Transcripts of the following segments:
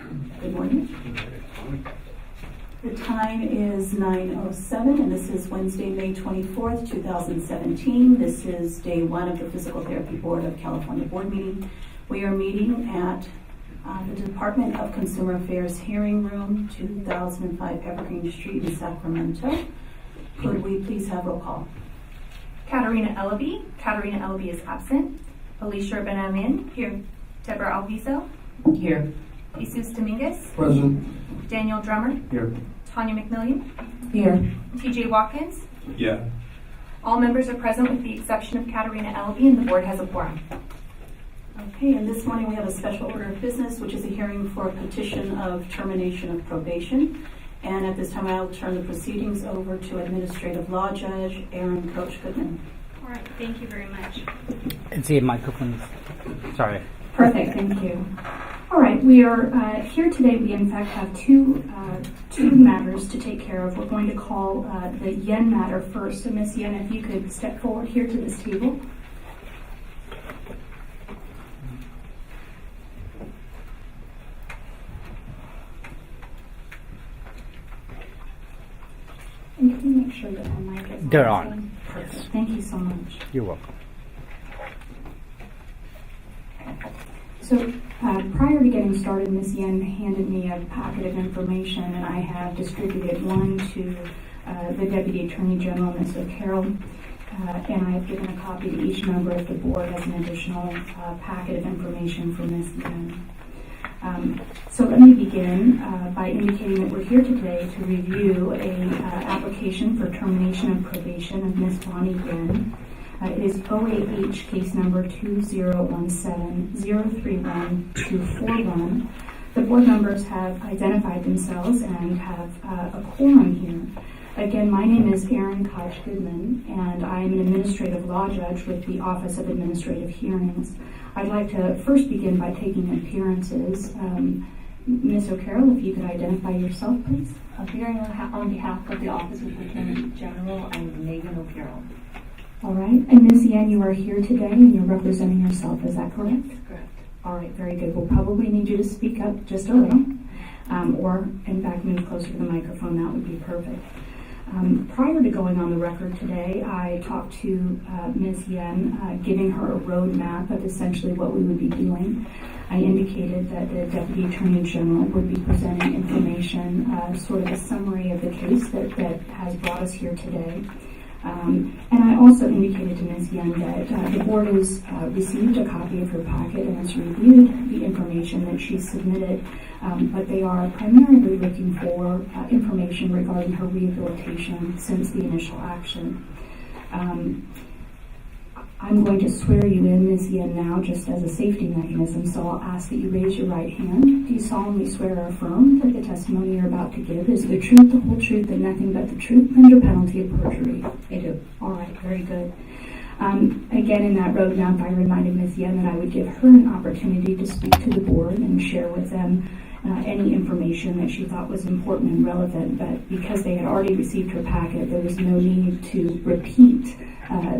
Good morning. The time is 9:07 and this is Wednesday, May 24th, 2017. This is day one of the Physical Therapy Board of California board meeting. We are meeting at the Department of Consumer Affairs Hearing Room, 2005 Evergreen Street in Sacramento. Could we please have roll call? Katarina Ellaby is absent. Alicia Benamin, here. Deborah Alviso, Here. Jesus Dominguez, Present. Daniel Drummer, Here. Tanya McMillian, Here. TJ Watkins. Yeah. All members are present with the exception of Katarina Ellaby, and the board has a quorum. Okay, and this morning we have a special order of business, which is a hearing for a petition of termination of probation. And at this time, I'll turn the proceedings over to Administrative Law Judge Aaron Coach Goodman. All right, thank you very much. It's the microphone. Sorry. Perfect, thank you. All right, we are here today. We in fact have two matters to take care of. We're going to call the Yen matter first. So Ms. Yen, if you could step forward here to this table. And can you make sure that my mic is They're on? on. Perfect. Yes. Thank you so much. You're welcome. So prior to getting started, Ms. Yen handed me a packet of information, and I have distributed one to the Deputy Attorney General, Ms. O'Carroll, and I have given a copy to each member of the board as an additional packet of information for Ms. Yen. So let me begin by indicating that we're here today to review an application for termination of probation of Ms. Bonnie Yen. It is OAH case number 2017-031-241. The board members have identified themselves and have a quorum here. Again, my name is Aaron Koch Goodman, and I am an administrative law judge with the Office of Administrative Hearings. I'd like to first begin by taking appearances. Ms. O'Carroll, if you could identify yourself, please. Appearing on behalf of the Office of Attorney General, I'm Megan O'Carroll. All right. And Ms. Yen, you are here today and you're representing yourself. Is that correct? Correct. All right. Very good. We'll probably need you to speak up just a little, or in fact move closer to the microphone. That would be perfect. Prior to going on the record today, I talked to Ms. Yen, giving her a roadmap of essentially what we would be doing. I indicated that the Deputy Attorney General would be presenting information, sort of a summary of the case that has brought us here today. And I also indicated to Ms. Yen that the board has received a copy of her packet and has reviewed the information that she submitted, but they are primarily looking for information regarding her rehabilitation since the initial action. I'm going to swear you in, Ms. Yen, now just as a safety mechanism, so I'll ask that you raise your right hand. Do you solemnly swear or affirm that the testimony you're about to give is the truth, the whole truth, and nothing but the truth under penalty of perjury? I do. All right, very good. Again, in that roadmap, I reminded Ms. Yen that I would give her an opportunity to speak to the board and share with them any information that she thought was important and relevant, but because they had already received her packet, there was no need to repeat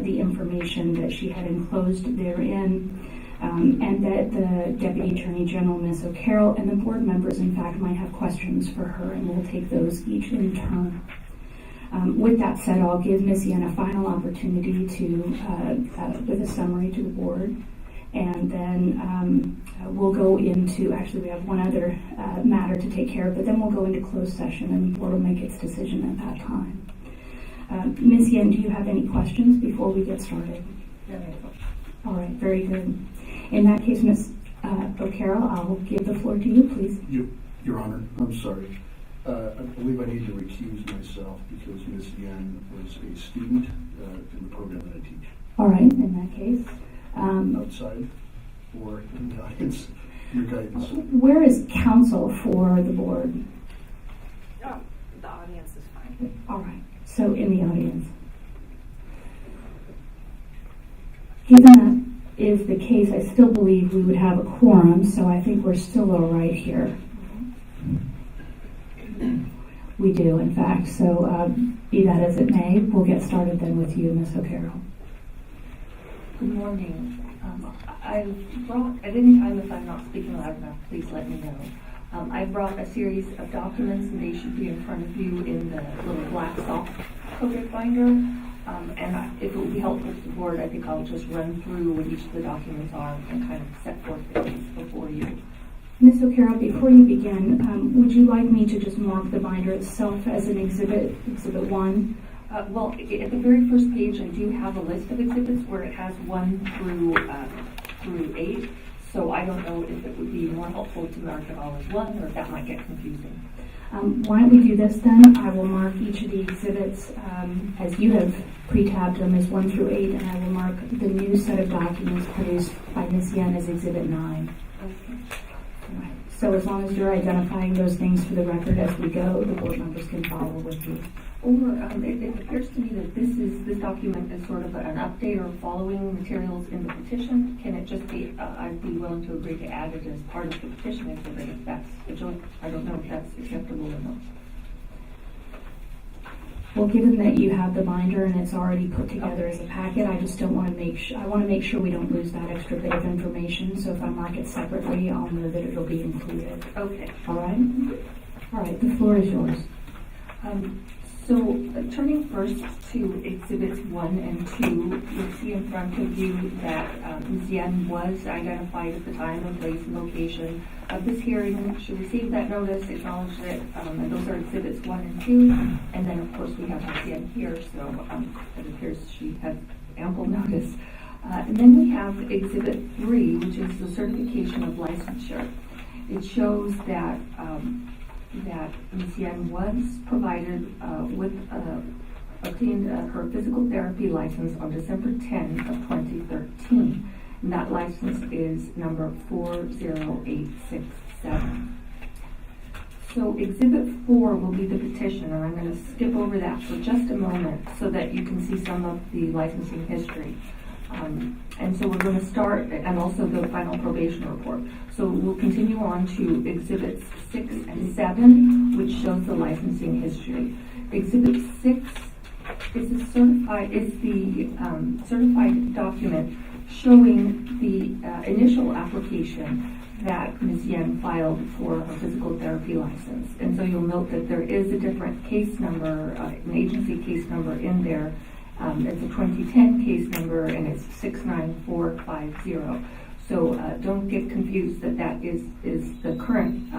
the information that she had enclosed therein, and that the Deputy Attorney General, Ms. O'Carroll, and the board members, in fact, might have questions for her, and we'll take those each in turn. With that said, I'll give Ms. Yen a final opportunity to, with a summary to the board, and then we'll go into, actually we have one other matter to take care of, but then we'll go into closed session and the board will make its decision at that time. Ms. Yen, do you have any questions before we get started? No. All right, very good. In that case, Ms. O'Carroll, I'll give the floor to you, please. Your Honor, I'm sorry. I believe I need to recuse myself because Ms. Yen was a student in the program that I teach. All right, in that case. Outside or in the audience, your guidance. Where is counsel for the board? Oh, the audience is fine. All right, so in the audience. Given that is the case, I still believe we would have a quorum, so I think we're still all right here. We do, in fact. So be that as it may, we'll get started then with you, Ms. O'Carroll. Good morning. At any time if I'm not speaking loud enough, please let me know. I brought a series of documents, and they should be in front of you in the little black soft coded binder. If it would be helpful to the board, I think I'll just run through what each of the documents are and kind of set forth the case before you. Ms. O'Carroll, before you begin, would you like me to just mark the binder itself as an exhibit 1? Well, at the very first page, I do have a list of exhibits where it has 1 through 8. So I don't know if it would be more helpful to mark it all as 1, or if that might get confusing. Why don't we do this then? I will mark each of the exhibits as you have pre-tabbed them as 1 through 8, and I will mark the new set of documents produced by Ms. Yen as Exhibit 9. Okay. Right. So as long as you're identifying those things for the record as we go, the board members can follow with you. Or it appears to me that this document is sort of an update or following materials in the petition. Can it just be? I'd be willing to agree to add it as part of the petition exhibit if that's. I don't know if that's acceptable or not. Well, given that you have the binder and it's already put together as a packet, I just don't want to make sure. I want to make sure we don't lose that extra bit of information. So if I mark it separately, I'll know that it'll be included. Okay. All right. All right. The floor is yours. So turning first to Exhibits 1 and 2, you'll see in front of you that Ms. Yen was identified at the time and place and location of this hearing. She received that notice, acknowledged it, and those are Exhibits 1 and 2. And then, of course, we have Ms. Yen here, so it appears she had ample notice. And then we have Exhibit 3, which is the Certification of Licensure. It shows that Ms. Yen was provided obtained her physical therapy license on December 10 of 2013. And that license is number 40867. So Exhibit 4 will be the petition, and I'm going to skip over that for just a moment so that you can see some of the licensing history. And so we're going to start, and also the final probation report. So we'll continue on to Exhibits 6 and 7, which shows the licensing history. Exhibit 6 is the certified document showing the initial application that Ms. Yen filed for a physical therapy license. And so you'll note that there is a different case number, an agency case number in there. It's a 2010 case number, and it's 69450. So don't get confused that is the current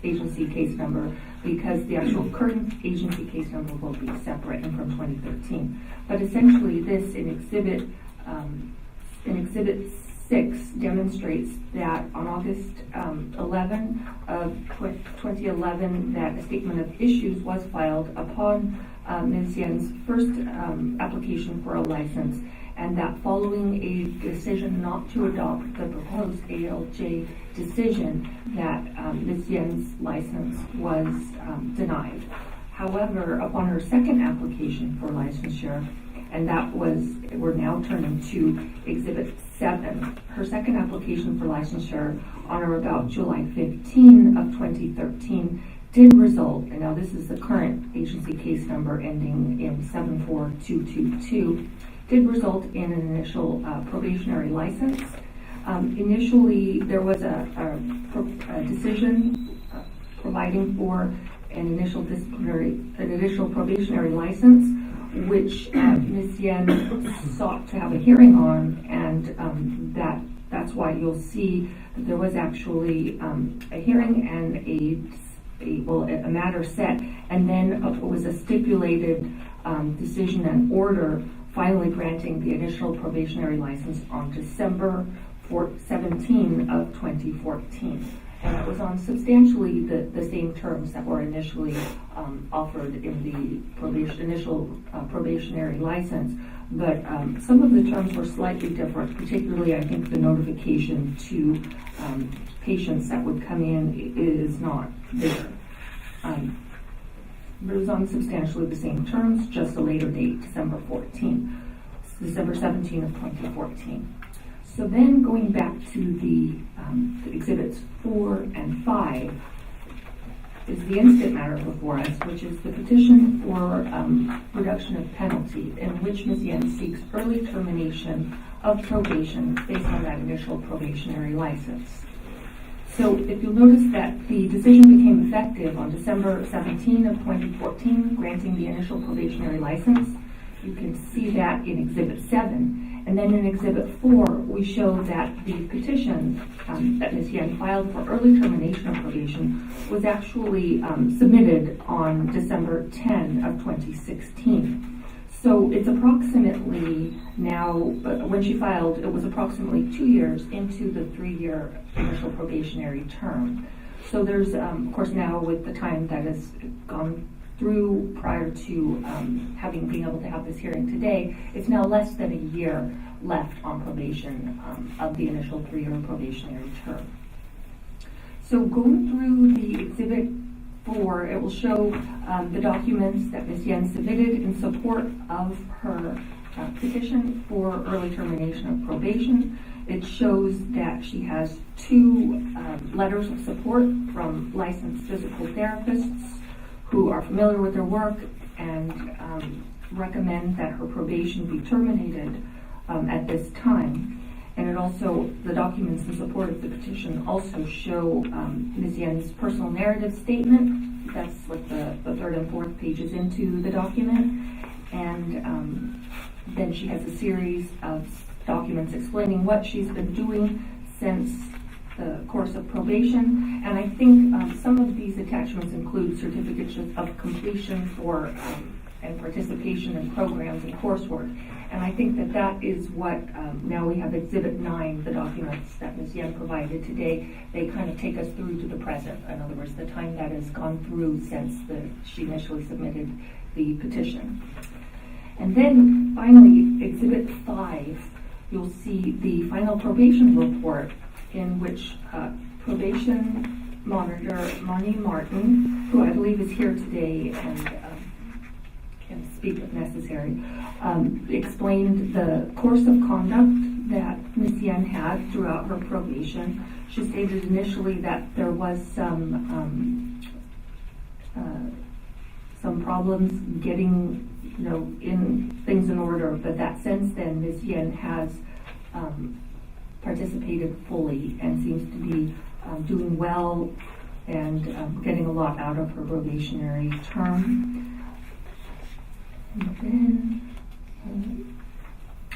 agency case number, because the actual current agency case number will be separate and from 2013. But essentially, this in Exhibit 6 demonstrates that on August 11 of 2011, that a statement of issues was filed upon Ms. Yen's first application for a license, and that following a decision not to adopt the proposed ALJ decision, that Ms. Yen's license was denied. However, upon her second application for licensure, and we're now turning to Exhibit 7, her second application for licensure on or about July 15 of 2013 did result, and now this is the current agency case number ending in 74222, did result in an initial probationary license. Initially, there was a decision providing for an initial probationary license, which Ms. Yen sought to have a hearing on, and that's why you'll see that there was actually a hearing and a matter set, and then it was a stipulated decision and order finally granting the initial probationary license on December 17 of 2014. And it was on substantially the same terms that were initially offered in the initial probationary license, but some of the terms were slightly different, particularly I think the notification to patients that would come in is not there. But it was on substantially the same terms, just a later date, December 17 of 2014. So then going back to the Exhibits 4 and 5 is the instant matter before us, which is the petition for reduction of penalty, in which Ms. Yen seeks early termination of probation based on that initial probationary license. So if you'll notice that the decision became effective on December 17 of 2014, granting the initial probationary license. You can see that in Exhibit 7. And then in Exhibit 4, we show that the petition that Ms. Yen filed for early termination of probation was actually submitted on December 10 of 2016. So it's approximately now, when she filed, it was approximately 2 years into the 3-year initial probationary term. So there's, of course, now with the time that has gone through prior to being able to have this hearing today, it's now less than a year left on probation of the initial 3-year probationary term. So going through the Exhibit 4, it will show the documents that Ms. Yen submitted in support of her petition for early termination of probation. It shows that she has 2 letters of support from licensed physical therapists who are familiar with her work and recommend that her probation be terminated at this time. And it also, the documents in support of the petition also show Ms. Yen's personal narrative statement. That's like the 3rd and 4th pages into the document. And then she has a series of documents explaining what she's been doing since the course of probation. And I think some of these attachments include certificates of completion for and participation in programs and coursework. And I think that that is what, now we have Exhibit 9, the documents that Ms. Yen provided today. They kind of take us through to the present. In other words, the time that has gone through since she initially submitted the petition. And then finally, Exhibit 5, you'll see the final probation report in which probation monitor Monty Martin, who I believe is here today and can speak if necessary, explained the course of conduct that Ms. Yen had throughout her probation. She stated initially that there was some problems getting, in things in order, but that since then Ms. Yen has participated fully and seems to be doing well and getting a lot out of her probationary term.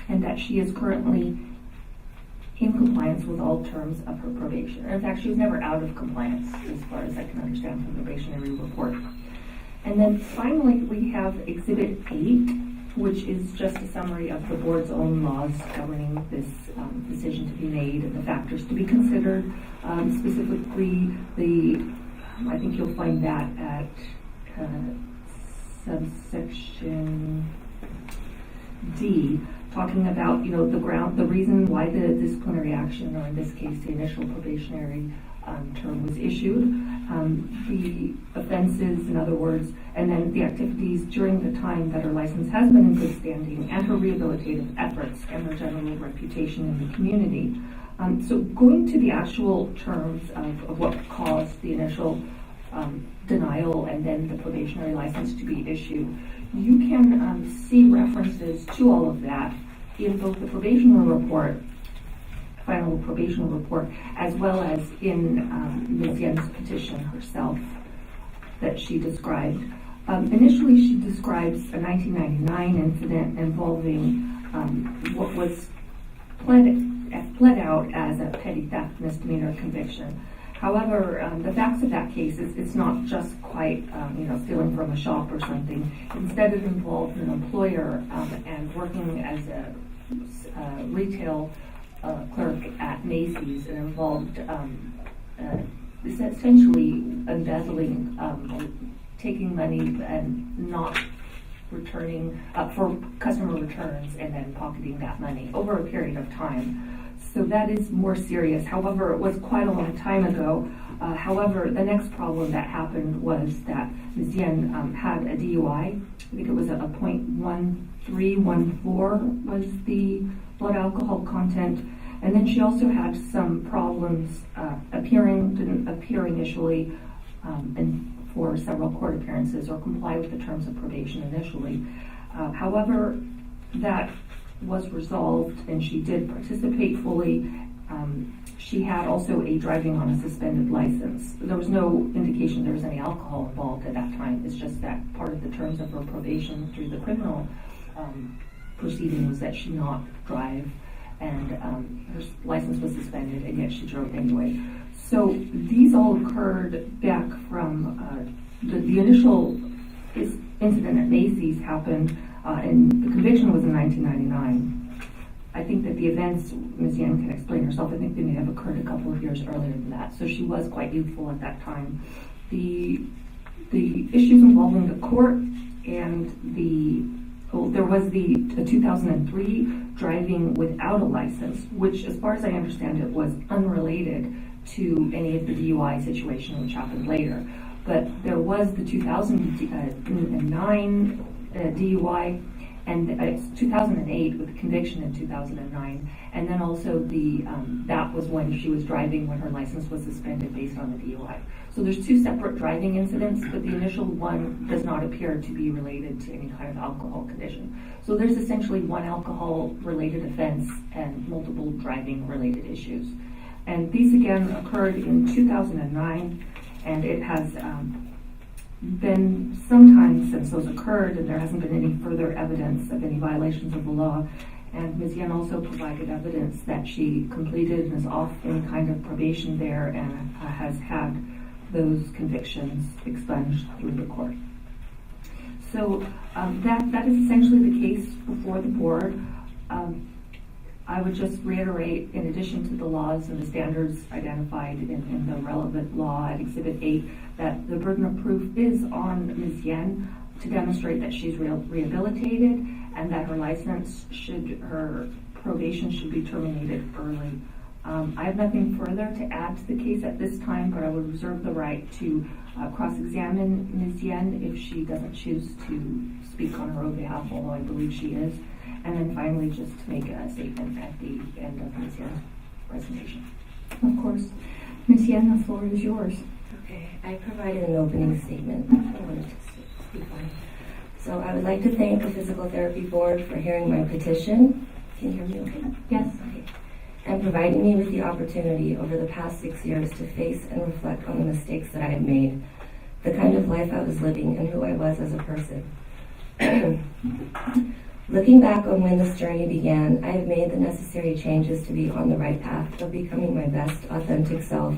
And that she is currently in compliance with all terms of her probation. In fact, she was never out of compliance, as far as I can understand from the probationary report. And then finally, we have Exhibit 8, which is just a summary of the board's own laws governing this decision to be made and the factors to be considered. Specifically, I think you'll find that at subsection D, talking about the reason why the disciplinary action, or in this case the initial probationary term, was issued, the offenses, in other words, and then the activities during the time that her license has been in good standing, and her rehabilitative efforts and her general reputation in the community. So going to the actual terms of what caused the initial denial and then the probationary license to be issued, you can see references to all of that in both the final probation report, as well as in Ms. Yen's petition herself that she described. Initially, she describes a 1999 incident involving what was pled out as a petty theft misdemeanor conviction. However, the facts of that case, it's not just quite, stealing from a shop or something. Instead, it involved an employer and working as a retail clerk at Macy's. It involved essentially embezzling, taking money and not returning for customer returns and then pocketing that money over a period of time. So that is more serious. However, it was quite a long time ago. However, the next problem that happened was that Ms. Yen had a DUI. I think it was a .1314 was the blood alcohol content. And then she also had some problems didn't appear initially and for several court appearances or comply with the terms of probation initially. However, that was resolved and she did participate fully she had also a driving on a suspended license. There was no indication there was any alcohol involved at that time. It's just that part of the terms of her probation through the criminal proceeding was that she not drive, and her license was suspended, and yet she drove anyway. So these all occurred back from the initial incident at Macy's happened, and the conviction was in 1999. I think that the events, Ms. Yang can explain herself, I think they may have occurred a couple of years earlier than that. So she was quite youthful at that time. The issues involving the court and there was the 2003 driving without a license, which, as far as I understand it, was unrelated to any of the DUI situation which happened later. But there was the 2009 DUI, and it's 2008 with the conviction in 2009, and then also that was when she was driving when her license was suspended based on the DUI. So there's two separate driving incidents, but the initial one does not appear to be related to any kind of alcohol condition. So there's essentially one alcohol-related offense and multiple driving-related issues. And these again occurred in 2009, and it has been some time since those occurred, and there hasn't been any further evidence of any violations of the law. And Ms. Yen also provided evidence that she completed and is off any kind of probation there and has had those convictions expunged through the court. So that is essentially the case before the board. I would just reiterate, in addition to the laws and the standards identified in the relevant law at Exhibit 8, that the burden of proof is on Ms. Yen to demonstrate that she's rehabilitated and that her probation should be terminated early. I have nothing further to add to the case at this time, but I would reserve the right to cross-examine Ms. Yen if she doesn't choose to speak on her own behalf, although I believe she is. And then finally, just to make a statement at the end of Ms. Yen's presentation. Of course. Ms. Yen, the floor is yours. Okay, I provided an opening statement. I wanted to speak on. So I would like to thank the Physical Therapy Board for hearing my petition. Can you hear me okay? Yes. Okay. And providing me with the opportunity over the past 6 years to face and reflect on the mistakes that I had made, the kind of life I was living, and who I was as a person. Looking back on when this journey began, I have made the necessary changes to be on the right path of becoming my best authentic self,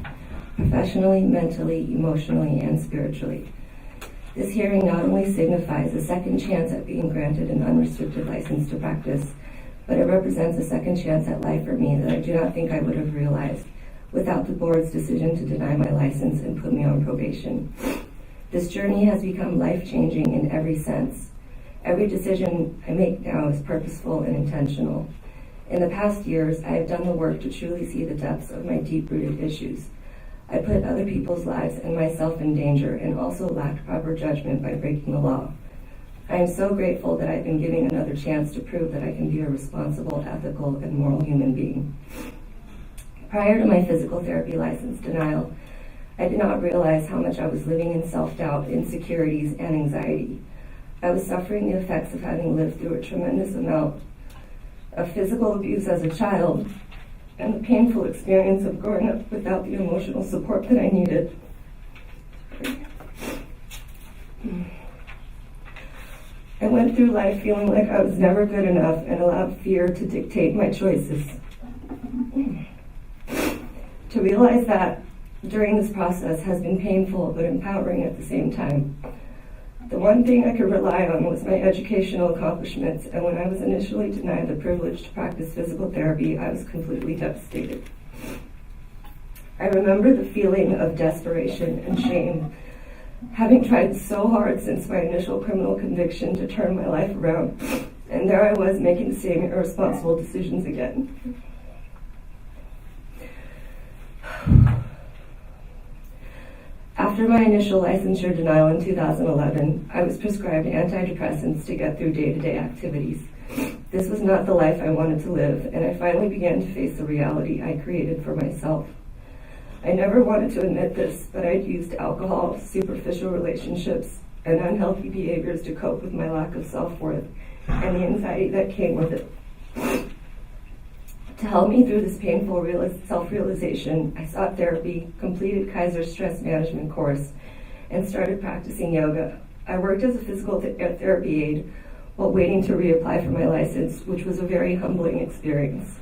professionally, mentally, emotionally, and spiritually. This hearing not only signifies a second chance at being granted an unrestricted license to practice, but it represents a second chance at life for me that I do not think I would have realized without the board's decision to deny my license and put me on probation. This journey has become life-changing in every sense. Every decision I make now is purposeful and intentional. In the past years, I have done the work to truly see the depths of my deep-rooted issues. I put other people's lives and myself in danger and also lacked proper judgment by breaking the law. I am so grateful that I've been given another chance to prove that I can be a responsible, ethical, and moral human being. Prior to my physical therapy license denial, I did not realize how much I was living in self-doubt, insecurities, and anxiety. I was suffering the effects of having lived through a tremendous amount of physical abuse as a child and the painful experience of growing up without the emotional support that I needed. I went through life feeling like I was never good enough and allowed fear to dictate my choices. To realize that during this process has been painful but empowering at the same time. The one thing I could rely on was my educational accomplishments, and when I was initially denied the privilege to practice physical therapy, I was completely devastated. I remember the feeling of desperation and shame, having tried so hard since my initial criminal conviction to turn my life around, and there I was making the same irresponsible decisions again. After my initial licensure denial in 2011, I was prescribed antidepressants to get through day-to-day activities. This was not the life I wanted to live, and I finally began to face the reality I created for myself. I never wanted to admit this, but I'd used alcohol, superficial relationships, and unhealthy behaviors to cope with my lack of self-worth and the anxiety that came with it. To help me through this painful self-realization, I sought therapy, completed Kaiser's stress management course, and started practicing yoga. I worked as a physical therapy aide while waiting to reapply for my license, which was a very humbling experience.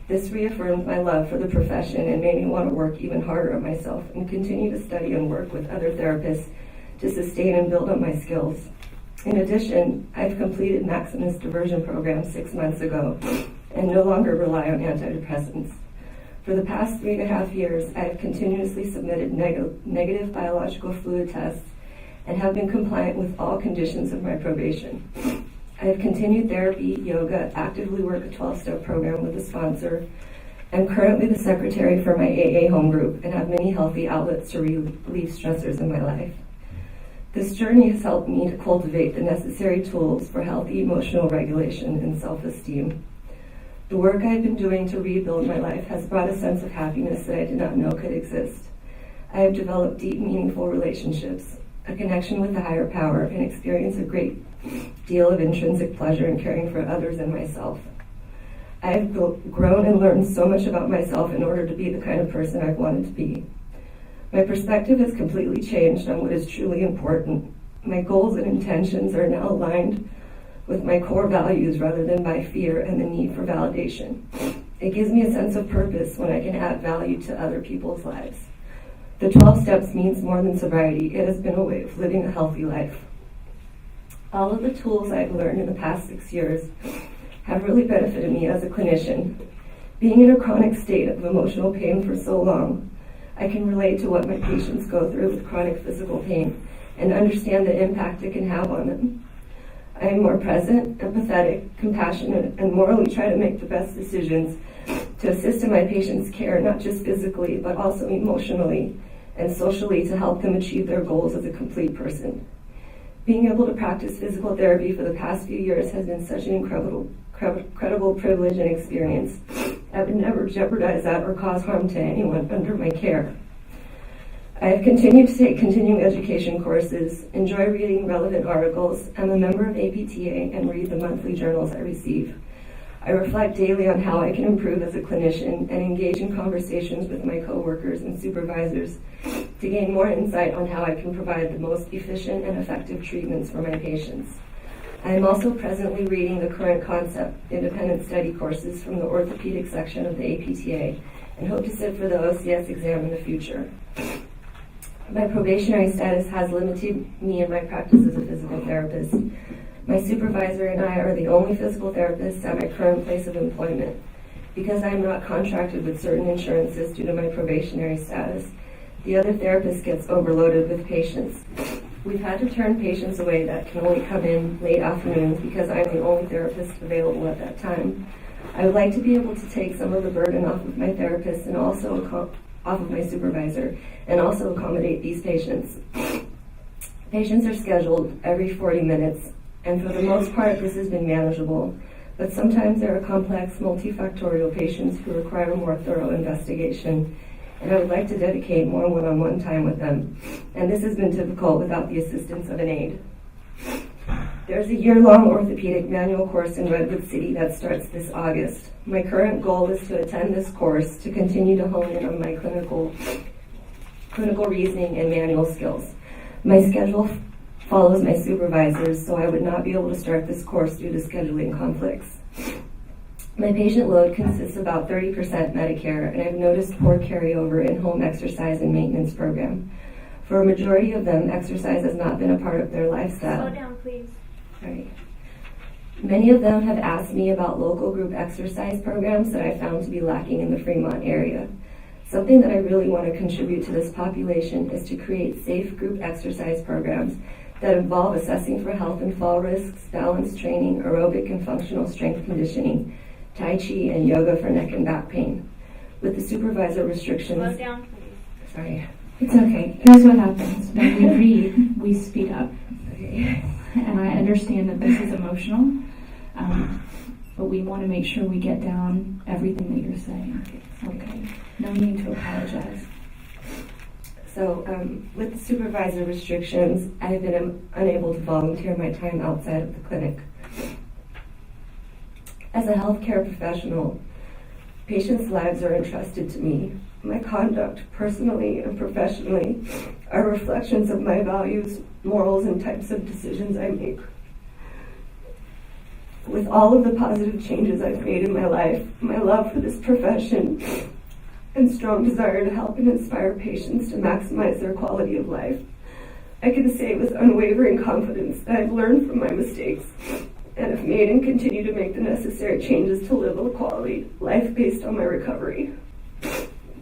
This reaffirmed my love for the profession and made me want to work even harder on myself and continue to study and work with other therapists to sustain and build on my skills. In addition, I've completed Maximus diversion program 6 months ago and no longer rely on antidepressants. For the past 3.5 years, I have continuously submitted negative biological fluid tests and have been compliant with all conditions of my probation. I have continued therapy, yoga, actively work a 12-step program with a sponsor. I'm currently the secretary for my AA home group and have many healthy outlets to relieve stressors in my life. This journey has helped me to cultivate the necessary tools for healthy emotional regulation and self-esteem. The work I've been doing to rebuild my life has brought a sense of happiness that I did not know could exist. I have developed deep, meaningful relationships, a connection with the higher power, and experienced a great deal of intrinsic pleasure in caring for others and myself. I have grown and learned so much about myself in order to be the kind of person I've wanted to be. My perspective has completely changed on what is truly important. My goals and intentions are now aligned with my core values rather than by fear and the need for validation. It gives me a sense of purpose when I can add value to other people's lives. The 12 steps means more than sobriety. It has been a way of living a healthy life. All of the tools I've learned in the past 6 years have really benefited me as a clinician. Being in a chronic state of emotional pain for so long, I can relate to what my patients go through with chronic physical pain and understand the impact it can have on them. I am more present, empathetic, compassionate, and morally try to make the best decisions to assist in my patients' care, not just physically, but also emotionally and socially to help them achieve their goals as a complete person. Being able to practice physical therapy for the past few years has been such an incredible privilege and experience. I would never jeopardize that or cause harm to anyone under my care. I have continued to take continuing education courses, enjoy reading relevant articles, I'm a member of APTA, and read the monthly journals I receive. I reflect daily on how I can improve as a clinician and engage in conversations with my coworkers and supervisors to gain more insight on how I can provide the most efficient and effective treatments for my patients. I am also presently reading the current concept independent study courses from the orthopedic section of the APTA and hope to sit for the OCS exam in the future. My probationary status has limited me in my practice as a physical therapist. My supervisor and I are the only physical therapists at my current place of employment. Because I am not contracted with certain insurances due to my probationary status, the other therapist gets overloaded with patients. We've had to turn patients away that can only come in late afternoons because I'm the only therapist available at that time. I would like to be able to take some of the burden off of my therapist and also off of my supervisor, and also accommodate these patients. Patients are scheduled every 40 minutes, and for the most part this has been manageable, but sometimes there are complex multifactorial patients who require a more thorough investigation, and I would like to dedicate more one-on-one time with them, and this has been difficult without the assistance of an aide. There's a year-long orthopedic manual course in Redwood City that starts this August. My current goal is to attend this course to continue to hone in on my clinical reasoning and manual skills. My schedule follows my supervisor's, so I would not be able to start this course due to scheduling conflicts. My patient load consists of about 30% Medicare, and I've noticed poor carryover in home exercise and maintenance program. For a majority of them, exercise has not been a part of their lifestyle. Slow down, please. Sorry. Many of them have asked me about local group exercise programs that I found to be lacking in the Fremont area. Something that I really want to contribute to this population is to create safe group exercise programs that involve assessing for health and fall risks, balance training, aerobic and functional strength conditioning, Tai Chi, and yoga for neck and back pain. With the supervisor restrictions... Slow down, please. Sorry. It's okay. Here's what happens. When we read, we speed up. Okay. And I understand that this is emotional, but we want to make sure we get down everything that you're saying. Okay. No need to apologize. So with the supervisor restrictions, I have been unable to volunteer my time outside of the clinic. As a healthcare professional, Patients' lives are entrusted to me. My conduct, personally and professionally, are reflections of my values, morals, and types of decisions I make. With all of the positive changes I've made in my life, my love for this profession, and strong desire to help and inspire patients to maximize their quality of life, I can say with unwavering confidence that I've learned from my mistakes and have made and continue to make the necessary changes to live a quality life based on my recovery.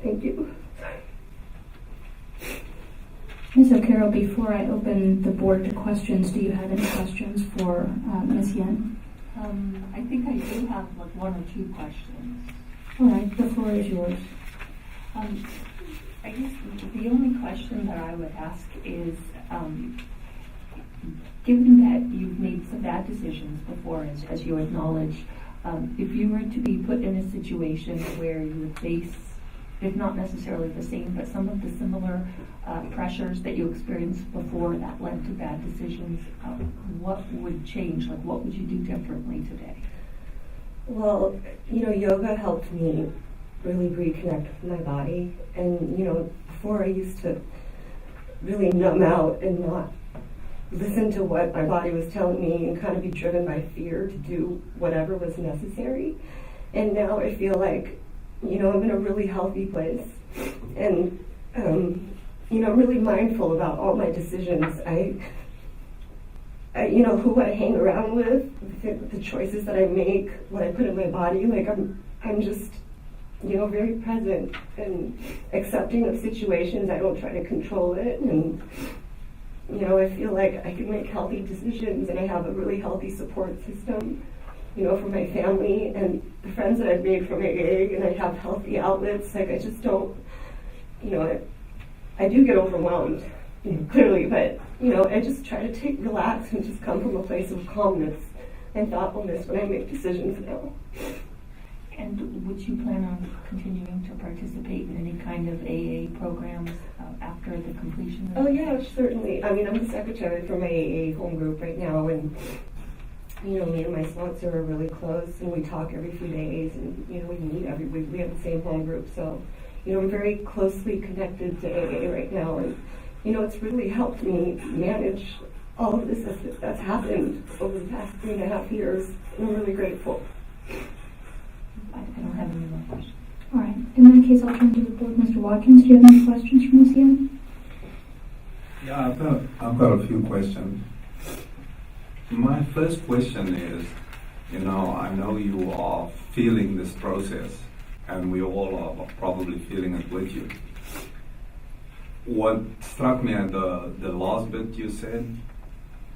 Thank you. Ms. O'Carroll, before I open the board to questions, do you have any questions for Ms. Yen? I think I do have like one or two questions. All right, the floor is yours. I guess the only question that I would ask is, given that you've made some bad decisions before, as you acknowledge, if you were to be put in a situation where you would face, if not necessarily the same, but some of the similar pressures that you experienced before that led to bad decisions, what would change? Like, what would you do differently today? Well, yoga helped me really reconnect with my body. And, before I used to really numb out and not listen to what my body was telling me and kind of be driven by fear to do whatever was necessary. And now I feel like, I'm in a really healthy place. And, I'm really mindful about all my decisions. I who I hang around with, the choices that I make, what I put in my body, like I'm just, very present and accepting of situations. I don't try to control it, and I feel like I can make healthy decisions, and I have a really healthy support system, for my family and the friends that I've made from AA, and I have healthy outlets. Like, I just don't, I do get overwhelmed, clearly, but, I just try to relax and just come from a place of calmness and thoughtfulness when I make decisions now. And would you plan on continuing to participate in any kind of AA programs after the completion of Oh yeah, certainly. I mean, I'm the secretary for my AA home group right now, and me and my sponsor are really close, and we talk every few days, and we meet every week. We have the same home group, so I'm very closely connected to AA right now, and it's really helped me manage all of this that's happened over the past 3.5 years, and I'm really grateful. I don't have any more questions. All right, in that case, I'll turn to the board. Mr. Watkins, do you have any questions for Ms. Yen? Yeah, I've got a few questions. My first question is, I know you are feeling this process, and we all are probably feeling it with you. What struck me at the last bit you said,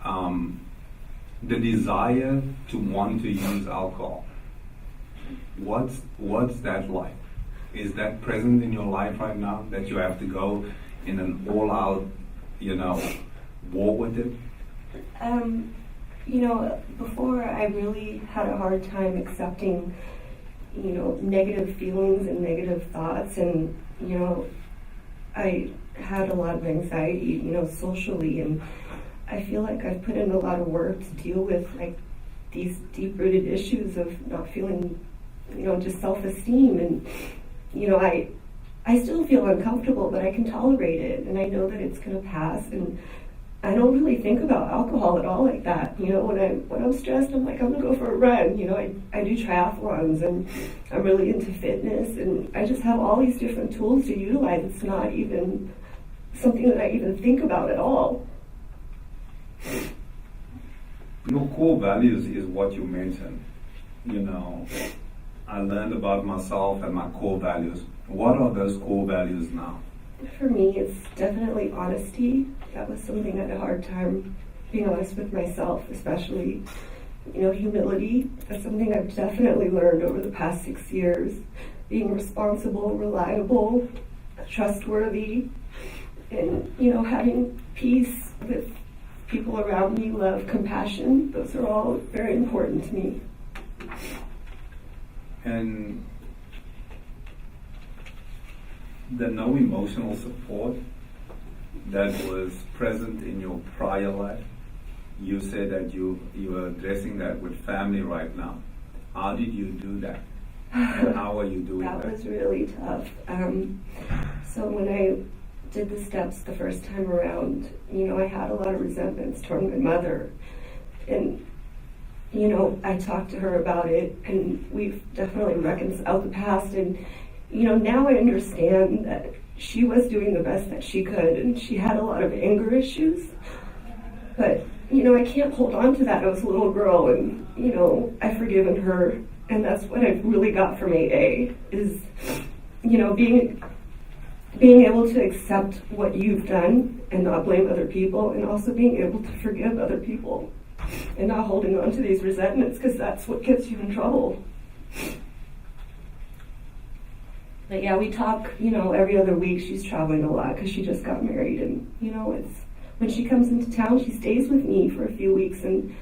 the desire to want to use alcohol. What's that like? Is that present in your life right now, that you have to go in an all-out, war with it? Before I really had a hard time accepting, negative feelings and negative thoughts, and, I had a lot of anxiety, socially, and I feel like I've put in a lot of work to deal with, like, these deep-rooted issues of not feeling, just self-esteem, and, I still feel uncomfortable, but I can tolerate it, and I know that it's going to pass, and I don't really think about alcohol at all like that. When I'm stressed, I'm like, I'm going to go for a run. I do triathlons, and I'm really into fitness, and I just have all these different tools to utilize. It's not even something that I even think about at all. Your core values is what you mentioned. I learned about myself and my core values. What are those core values now? For me, it's definitely honesty. That was something I had a hard time being honest with myself, especially, humility. That's something I've definitely learned over the past 6 years. Being responsible, reliable, trustworthy, and, having peace with people around me, love, compassion. Those are all very important to me. And the no emotional support that was present in your prior life, you said that you are addressing that with family right now. How did you do that? And how are you doing that? That was really tough. So when I did the steps the first time around, I had a lot of resentments toward my mother. And, I talked to her about it, and we've definitely reconciled the past. And, now I understand that she was doing the best that she could, and she had a lot of anger issues. But, I can't hold on to that. I was a little girl, and, I've forgiven her. And that's what I've really got from AA is, being able to accept what you've done and not blame other people, and also being able to forgive other people and not holding on to these resentments, because that's what gets you in trouble. But yeah, we talk, every other week. She's traveling a lot because she just got married, and, it's when she comes into town, she stays with me for a few weeks, and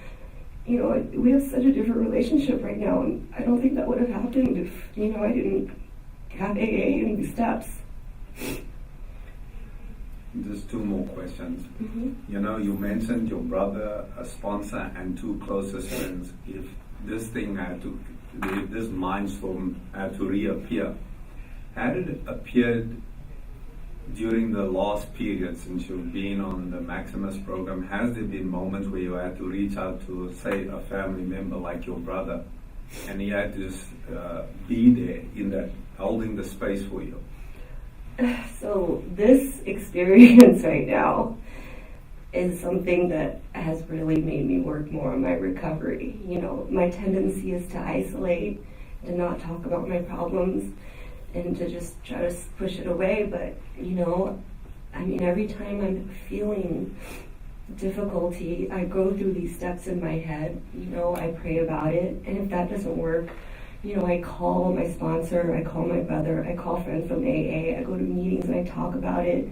we have such a different relationship right now, and I don't think that would have happened if, I didn't have AA and the steps. Just two more questions. Mm-hmm. You mentioned your brother, a sponsor, and two closest friends. If this thing if this mindstorm had to reappear, had it appeared during the last period since you've been on the Maximus program? Has there been moments where you had to reach out to, say, a family member like your brother, and he had to just be there in that, holding the space for you? So this experience right now is something that has really made me work more on my recovery. My tendency is to isolate, to not talk about my problems, and to just try to push it away. But, every time I'm feeling difficulty, I go through these steps in my head. I pray about it. And if that doesn't work, I call my sponsor, I call my brother, I call friends from AA, I go to meetings and I talk about it.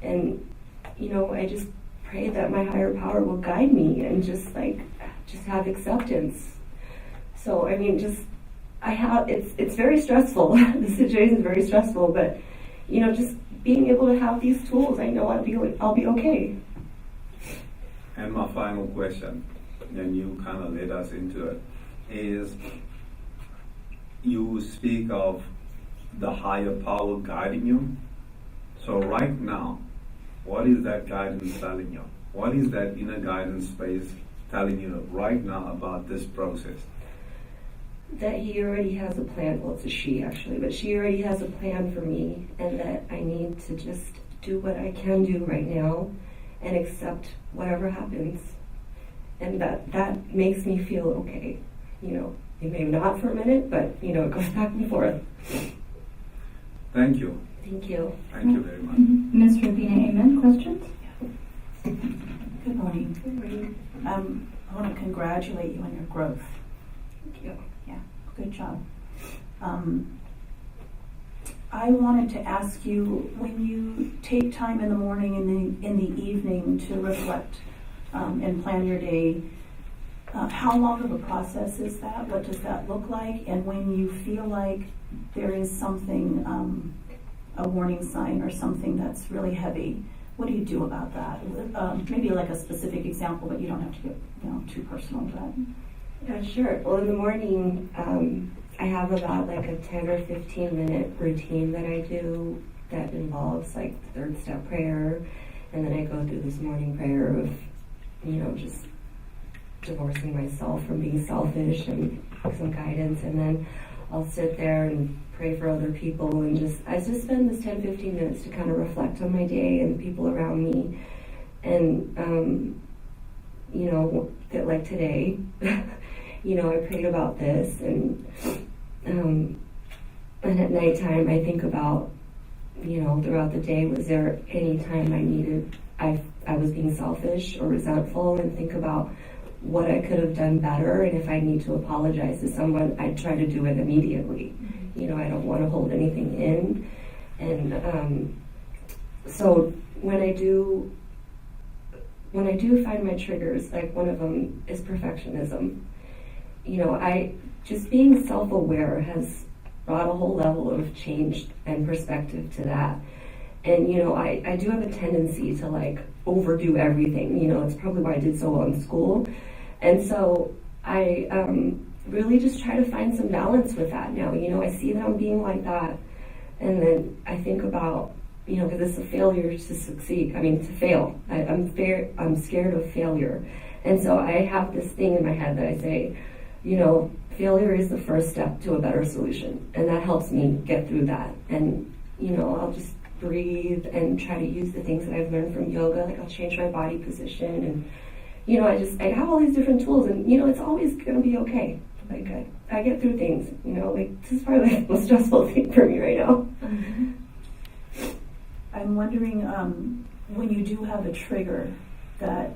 And, I just pray that my higher power will guide me and just have acceptance. So, it's very stressful. The situation is very stressful, but, just being able to have these tools, I know I'll be okay. And my final question, and you kind of led us into it, is you speak of the higher power guiding you. So right now, what is that guidance telling you? What is that inner guidance space telling you right now about this process? That he already has a plan. Well, it's a she actually, but she already has a plan for me, and that I need to just do what I can do right now and accept whatever happens. And that makes me feel okay. Maybe not for a minute, but it goes back and forth. Thank you. Thank you. Thank you very much. Ms. Ravina, amen. Questions? Good morning. Good morning. I want to congratulate you on your growth. Thank you. Yeah, good job. I wanted to ask you, when you take time in the morning and in the evening to reflect and plan your day, how long of a process is that? What does that look like? And when you feel like there is something, a warning sign or something that's really heavy, what do you do about that? Maybe like a specific example, but you don't have to get too personal. But Yeah, sure. Well, in the morning, I have about like a 10 or 15 minute routine that I do that involves like the third step prayer, and then I go through this morning prayer of, just divorcing myself from being selfish and some guidance, and then I'll sit there and pray for other people, and I just spend this 10-15 minutes to kind of reflect on my day and the people around me. And that like today, I prayed about this, and at nighttime I think about, throughout the day, was there any time I was being selfish or resentful, and think about what I could have done better, and if I need to apologize to someone, I try to do it immediately. I don't want to hold anything in. And so when I do find my triggers, like one of them is perfectionism. Just being self-aware has brought a whole level of change and perspective to that. And, I do have a tendency to like overdo everything. It's probably why I did so well in school. And so I really just try to find some balance with that now. You know, I see that I'm being like that, and then I think about, you know, because it's a failure to succeed. I mean, to fail. I'm scared of failure. And so I have this thing in my head that I say, you know, failure is the first step to a better solution. And that helps me get through that. And, you know, I'll just breathe and try to use the things that I've learned from yoga. Like, I'll change my body position. And, you know, I have all these different tools. And, you know, it's always going to be okay. Like, I get through things, you know. Like, this is probably the most stressful thing for me right now. Mm-hmm. I'm wondering, when you do have a trigger that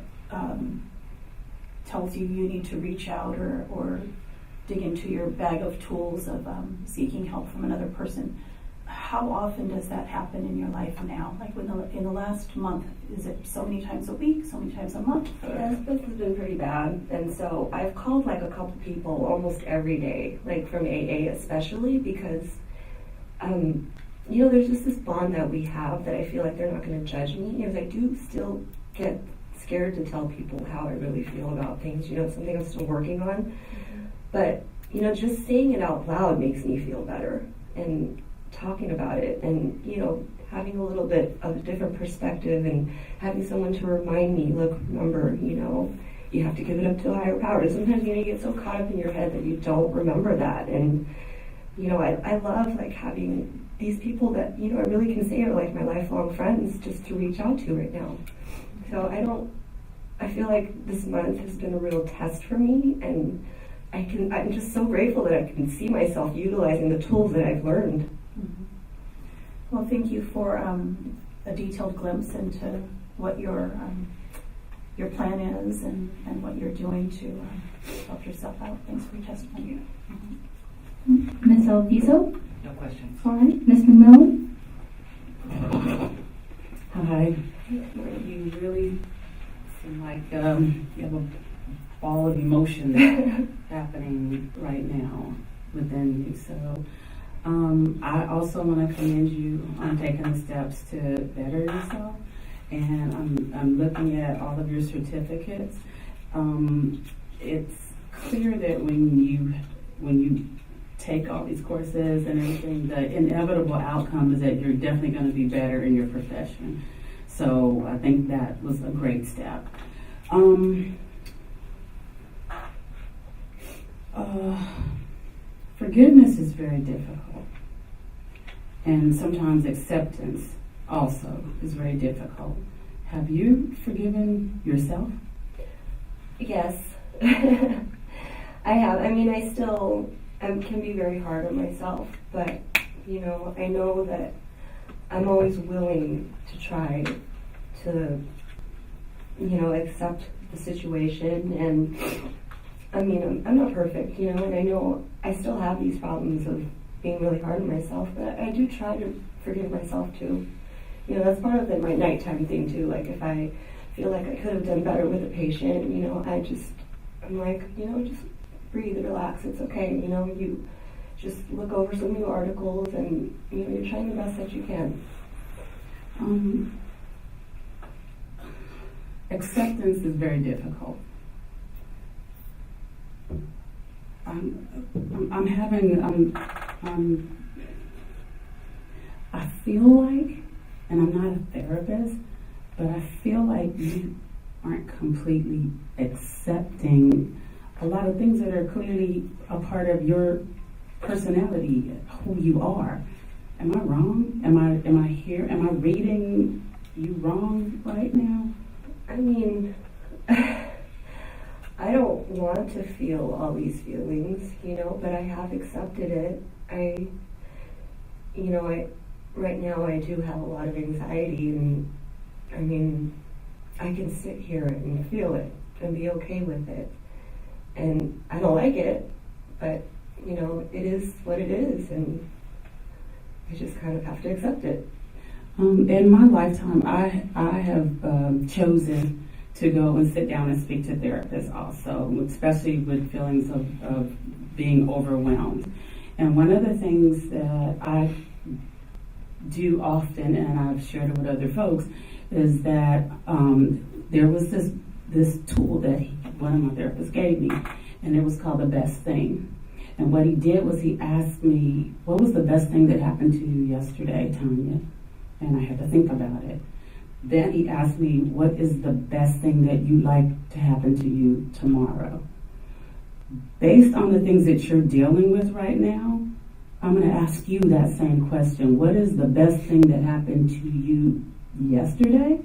tells you need to reach out or dig into your bag of tools of seeking help from another person, how often does that happen in your life now? Like in the last month, is it so many times a week, so many times a month? Yeah, this has been pretty bad. And so I've called like a couple people almost every day, like from AA especially, because you know, there's just this bond that we have that I feel like they're not going to judge me. Because I do still get scared to tell people how I really feel about things. You know, it's something I'm still working on. Mm-hmm. But, you know, just saying it out loud makes me feel better. And talking about it and, you know, having a little bit of a different perspective and having someone to remind me, look, remember, you know, you have to give it up to a higher power. Sometimes, you know, you get so caught up in your head that you don't remember that. And, you know, I love, like, having these people that, you know, I really can say are like my lifelong friends just to reach out to right now. So I feel like this month has been a real test for me, and I'm just so grateful that I can see myself utilizing the tools that I've learned. Mm-hmm. Well, thank you for a detailed glimpse into what your plan is and what you're doing to help yourself out. Thanks for your testimony. Mm-hmm. Ms. Alviso? No questions. All right. Ms. McMillan? Hi. You really seem like you have a ball of emotion happening right now within you. So I also want to commend you on taking the steps to better yourself. And I'm looking at all of your certificates. It's clear that when you take all these courses and everything, the inevitable outcome is that you're definitely going to be better in your profession. So I think that was a great step. Forgiveness is very difficult. And sometimes acceptance also is very difficult. Have you forgiven yourself? Yes. I have. I mean, I still can be very hard on myself, but, you know, I know that I'm always willing to try to, you know, accept the situation. And I mean, I'm not perfect, you know, and I know I still have these problems of being really hard on myself, but I do try to forgive myself too. You know, that's part of my nighttime thing too. Like, if I feel like I could have done better with a patient, you know, I'm like, you know, just breathe and relax. It's okay. You know, you just look over some new articles and, you know, you're trying the best that you can. Acceptance is very difficult. I feel like, and I'm not a therapist, but I feel like you aren't completely accepting a lot of things that are clearly a part of your personality, who you are. Am I wrong? Am I here? Am I reading you wrong right now? I mean, I don't want to feel all these feelings, you know, but I have accepted it. Right now I do have a lot of anxiety, and I mean, I can sit here and feel it and be okay with it. And I don't like it, but, you know, it is what it is, and I just kind of have to accept it. In my lifetime, I have chosen to go and sit down and speak to therapists also, especially with feelings of being overwhelmed. And one of the things that I do often, and I've shared it with other folks, is that there was this tool that one of my therapists gave me, and it was called The Best Thing. And what he did was he asked me, what was the best thing that happened to you yesterday, Tanya? And I had to think about it. Then he asked me, what is the best thing that you'd like to happen to you tomorrow? Based on the things that you're dealing with right now, I'm going to ask you that same question. What is the best thing that happened to you yesterday?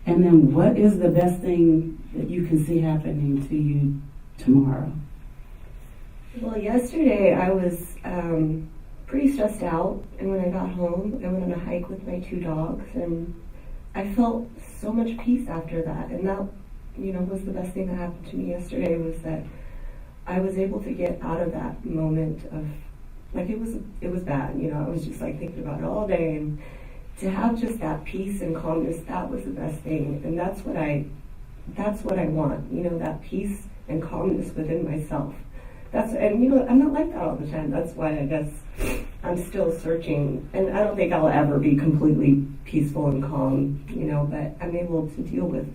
And then what is the best thing that you can see happening to you tomorrow? Well, yesterday I was pretty stressed out, and when I got home, I went on a hike with my 2 dogs, and I felt so much peace after that. And that, was the best thing that happened to me yesterday, was that I was able to get out of that moment of, like, it was bad, I was just like thinking about it all day, and to have just that peace and calmness, that was the best thing. And that's what I want, that peace and calmness within myself. I'm not like that all the time. That's why I guess I'm still searching, and I don't think I'll ever be completely peaceful and calm, but I'm able to deal with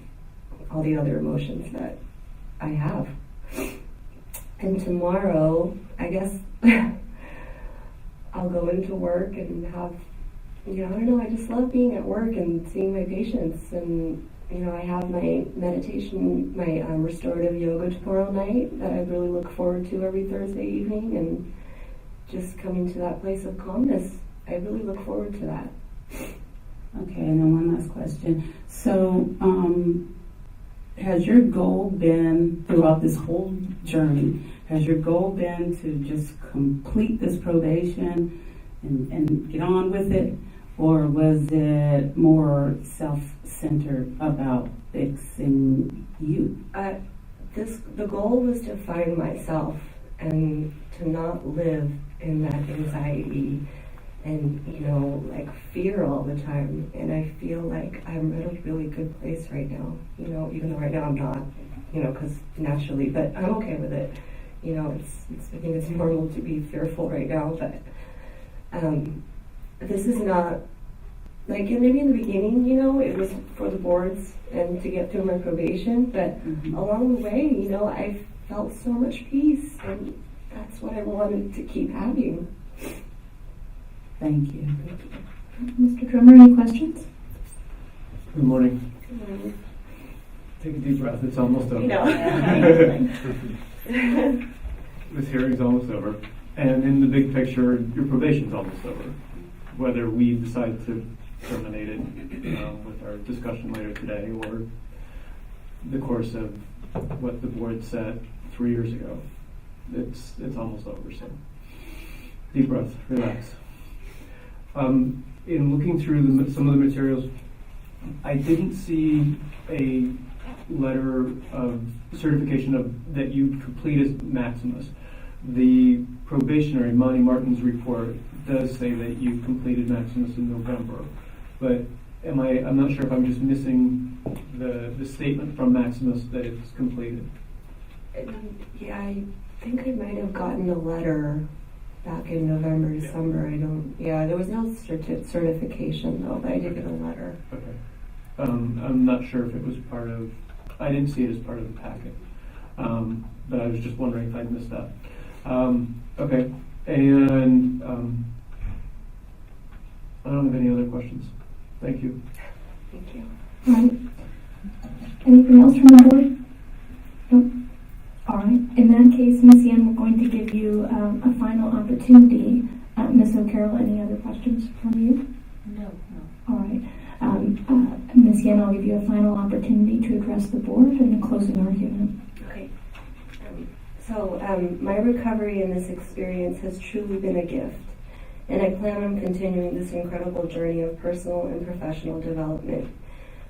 all the other emotions that I have. And tomorrow, I guess I'll go into work and have, I don't know, I just love being at work and seeing my patients. And, I have my meditation, my restorative yoga tomorrow night that I really look forward to every Thursday evening, and just coming to that place of calmness. I really look forward to that. Okay, and then one last question. So, has your goal been, throughout this whole journey, has your goal been to just complete this probation and get on with it? Or was it more self-centered about fixing you? The goal was to find myself and to not live in that anxiety and, fear all the time. And I feel like I'm at a really good place right now, even though right now I'm not, because naturally, but I'm okay with it. I think it's normal to be fearful right now, but this is not, like, maybe in the beginning, it was for the boards and to get through my probation, but along the way, I felt so much peace, and that's what I wanted to keep having. Thank you. Mr. Drummer, any questions? Good morning. Take a deep breath. It's almost over. This hearing's almost over. And in the big picture, your probation's almost over. Whether we decide to terminate it with our discussion later today, or the course of what the board said 3 years ago, it's almost over. So deep breath, relax. In looking through some of the materials, I didn't see a letter of certification of that you completed Maximus. The probationary, Monty Martin's report, does say that you completed Maximus in November, but I'm not sure if I'm just missing the statement from Maximus that it's completed. Yeah, I think I might have gotten a letter back in November, December. There was no certification though, but I did get a letter. Okay. I'm not sure if it was I didn't see it as part of the packet, but I was just wondering if I'd missed that. Okay, and I don't have any other questions. Thank you. Thank you. All right. Anything else from the board? Nope. All right. In that case, Ms. Yen, we're going to give you a final opportunity. Ms. O'Carroll, any other questions from you? No. All right. Ms. Yen, I'll give you a final opportunity to address the board in a closing argument. Okay. My recovery in this experience has truly been a gift, and I plan on continuing this incredible journey of personal and professional development.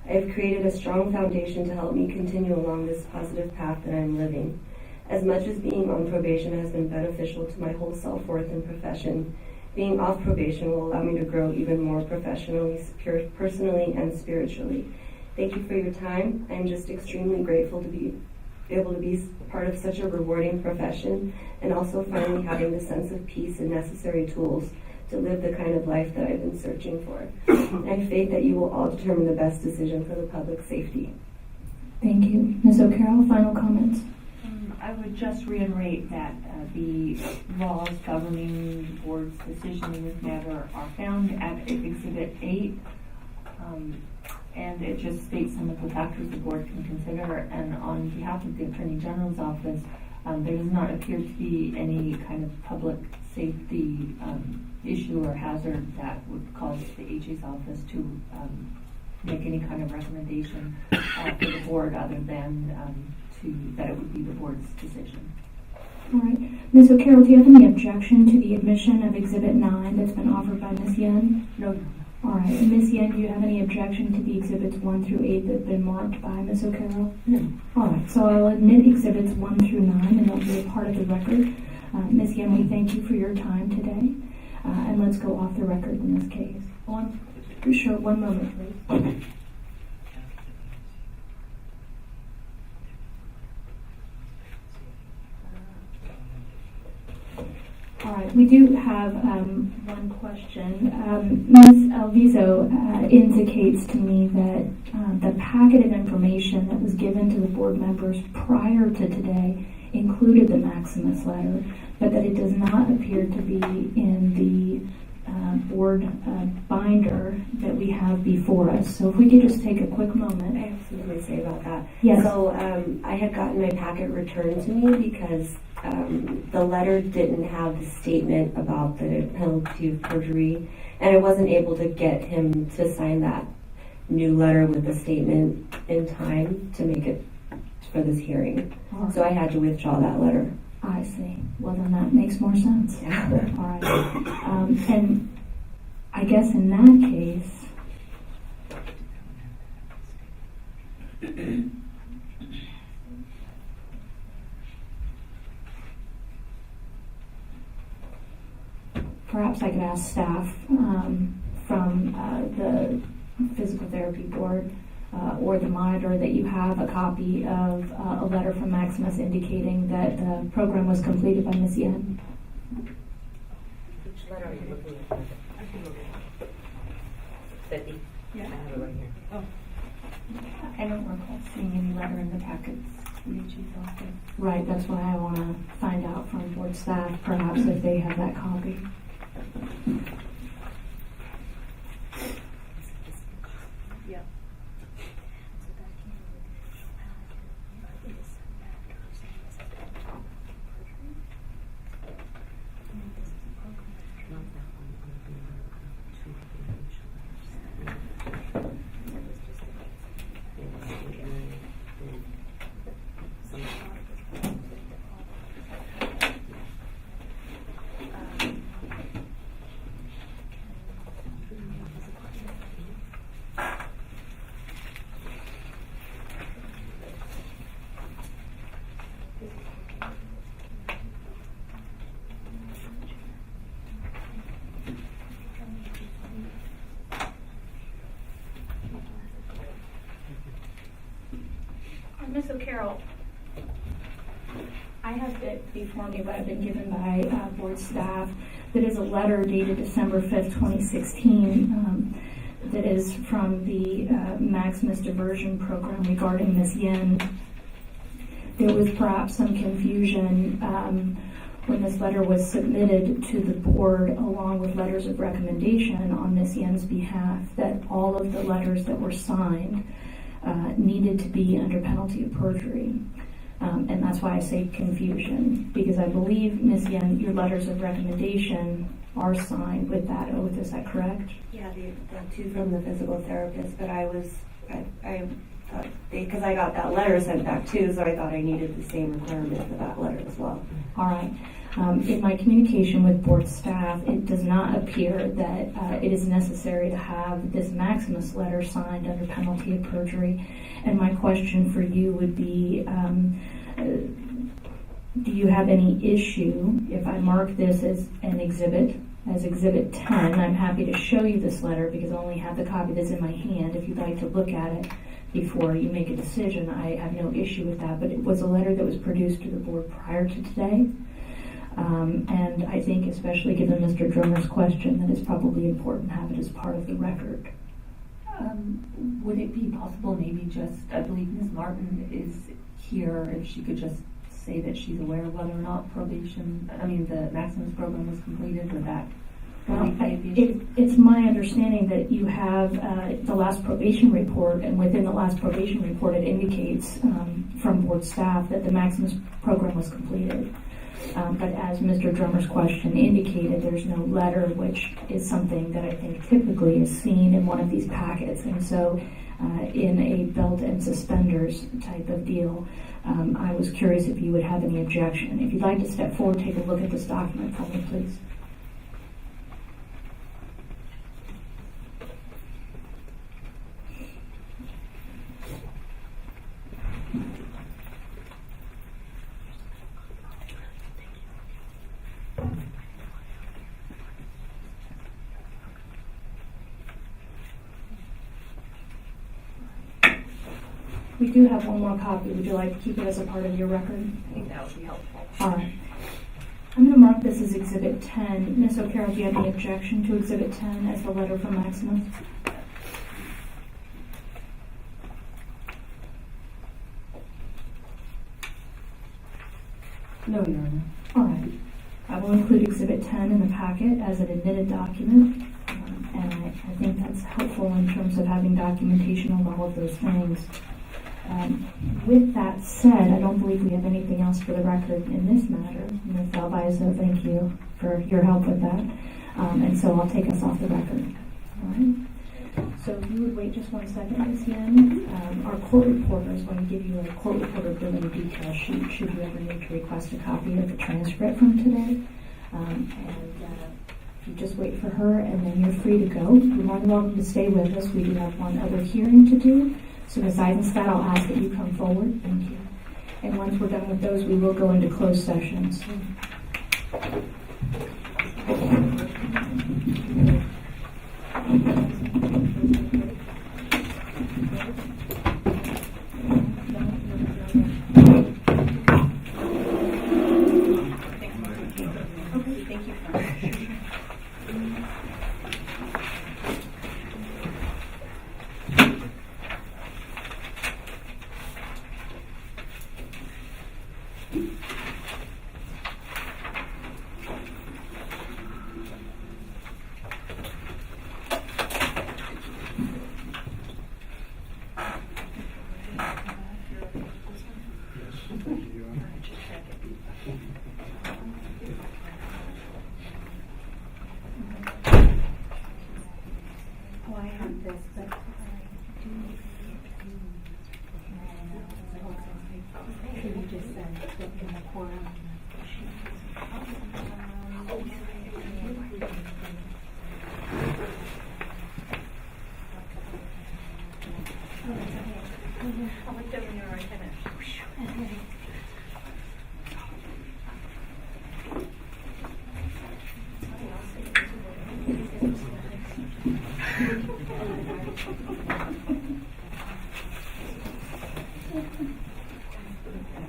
I have created a strong foundation to help me continue along this positive path that I'm living. As much as being on probation has been beneficial to my whole self-worth and profession, being off probation will allow me to grow even more professionally, personally, and spiritually. Thank you for your time. I'm just extremely grateful to be able to be part of such a rewarding profession, and also finally having the sense of peace and necessary tools to live the kind of life that I've been searching for. I have faith that you will all determine the best decision for the public safety. Thank you. Ms. O'Carroll, final comments? I would just reiterate that the laws governing the board's decision in this matter are found at Exhibit 8, and it just states some of the factors the board can consider. And on behalf of the Attorney General's office, there does not appear to be any kind of public safety issue or hazard that would cause the HA's office to make any kind of recommendation for the board other than that it would be the board's decision. All right. Ms. O'Carroll, do you have any objection to the admission of Exhibit 9 that's been offered by Ms. Yen? No. All right. And Ms. Yen, do you have any objection to the Exhibits 1 through 8 that have been marked by Ms. O'Carroll? No. All right. So I'll admit Exhibits 1 through 9, and they'll be a part of the record. Ms. Yen, we thank you for your time today. And let's go off the record in this case. Sure, one moment, please. All right, we do have one question. Ms. Alviso indicates to me that the packet of information that was given to the board members prior to today included the Maximus letter, but that it does not appear to be in the board binder that we have before us. So if we could just take a quick moment. I have something to say about that. Yes. So I had gotten my packet returned to me because the letter didn't have the statement about the penalty of perjury, and I wasn't able to get him to sign that new letter with the statement in time to make it for this hearing. Right. So I had to withdraw that letter. I see. Well, then that makes more sense. Yeah. All right. And I guess in that case, perhaps I could ask staff from the physical therapy board or the monitor that you have a copy of a letter from Maximus indicating that the program was completed by Ms. Yen. Which letter are you looking at? I can look at it. 50? Yeah. I have it right here. Oh. I don't recall seeing any letter in the packets for the HA's office. Right, that's why I want to find out from board staff, perhaps if they have that copy. Yeah. Ms. O'Carroll, I have it before me, but I've been given by board staff. That is a letter dated December 5th, 2016, that is from the Maximus Diversion Program regarding Ms. Yen. There was perhaps some confusion when this letter was submitted to the board along with letters of recommendation on Ms. Yen's behalf, that all of the letters that were signed needed to be under penalty of perjury. And that's why I say confusion, because I believe, Ms. Yen, your letters of recommendation are signed with that oath. Is that correct? Yeah, the two from the physical therapist, but I thought because I got that letter sent back too, so I thought I needed the same requirement for that letter as well. All right. In my communication with board staff, it does not appear that it is necessary to have this Maximus letter signed under penalty of perjury. And my question for you would be, do you have any issue if I mark this as an exhibit, as Exhibit 10? I'm happy to show you this letter because I only have the copy that's in my hand. If you'd like to look at it before you make a decision, I have no issue with that. But it was a letter that was produced to the board prior to today. And I think, especially given Mr. Drummer's question, that it's probably important to have it as part of the record. Would it be possible maybe just, I believe Ms. Martin is here, if she could just say that she's aware of whether or not the Maximus program was completed, would that Well, indicate the issue? it's my understanding that you have the last probation report, and within the last probation report, it indicates from board staff that the Maximus program was completed. But as Mr. Drummer's question indicated, there's no letter, which is something that I think typically is seen in one of these packets. And so in a belt and suspenders type of deal, I was curious if you would have any objection. If you'd like to step forward, take a look at this document for me, please. We do have one more copy. Would you like to keep it as a part of your record? I think that would be helpful. All right. I'm going to mark this as Exhibit 10. Ms. O'Carroll, do you have any objection to Exhibit 10 as the letter from Maximus? No, Your Honor. All right. I will include Exhibit 10 in the packet as an admitted document. And I think that's helpful in terms of having documentation of all of those things. With that said, I don't believe we have anything else for the record in this matter. Ms. Albizo, thank you for your help with that. And so I'll take us off the record. All right. So if you would wait just 1 second, Ms. Yen. Our court reporter is going to give you a court reporter billing detail sheet should you ever need to request a copy of the transcript from today. You just wait for her, and then you're free to go. You're more than welcome to stay with us. We do have one other hearing to do. So Ms. Eisenstadt, I'll ask that you come forward. Thank you. And once we're done with those, we will go into closed sessions.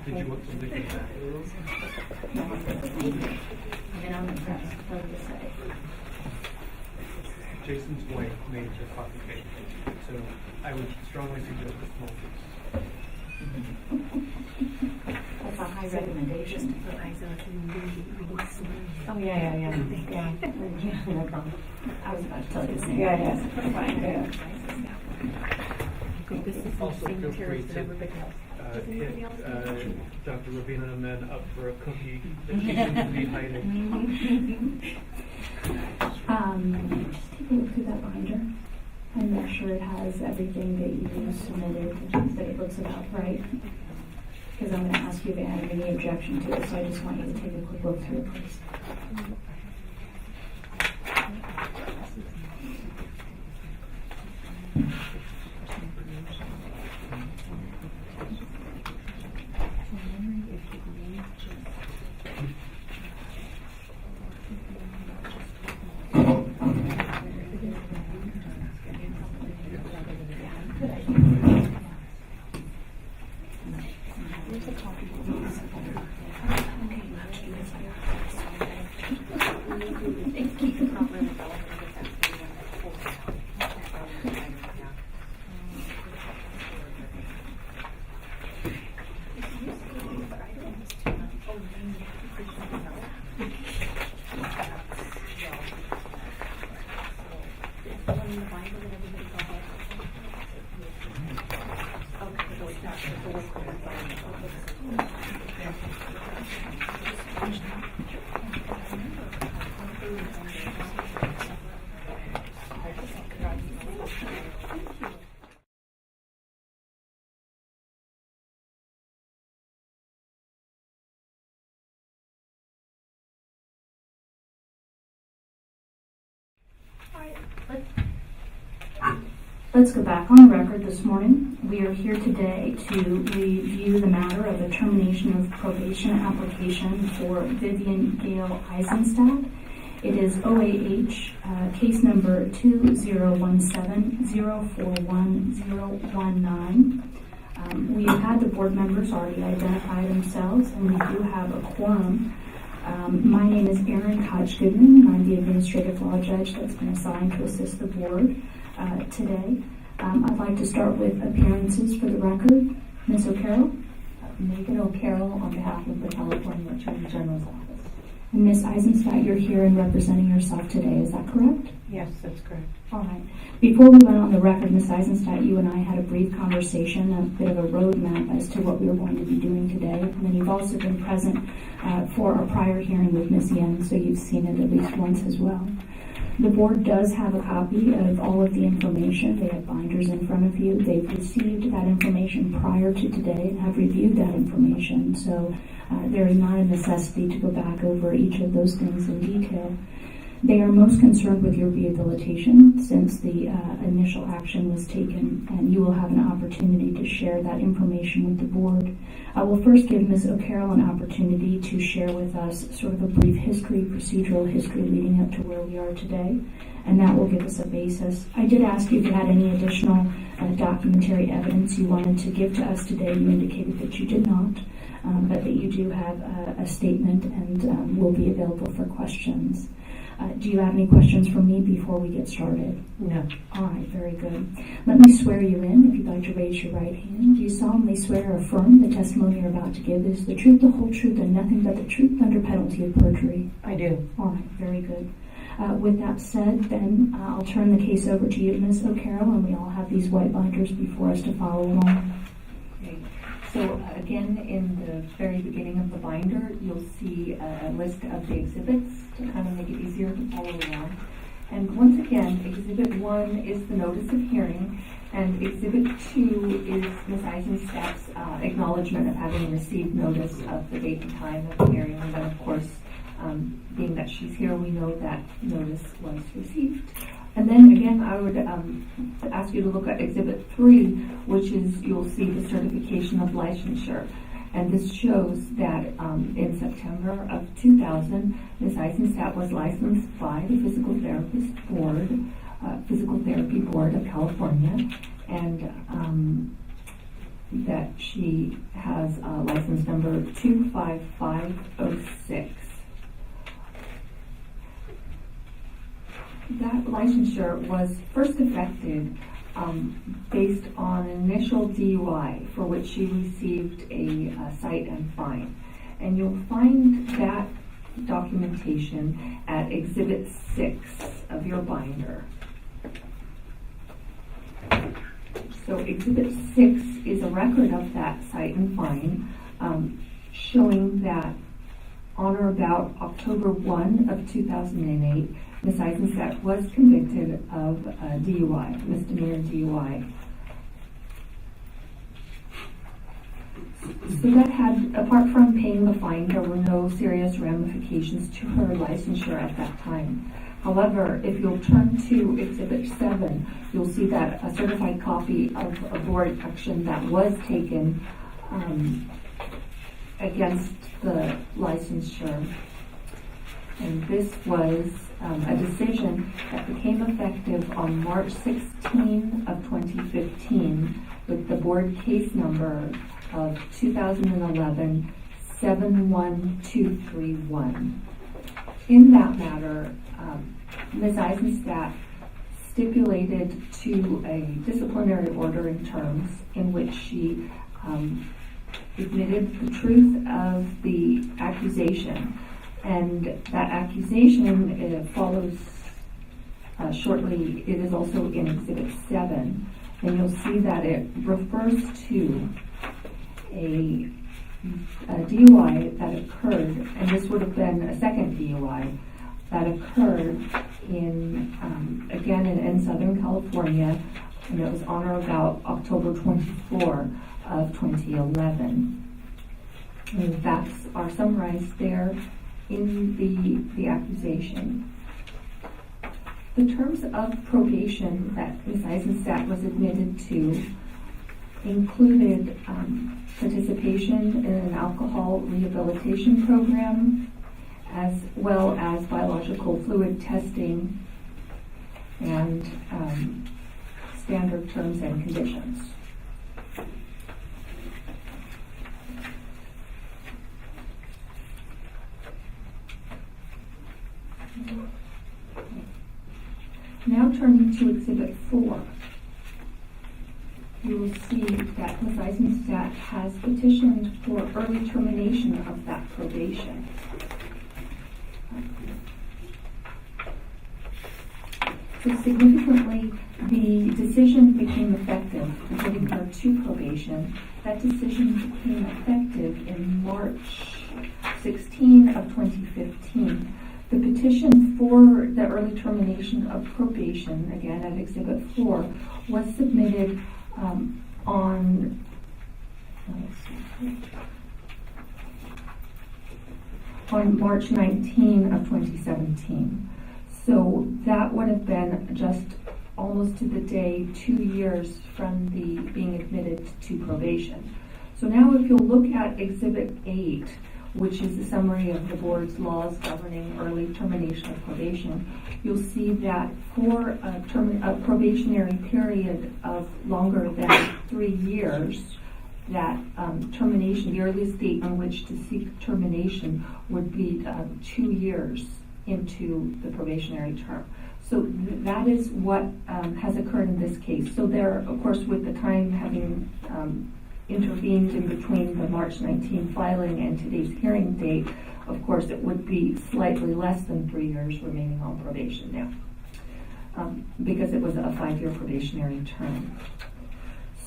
Did you want something from that? Jason's wife made the coffee cake, so I would strongly suggest a small piece. That's a high recommendation. Oh, yeah. No problem. I was about to tell you the same. Yeah. Fine. This is the Also, same feel materials free that to, everybody else. hit Dr. Ravina and then up for a cookie that she seems to be hiding. Just take a look through that binder and make sure it has everything that you submitted, that it looks about right. Because I'm going to ask you if you have any objection to it, so I just want you to take a quick look through it, please. in the Bible that everybody got that? Okay, so it's not, so we're clear. Let's go back on the record this morning. We are here today to review the matter of the termination of probation application for Vivian Gale Eisenstadt. It is OAH case number 2017-041-019. We have had the board members already identify themselves, and we do have a quorum. My name is Erin Koch-Goodman, and I'm the administrative law judge that's been assigned to assist the board today. I'd like to start with appearances for the record. Ms. O'Carroll? Megan O'Carroll on behalf of the California Attorney General's Office. And Ms. Eisenstadt, you're here and representing yourself today, is that correct? Yes, that's correct. All right. Before we went on the record, Ms. Eisenstadt, you and I had a brief conversation, a bit of a roadmap as to what we were going to be doing today. And then you've also been present for our prior hearing with Ms. Yen, so you've seen it at least once as well. The board does have a copy of all of the information. They have binders in front of you. They've received that information prior to today and have reviewed that information. So there is not a necessity to go back over each of those things in detail. They are most concerned with your rehabilitation since the initial action was taken, and you will have an opportunity to share that information with the board. I will first give Ms. O'Carroll an opportunity to share with us sort of a brief procedural history leading up to where we are today, and that will give us a basis. I did ask you if you had any additional documentary evidence you wanted to give to us today. You indicated that you did not, but that you do have a statement and will be available for questions. Do you have any questions for me before we get started? No. All right, very good. Let me swear you in. If you'd like to raise your right hand. Do you solemnly swear or affirm the testimony you're about to give is the truth, the whole truth, and nothing but the truth under penalty of perjury? I do. All right, very good. With that said, then I'll turn the case over to you, Ms. O'Carroll, and we all have these white binders before us to follow along. Okay. So again, in the very beginning of the binder, you'll see a list of the exhibits to kind of make it easier to follow along. And once again, Exhibit 1 is the notice of hearing, and Exhibit 2 is Ms. Eisenstadt's acknowledgement of having received notice of the date and time of the hearing. And then, of course, being that she's here, we know that notice was received. And then again, I would ask you to look at Exhibit 3, which is, you'll see the Certification of Licensure. And this shows that in September of 2000, Ms. Eisenstadt was licensed by the Physical Therapy Board of California, and that she has license number 25506. That licensure was first effected based on an initial DUI for which she received a cite and fine. And you'll find that documentation at Exhibit 6 of your binder. So Exhibit 6 is a record of that cite and fine, showing that on or about October 1 of 2008, Ms. Eisenstadt was convicted of DUI, misdemeanor DUI. So that had, apart from paying the fine, there were no serious ramifications to her licensure at that time. However, if you'll turn to Exhibit 7, you'll see that a certified copy of a board action that was taken against the licensure. And this was a decision that became effective on March 16 of 2015 with the board case number of 2011-71231. In that matter, Ms. Eisenstadt stipulated to a disciplinary order in terms in which she admitted the truth of the accusation. And that accusation follows shortly. It is also in Exhibit 7, and you'll see that it refers to a DUI that occurred, and this would have been a second DUI that occurred again in Southern California, and it was on or about October 24 of 2011. And the facts are summarized there in the accusation. The terms of probation that Ms. Eisenstadt was admitted to included participation in an alcohol rehabilitation program, as well as biological fluid testing and standard terms and conditions. Now turning to Exhibit 4, you will see that Ms. Eisenstadt has petitioned for early termination of that probation. So significantly, the decision became effective for putting her to probation. That decision became effective in March 16 of 2015. The petition for the early termination of probation, again at Exhibit 4, was submitted on March 19 of 2017. So that would have been just almost to the day 2 years from the being admitted to probation. So now if you'll look at Exhibit 8, which is the summary of the board's laws governing early termination of probation, you'll see that for a probationary period of longer than 3 years, that termination, the earliest date on which to seek termination would be 2 years into the probationary term. So that is what has occurred in this case. So there, of course, with the time having intervened in between the March 19 filing and today's hearing date, of course, it would be slightly less than 3 years remaining on probation now, because it was a 5-year probationary term.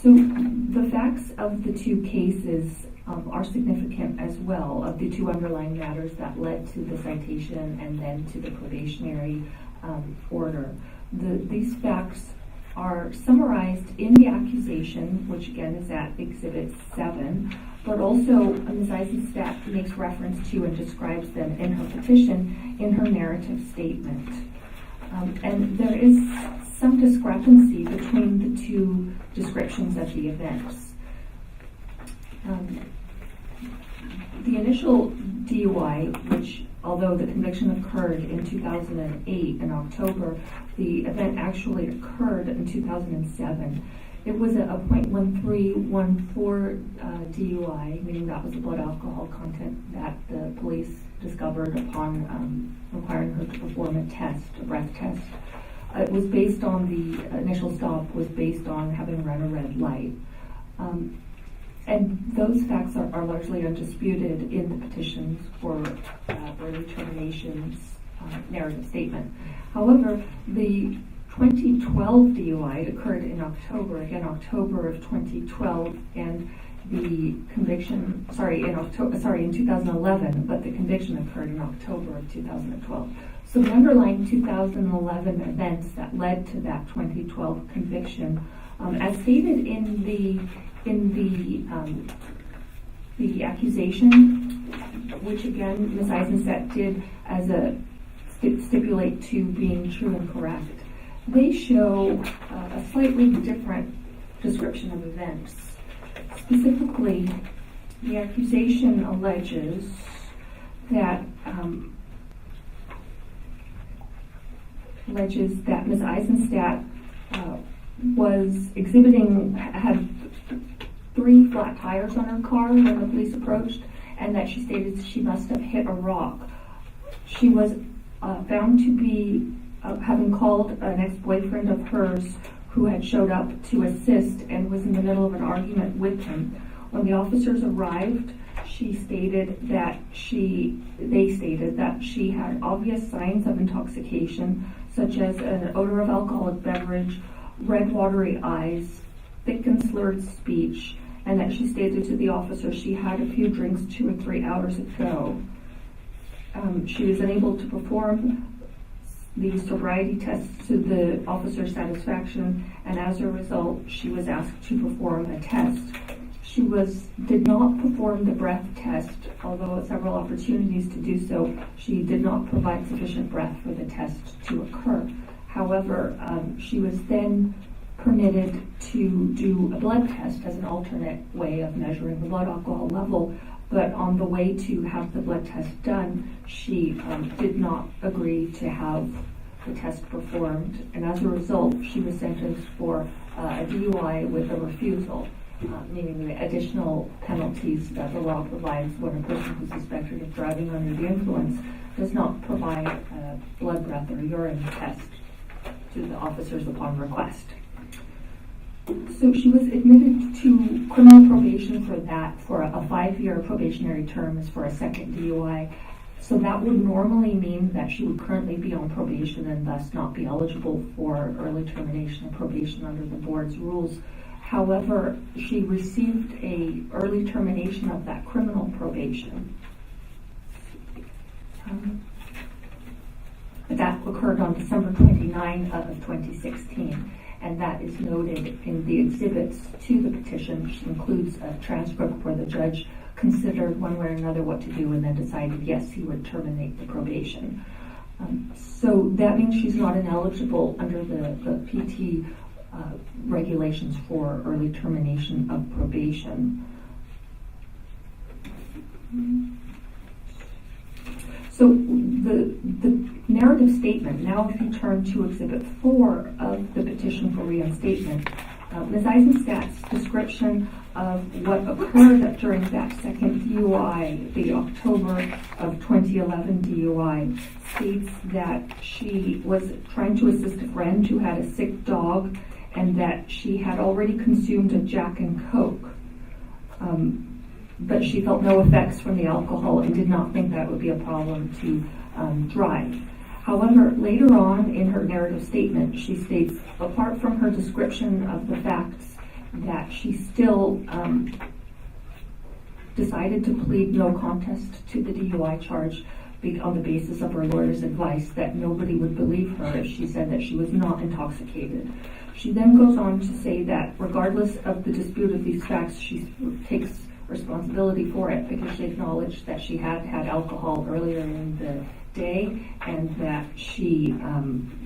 So the facts of the two cases are significant as well, of the two underlying matters that led to the citation and then to the probationary order. These facts are summarized in the accusation, which again is at Exhibit 7, but also Ms. Eisenstadt makes reference to and describes them in her petition in her narrative statement. And there is some discrepancy between the two descriptions of the events. The initial DUI, which although the conviction occurred in 2008 in October, the event actually occurred in 2007. It was a .1314 DUI, meaning that was the blood alcohol content that the police discovered upon requiring her to perform a test, a breath test. It was based on the initial stop was based on having run a red light. And those facts are largely undisputed in the petitions for early terminations narrative statement. However, the 2012 DUI occurred in October, again October of 2012, and the conviction, in 2011, but the conviction occurred in October of 2012. So the underlying 2011 events that led to that 2012 conviction, as stated in the accusation, which again Ms. Eisenstadt did as a stipulate to being true and correct, they show a slightly different description of events. Specifically, the accusation alleges that Ms. Eisenstadt had 3 flat tires on her car when the police approached, and that she stated she must have hit a rock. She was found to be having called an ex-boyfriend of hers who had showed up to assist and was in the middle of an argument with him. When the officers arrived, they stated that she had obvious signs of intoxication, such as an odor of alcoholic beverage, red watery eyes, thick and slurred speech, and that she stated to the officer she had a few drinks 2 or 3 hours ago. She was unable to perform the sobriety tests to the officer's satisfaction, and as a result, she was asked to perform a test. She did not perform the breath test, although at several opportunities to do so, she did not provide sufficient breath for the test to occur. However, she was then permitted to do a blood test as an alternate way of measuring the blood alcohol level, but on the way to have the blood test done, she did not agree to have the test performed, and as a result, she was sentenced for a DUI with a refusal, meaning the additional penalties that the law provides when a person who's suspected of driving under the influence does not provide a blood, breath, or urine test to the officers upon request. So she was admitted to criminal probation for that, for a 5-year probationary term is for a second DUI. So that would normally mean that she would currently be on probation and thus not be eligible for early termination of probation under the board's rules. However, she received an early termination of that criminal probation. That occurred on December 29 of 2016. And that is noted in the exhibits to the petition, which includes a transcript where the judge considered one way or another what to do and then decided yes, he would terminate the probation. So that means she's not ineligible under the PT regulations for early termination of probation. So the narrative statement, now if you turn to Exhibit 4 of the petition for reinstatement, Ms. Eisenstadt's description of what occurred during that second DUI, the October of 2011 DUI, states that she was trying to assist a friend who had a sick dog and that she had already consumed a Jack and Coke. But she felt no effects from the alcohol and did not think that would be a problem to drive. However, later on in her narrative statement, she states, apart from her description of the facts, that she still decided to plead no contest to the DUI charge on the basis of her lawyer's advice that nobody would believe her if she said that she was not intoxicated. She then goes on to say that regardless of the dispute of these facts, she takes responsibility for it because she acknowledged that she had had alcohol earlier in the day and that she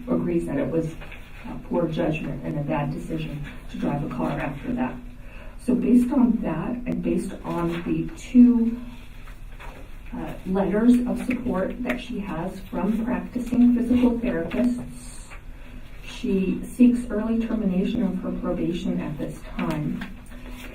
agrees that it was poor judgment and a bad decision to drive a car after that. So based on that and based on the 2 letters of support that she has from practicing physical therapists, she seeks early termination of her probation at this time.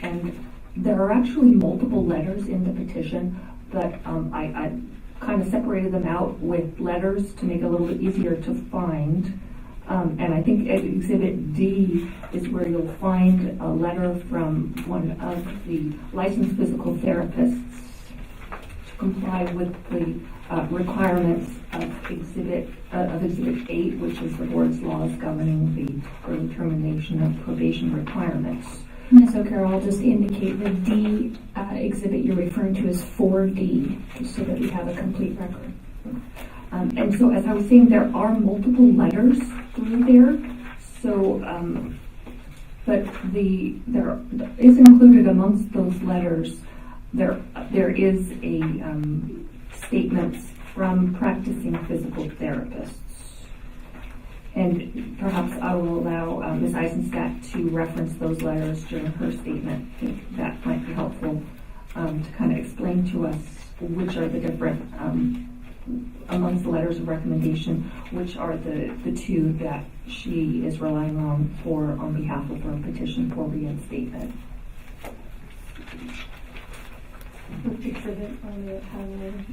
And there are actually multiple letters in the petition, but I kind of separated them out with letters to make it a little bit easier to find. And I think at Exhibit D is where you'll find a letter from one of the licensed physical therapists to comply with the requirements of Exhibit 8, which is the board's laws governing the early termination of probation requirements. Ms. O'Carroll, I'll just indicate the D exhibit you're referring to is 4D, just so that we have a complete record. And so, as I was saying, there are multiple letters through there. So, but there is included amongst those letters. There is a statement from practicing physical therapists. And perhaps I will allow Ms. Eisenstadt to reference those letters during her statement. I think that might be helpful to kind of explain to us which are the different, amongst the letters of recommendation, which are the 2 that she is relying on behalf of her petition for reinstatement. Which exhibit on the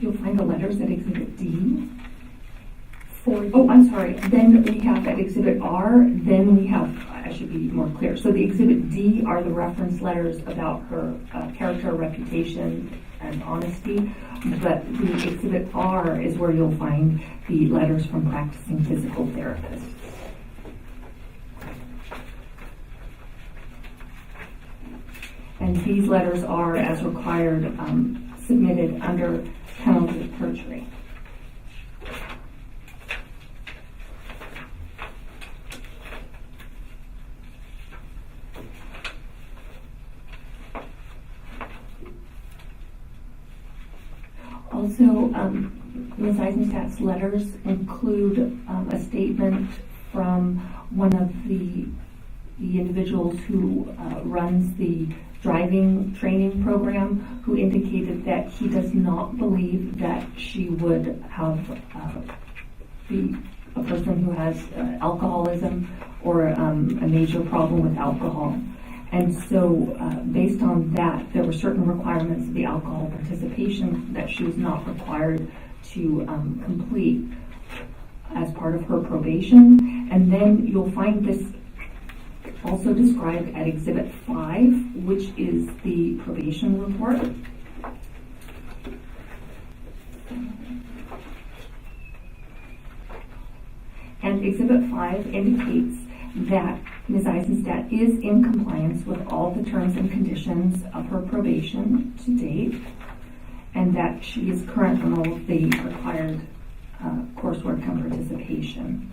You'll find the letters at Exhibit D. 4D. Oh, I'm sorry. Then we have at Exhibit R, then we have, I should be more clear. So the Exhibit D are the reference letters about her character, reputation, and honesty. But the Exhibit R is where you'll find the letters from practicing physical therapists. And these letters are, as required, submitted under penalty of perjury. Also, Ms. Eisenstadt's letters include a statement from one of the individuals who runs the driving training program, who indicated that he does not believe that she would have be a person who has alcoholism or a major problem with alcohol. And so, based on that, there were certain requirements of the alcohol participation that she was not required to complete as part of her probation. And then you'll find this also described at Exhibit 5, which is the probation report. And Exhibit 5 indicates that Ms. Eisenstadt is in compliance with all the terms and conditions of her probation to date, and that she is current on all of the required coursework and participation.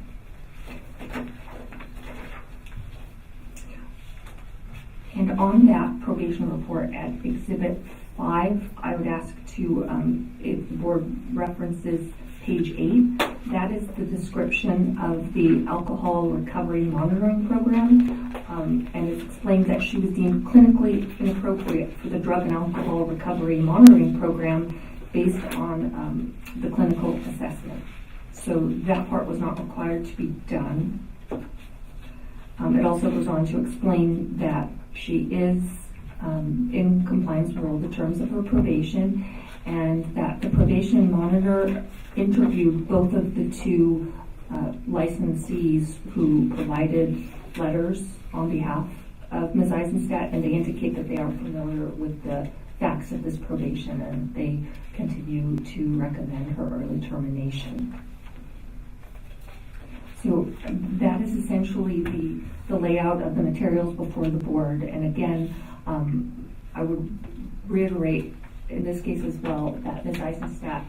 And on that probation report at Exhibit 5, I would ask to, if the board references page 8, that is the description of the alcohol recovery monitoring program, and it explains that she was deemed clinically inappropriate for the drug and alcohol recovery monitoring program based on the clinical assessment. So that part was not required to be done. It also goes on to explain that she is in compliance with all the terms of her probation, and that the probation monitor interviewed both of the two licensees who provided letters on behalf of Ms. Eisenstadt, and they indicate that they are familiar with the facts of this probation, and they continue to recommend her early termination. So that is essentially the layout of the materials before the board. And again, I would reiterate in this case as well that Ms. Eisenstadt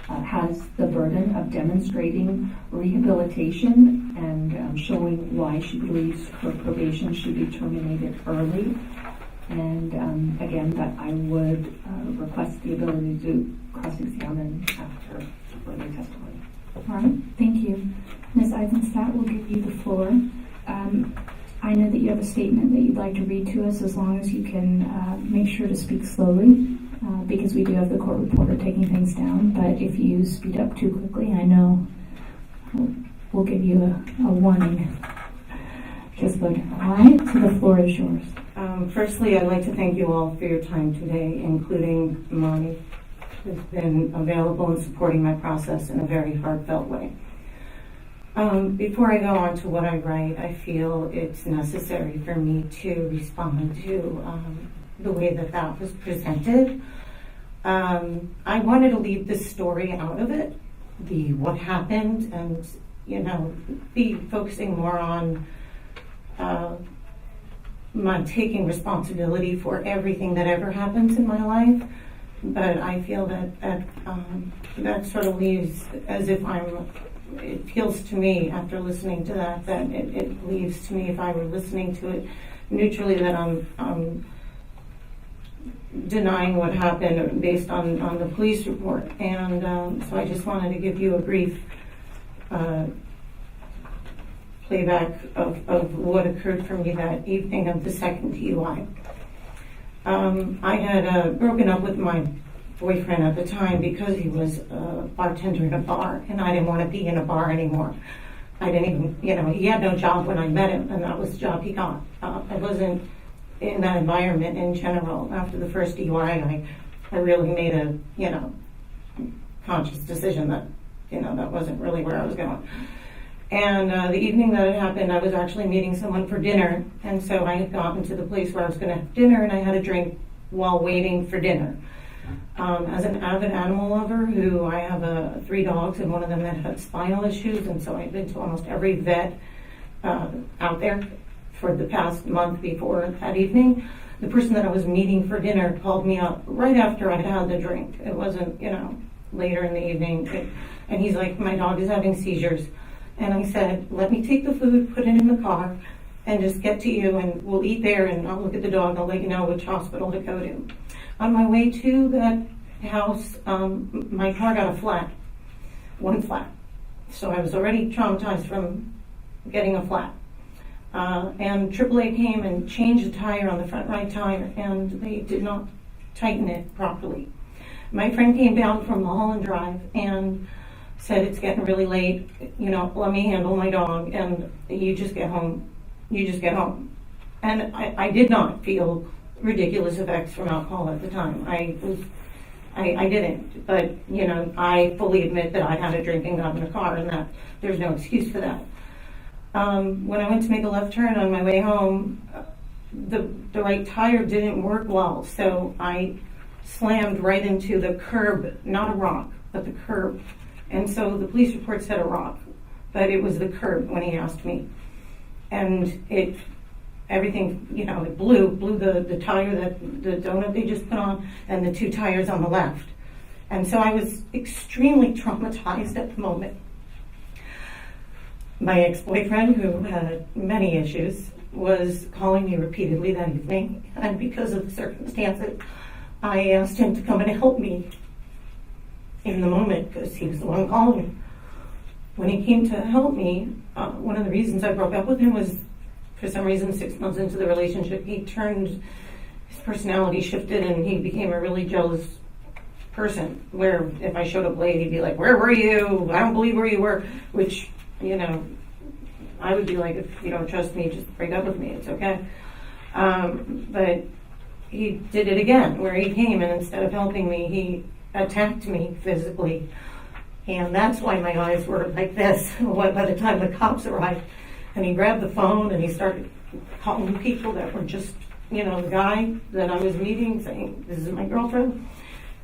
has the burden of demonstrating rehabilitation and showing why she believes her probation should be terminated early. And again, that I would request the ability to cross-examine after further testimony. All right, thank you. Ms. Eisenstadt, will give you the floor. I know that you have a statement that you'd like to read to us, as long as you can make sure to speak slowly, because we do have the court reporter taking things down. But if you speed up too quickly, I know we'll give you a warning. Just good. All right, so the floor is yours. Firstly, I'd like to thank you all for your time today, including Imani, who's been available and supporting my process in a very heartfelt way. Before I go on to what I write, I feel it's necessary for me to respond to the way that was presented. I wanted to leave this story out of it, the what happened, and be focusing more on my taking responsibility for everything that ever happens in my life. But I feel that sort of leaves as if it feels to me after listening to that it leaves to me, if I were listening to it neutrally, that I'm denying what happened based on the police report. And so I just wanted to give you a brief playback of what occurred for me that evening of the second DUI. I had broken up with my boyfriend at the time because he was a bartender in a bar, and I didn't want to be in a bar anymore. I didn't even, he had no job when I met him, and that was the job he got. I wasn't in that environment in general. After the first DUI, I really made a, conscious decision that, that wasn't really where I was going. And the evening that it happened, I was actually meeting someone for dinner, and so I had gotten to the place where I was going to have dinner, and I had a drink while waiting for dinner. As an avid animal lover, who I have 3 dogs and one of them that had spinal issues, and so I've been to almost every vet out there for the past month before that evening. The person that I was meeting for dinner called me up right after I had the drink. It wasn't, later in the evening. And he's like, my dog is having seizures. And I said, let me take the food, put it in the car, and just get to you, and we'll eat there, and I'll look at the dog, I'll let you know which hospital to go to. On my way to that house, my car got a flat, 1 flat. So I was already traumatized from getting a flat. And AAA came and changed the tire on the front right tire, and they did not tighten it properly. My friend came down from Mulholland Drive and said, it's getting really late, let me handle my dog, and you just get home. And I did not feel ridiculous effects from alcohol at the time. I didn't, but I fully admit that I had a drink and got in the car, and that there's no excuse for that. When I went to make a left turn on my way home, the right tire didn't work well, so I slammed right into the curb, not a rock, but the curb. And so the police report said a rock, but it was the curb when he asked me. And everything, it blew the tire, the donut they just put on, and the 2 tires on the left. And so I was extremely traumatized at the moment. My ex-boyfriend, who had many issues, was calling me repeatedly that evening, and because of the circumstances, I asked him to come and help me in the moment, because he was the one calling me. When he came to help me, one of the reasons I broke up with him was, for some reason, 6 months into the relationship, his personality shifted, and he became a really jealous person, where if I showed up late, he'd be like, where were you? I don't believe where you were, which, I would be like, if you don't trust me, just break up with me, it's okay. But he did it again, where he came, and instead of helping me, he attacked me physically. And that's why my eyes were like this by the time the cops arrived. And he grabbed the phone and he started calling people that were just, the guy that I was meeting, saying, this is my girlfriend.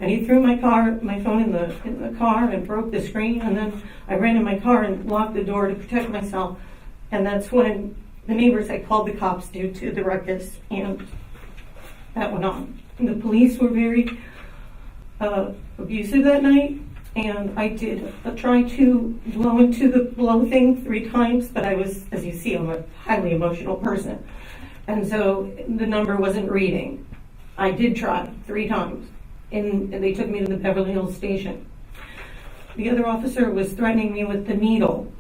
And he threw my phone in the car and broke the screen. And then I ran in my car and locked the door to protect myself. And that's when the neighbors had called the cops due to the ruckus, and that went on. And the police were very abusive that night. And I did try to blow into the blow thing 3 times, but I was, as you see, I'm a highly emotional person. And so the number wasn't reading. I did try 3 times, and they took me to the Beverly Hills station. The other officer was threatening me with the needle.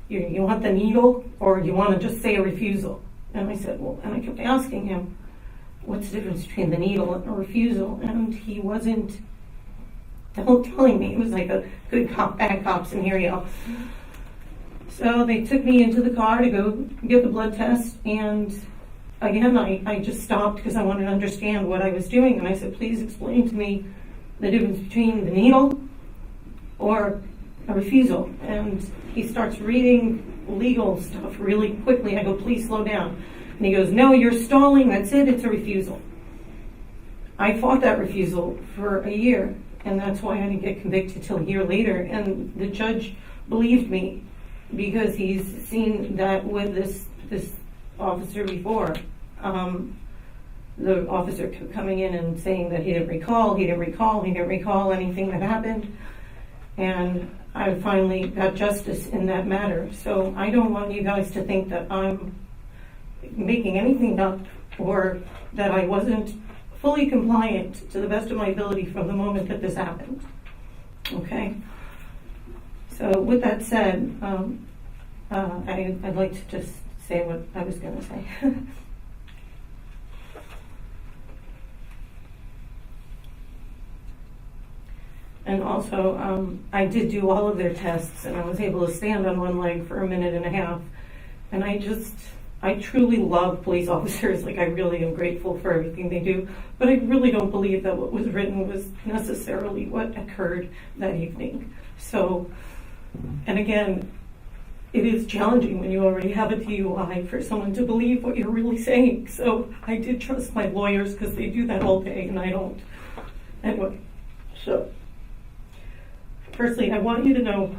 You want the needle, or you want to just say a refusal? And I said, well, and I kept asking him, what's the difference between the needle and a refusal? And he wasn't telling me. It was like a good cop, bad cop scenario. So they took me into the car to go get the blood test, and again, I just stopped because I wanted to understand what I was doing, and I said, please explain to me the difference between the needle or a refusal. And he starts reading legal stuff really quickly. I go, please slow down. And he goes, no, you're stalling, that's it, it's a refusal. I fought that refusal for a year, and that's why I didn't get convicted till a year later. And the judge believed me because he's seen that with this officer before. The officer kept coming in and saying that he didn't recall anything that happened. And I finally got justice in that matter. So I don't want you guys to think that I'm making anything up or that I wasn't fully compliant to the best of my ability from the moment that this happened. Okay? So with that said, I'd like to just say what I was going to say. And also, I did do all of their tests, and I was able to stand on one leg for 1.5 minutes. And I truly love police officers. Like, I really am grateful for everything they do. But I really don't believe that what was written was necessarily what occurred that evening. So, and again, it is challenging when you already have a DUI for someone to believe what you're really saying. So I did trust my lawyers because they do that all day, and I don't. Anyway. So, firstly, I want you to know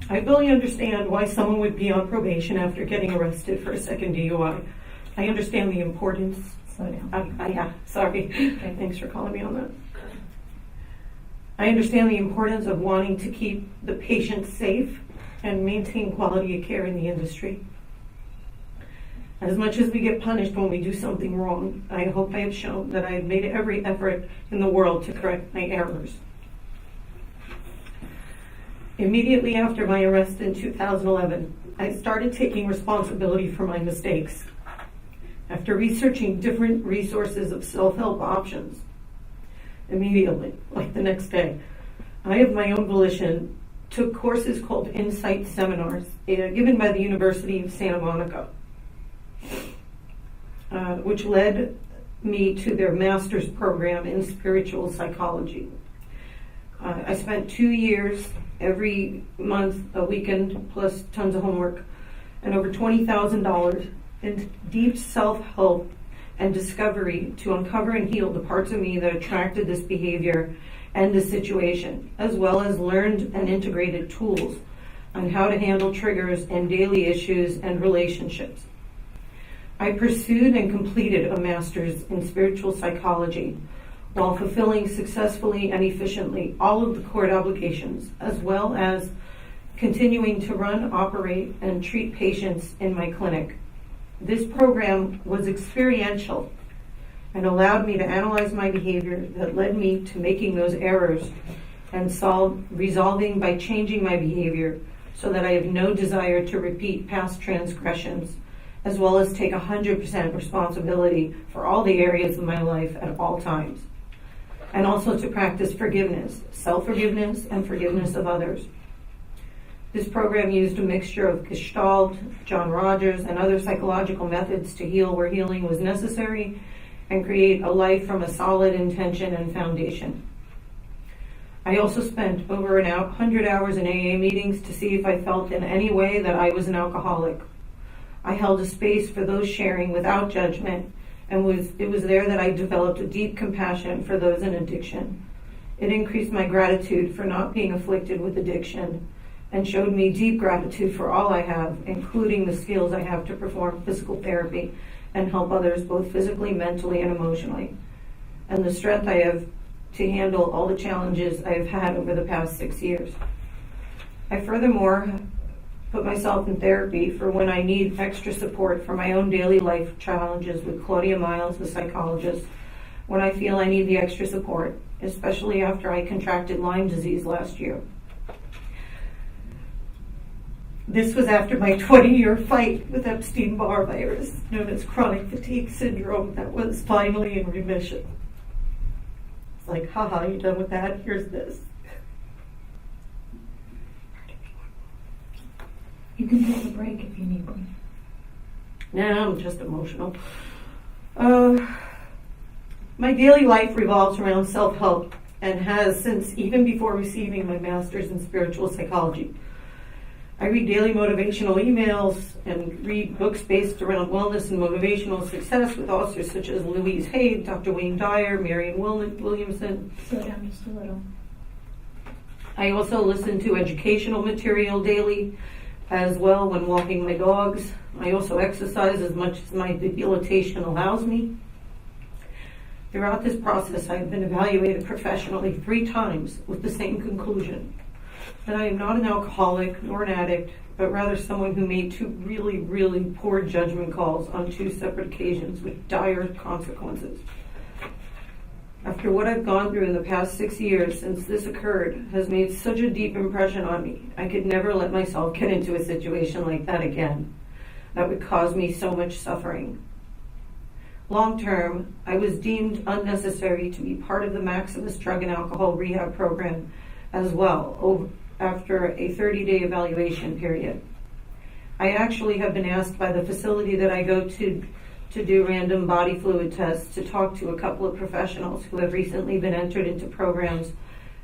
I fully understand why someone would be on probation after getting arrested for a second DUI. I understand the importance. Slow down. Yeah, sorry. Thanks for calling me on that. I understand the importance of wanting to keep the patient safe and maintain quality of care in the industry. As much as we get punished when we do something wrong, I hope I have shown that I have made every effort in the world to correct my errors. Immediately after my arrest in 2011, I started taking responsibility for my mistakes. After researching different resources of self-help options, immediately, like the next day, I, of my own volition, took courses called Insight Seminars, given by the University of Santa Monica, which led me to their master's program in spiritual psychology. I spent 2 years, every month, a weekend, plus tons of homework, and over $20,000 in deep self-help and discovery to uncover and heal the parts of me that attracted this behavior and this situation, as well as learned and integrated tools on how to handle triggers and daily issues and relationships. I pursued and completed a master's in spiritual psychology while fulfilling successfully and efficiently all of the court obligations, as well as continuing to run, operate, and treat patients in my clinic. This program was experiential and allowed me to analyze my behavior that led me to making those errors and resolving by changing my behavior so that I have no desire to repeat past transgressions, as well as take 100% responsibility for all the areas of my life at all times. And also to practice forgiveness, self-forgiveness, and forgiveness of others. This program used a mixture of Gestalt, John Rogers, and other psychological methods to heal where healing was necessary and create a life from a solid intention and foundation. I also spent over 100 hours in AA meetings to see if I felt in any way that I was an alcoholic. I held a space for those sharing without judgment, and it was there that I developed a deep compassion for those in addiction. It increased my gratitude for not being afflicted with addiction and showed me deep gratitude for all I have, including the skills I have to perform physical therapy and help others both physically, mentally, and emotionally, and the strength I have to handle all the challenges I have had over the past 6 years. I furthermore put myself in therapy for when I need extra support for my own daily life challenges with Claudia Miles, the psychologist, when I feel I need the extra support, especially after I contracted Lyme disease last year. This was after my 20-year fight with Epstein-Barr virus, known as chronic fatigue syndrome, that was finally in remission. It's like, haha, you done with that? Here's this. You can take a break if you need one. Nah, I'm just emotional. My daily life revolves around self-help and has since even before receiving my master's in spiritual psychology. I read daily motivational emails and read books based around wellness and motivational success with authors such as Louise Hay, Dr. Wayne Dyer, Marion Williamson. Slow down just a little. I also listen to educational material daily as well when walking my dogs. I also exercise as much as my debilitation allows me. Throughout this process, I have been evaluated professionally 3 times with the same conclusion, that I am not an alcoholic nor an addict, but rather someone who made 2 really, really poor judgment calls on 2 separate occasions with dire consequences. After what I've gone through in the past 6 years since this occurred has made such a deep impression on me, I could never let myself get into a situation like that again. That would cause me so much suffering. Long term, I was deemed unnecessary to be part of the Maximus Drug and Alcohol Rehab Program as well, after a 30-day evaluation period. I actually have been asked by the facility that I go to do random body fluid tests to talk to a couple of professionals who have recently been entered into programs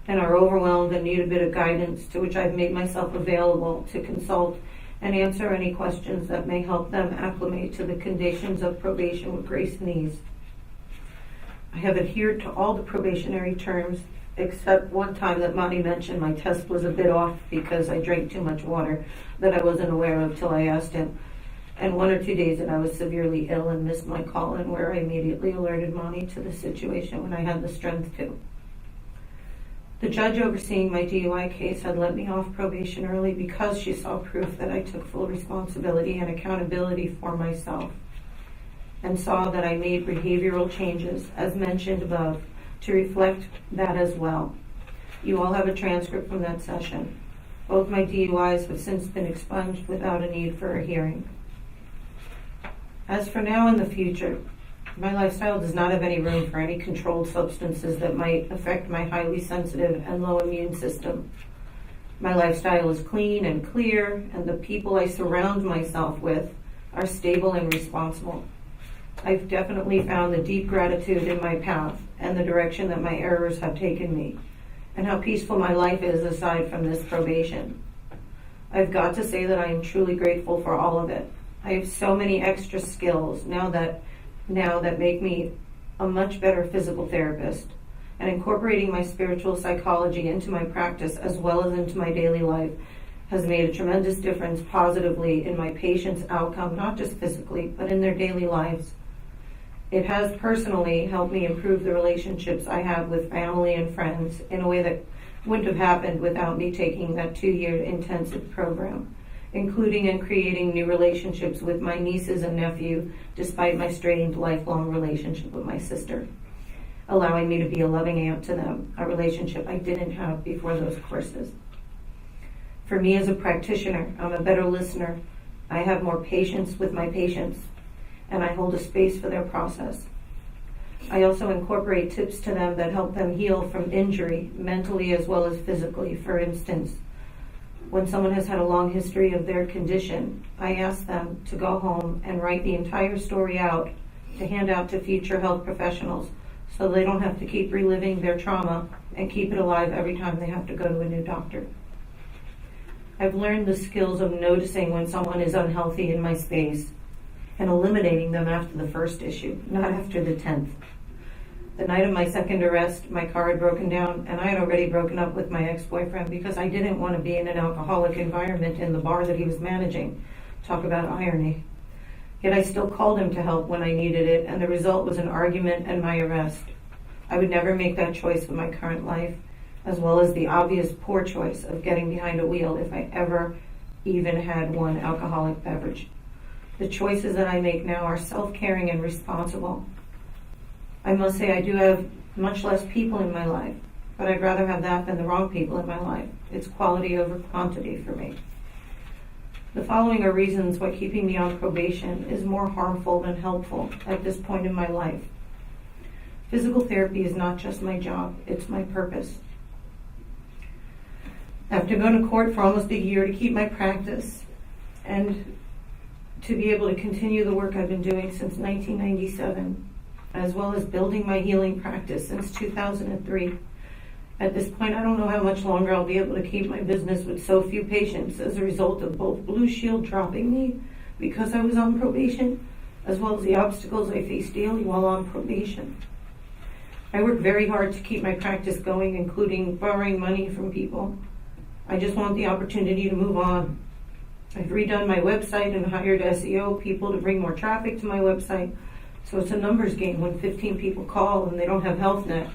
and are overwhelmed and need a bit of guidance, to which I've made myself available to consult and answer any questions that may help them acclimate to the conditions of probation with grace and ease. I have adhered to all the probationary terms except one time that Monty mentioned my test was a bit off because I drank too much water that I wasn't aware of till I asked him. And 1 or 2 days that I was severely ill and missed my call-in, where I immediately alerted Monty to the situation when I had the strength to. The judge overseeing my DUI case had let me off probation early because she saw proof that I took full responsibility and accountability for myself, and saw that I made behavioral changes, as mentioned above, to reflect that as well. You all have a transcript from that session. Both my DUIs have since been expunged without a need for a hearing. As for now and the future, my lifestyle does not have any room for any controlled substances that might affect my highly sensitive and low immune system. My lifestyle is clean and clear, and the people I surround myself with are stable and responsible. I've definitely found the deep gratitude in my path and the direction that my errors have taken me, and how peaceful my life is aside from this probation. I've got to say that I am truly grateful for all of it. I have so many extra skills now that make me a much better physical therapist, and incorporating my spiritual psychology into my practice as well as into my daily life has made a tremendous difference positively in my patients' outcome, not just physically, but in their daily lives. It has personally helped me improve the relationships I have with family and friends in a way that wouldn't have happened without me taking that 2-year intensive program, including in creating new relationships with my nieces and nephew, despite my strained lifelong relationship with my sister, allowing me to be a loving aunt to them, a relationship I didn't have before those courses. For me as a practitioner, I'm a better listener. I have more patience with my patients, and I hold a space for their process. I also incorporate tips to them that help them heal from injury, mentally as well as physically. For instance, when someone has had a long history of their condition, I ask them to go home and write the entire story out to hand out to future health professionals so they don't have to keep reliving their trauma and keep it alive every time they have to go to a new doctor. I've learned the skills of noticing when someone is unhealthy in my space and eliminating them after the first issue, not after the 10th. The night of my second arrest, my car had broken down, and I had already broken up with my ex-boyfriend because I didn't want to be in an alcoholic environment in the bar that he was managing. Talk about irony. Yet I still called him to help when I needed it, and the result was an argument and my arrest. I would never make that choice with my current life, as well as the obvious poor choice of getting behind a wheel if I ever even had one alcoholic beverage. The choices that I make now are self-caring and responsible. I must say I do have much less people in my life, but I'd rather have that than the wrong people in my life. It's quality over quantity for me. The following are reasons why keeping me on probation is more harmful than helpful at this point in my life. Physical therapy is not just my job, it's my purpose. After going to court for almost a year to keep my practice and to be able to continue the work I've been doing since 1997, as well as building my healing practice since 2003. At this point, I don't know how much longer I'll be able to keep my business with so few patients as a result of both Blue Shield dropping me because I was on probation, as well as the obstacles I face daily while on probation. I work very hard to keep my practice going, including borrowing money from people. I just want the opportunity to move on. I've redone my website and hired SEO people to bring more traffic to my website. So it's a numbers game when 15 people call and they don't have HealthNet,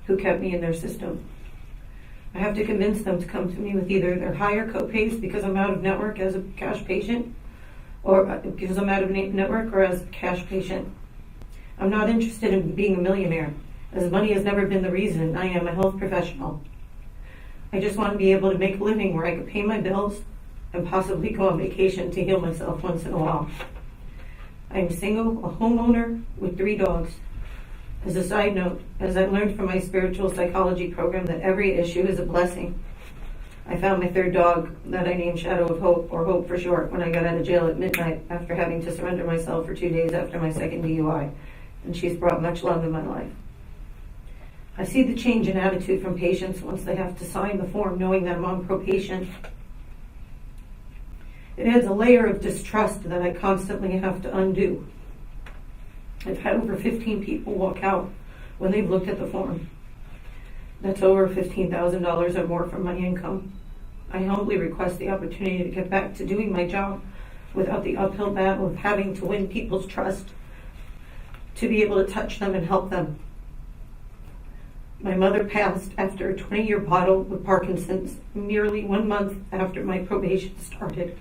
who kept me in their system. I have to convince them to come to me with either their higher copays because I'm out of network as a cash patient, or because I'm out of network or as a cash patient. I'm not interested in being a millionaire, as money has never been the reason. I am a health professional. I just want to be able to make a living where I could pay my bills and possibly go on vacation to heal myself once in a while. I'm single, a homeowner with 3 dogs. As a side note, as I learned from my spiritual psychology program that every issue is a blessing, I found my 3rd dog that I named Shadow of Hope, or Hope for short, when I got out of jail at midnight after having to surrender myself for 2 days after my second DUI, and she's brought much love in my life. I see the change in attitude from patients once they have to sign the form knowing that I'm on probation. It adds a layer of distrust that I constantly have to undo. I've had over 15 people walk out when they've looked at the form. That's over $15,000 or more from my income. I humbly request the opportunity to get back to doing my job without the uphill battle of having to win people's trust, to be able to touch them and help them. My mother passed after a 20-year battle with Parkinson's merely 1 month after my probation started.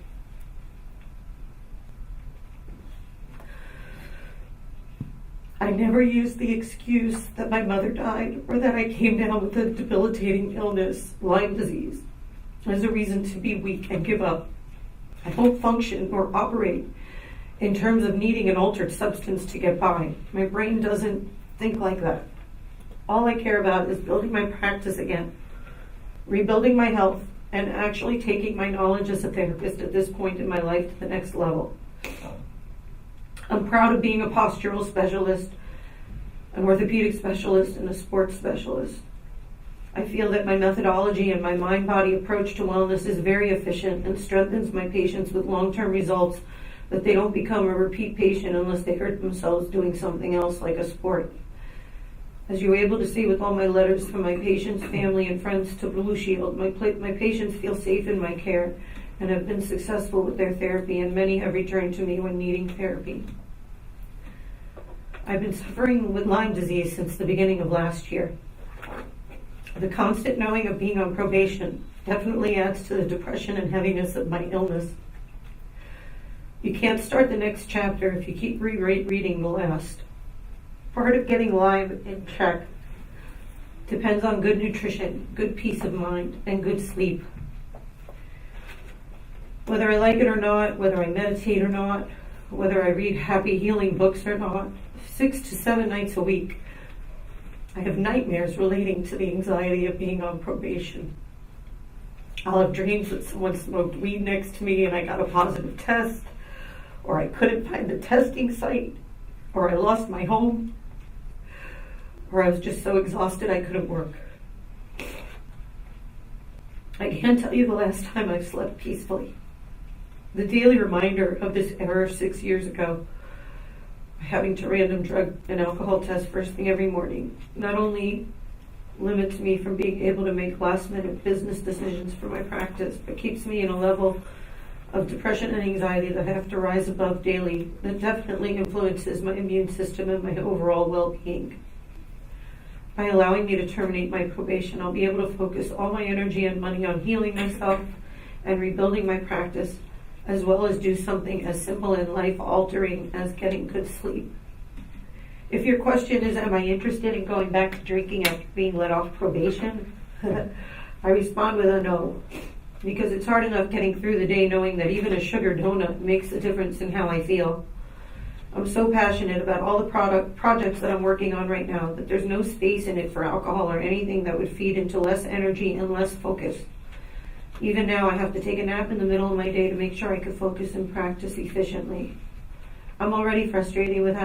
I never used the excuse that my mother died or that I came down with a debilitating illness, Lyme disease, as a reason to be weak and give up. I don't function or operate in terms of needing an altered substance to get by. My brain doesn't think like that. All I care about is building my practice again, rebuilding my health, and actually taking my knowledge as a therapist at this point in my life to the next level. I'm proud of being a postural specialist, an orthopedic specialist, and a sports specialist. I feel that my methodology and my mind-body approach to wellness is very efficient and strengthens my patients with long-term results, that they don't become a repeat patient unless they hurt themselves doing something else like a sport. As you were able to see with all my letters from my patients, family, and friends to Blue Shield, my patients feel safe in my care and have been successful with their therapy, and many have returned to me when needing therapy. I've been suffering with Lyme disease since the beginning of last year. The constant knowing of being on probation definitely adds to the depression and heaviness of my illness. You can't start the next chapter if you keep rereading the last. Part of getting Lyme in check depends on good nutrition, good peace of mind, and good sleep. Whether I like it or not, whether I meditate or not, whether I read happy healing books or not, 6 to 7 nights a week, I have nightmares relating to the anxiety of being on probation. I'll have dreams that someone smoked weed next to me and I got a positive test, or I couldn't find the testing site, or I lost my home, or I was just so exhausted I couldn't work. I can't tell you the last time I've slept peacefully. The daily reminder of this error 6 years ago, having to random drug and alcohol test first thing every morning, not only limits me from being able to make last-minute business decisions for my practice, but keeps me in a level of depression and anxiety that I have to rise above daily, that definitely influences my immune system and my overall well-being. By allowing me to terminate my probation, I'll be able to focus all my energy and money on healing myself and rebuilding my practice, as well as do something as simple and life-altering as getting good sleep. If your question is, am I interested in going back to drinking after being let off probation? I respond with a no, because it's hard enough getting through the day knowing that even a sugar donut makes a difference in how I feel. I'm so passionate about all the projects that I'm working on right now that there's no space in it for alcohol or anything that would feed into less energy and less focus. Even now, I have to take a nap in the middle of my day to make sure I can focus and practice efficiently. I'm already frustrated with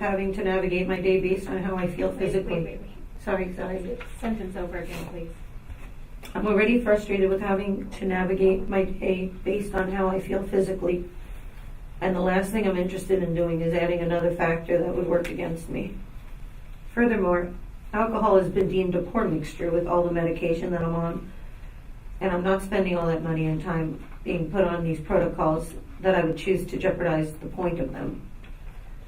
having to navigate my day based on how I feel physically. Wait. Sorry. Sentence over again, please. I'm already frustrated with having to navigate my day based on how I feel physically. And the last thing I'm interested in doing is adding another factor that would work against me. Furthermore, alcohol has been deemed a poor mixture with all the medication that I'm on, and I'm not spending all that money and time being put on these protocols that I would choose to jeopardize the point of them.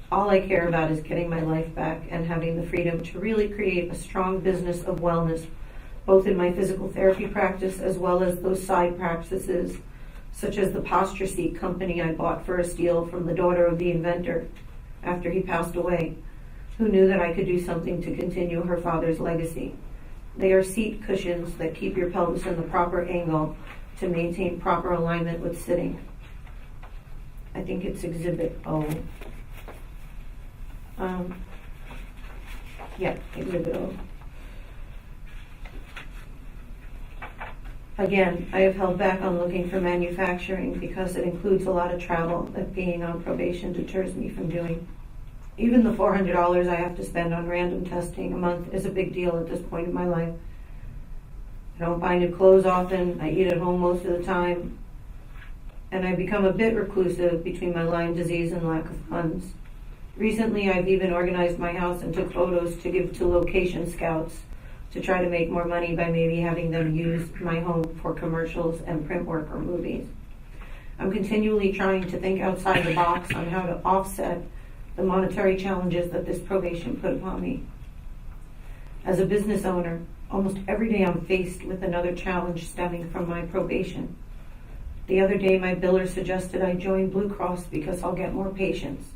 All I care about is getting my life back and having the freedom to really create a strong business of wellness, both in my physical therapy practice as well as those side practices, such as the posture seat company I bought for a steal from the daughter of the inventor after he passed away, who knew that I could do something to continue her father's legacy. They are seat cushions that keep your pelvis in the proper angle to maintain proper alignment with sitting. I think it's Exhibit O. Exhibit O. Again, I have held back on looking for manufacturing because it includes a lot of travel that being on probation deters me from doing. Even the $400 I have to spend on random testing a month is a big deal at this point in my life. I don't buy new clothes often, I eat at home most of the time, and I've become a bit reclusive between my Lyme disease and lack of funds. Recently, I've even organized my house and took photos to give to location scouts to try to make more money by maybe having them use my home for commercials and print work or movies. I'm continually trying to think outside the box on how to offset the monetary challenges that this probation put upon me. As a business owner, almost every day I'm faced with another challenge stemming from my probation. The other day, my biller suggested I join Blue Cross because I'll get more patients,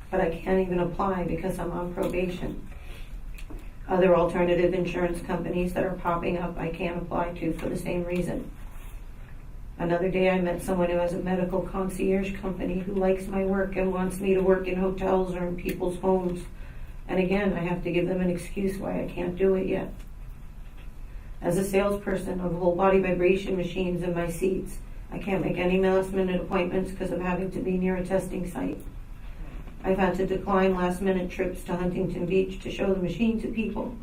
but I can't even apply because I'm on probation. Other alternative insurance companies that are popping up I can't apply to for the same reason. Another day I met someone who has a medical concierge company who likes my work and wants me to work in hotels or in people's homes. And again, I have to give them an excuse why I can't do it yet. As a salesperson of whole body vibration machines in my seats, I can't make any last minute appointments because of having to be near a testing site. I've had to decline last minute trips to Huntington Beach to show the machine to people,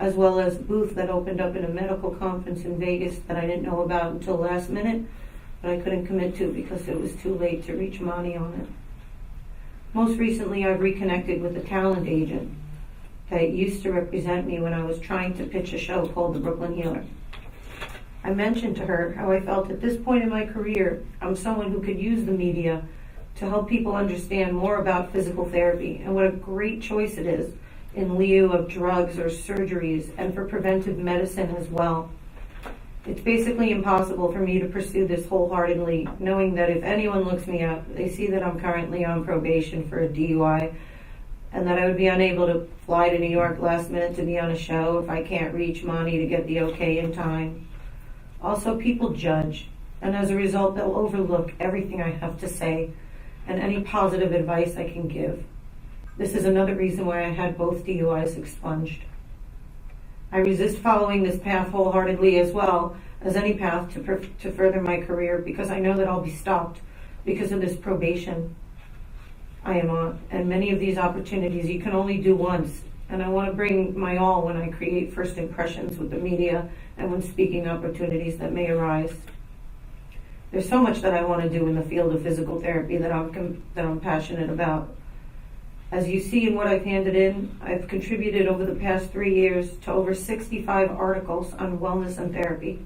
as well as a booth that opened up in a medical conference in Vegas that I didn't know about until last minute, but I couldn't commit to because it was too late to reach money on it. Most recently, I've reconnected with a talent agent that used to represent me when I was trying to pitch a show called The Brooklyn Healer. I mentioned to her how I felt at this point in my career, I'm someone who could use the media to help people understand more about physical therapy and what a great choice it is in lieu of drugs or surgeries, and for preventive medicine as well. It's basically impossible for me to pursue this wholeheartedly, knowing that if anyone looks me up, they see that I'm currently on probation for a DUI, and that I would be unable to fly to New York last minute to be on a show if I can't reach Monty to get the okay in time. Also, people judge, and as a result, they'll overlook everything I have to say and any positive advice I can give. This is another reason why I had both DUIs expunged. I resist following this path wholeheartedly as well as any path to further my career, because I know that I'll be stopped because of this probation I am on. And many of these opportunities you can only do once, and I want to bring my all when I create first impressions with the media and when speaking opportunities that may arise. There's so much that I want to do in the field of physical therapy that I'm passionate about. As you see in what I've handed in, I've contributed over the past 3 years to over 65 articles on wellness and therapy.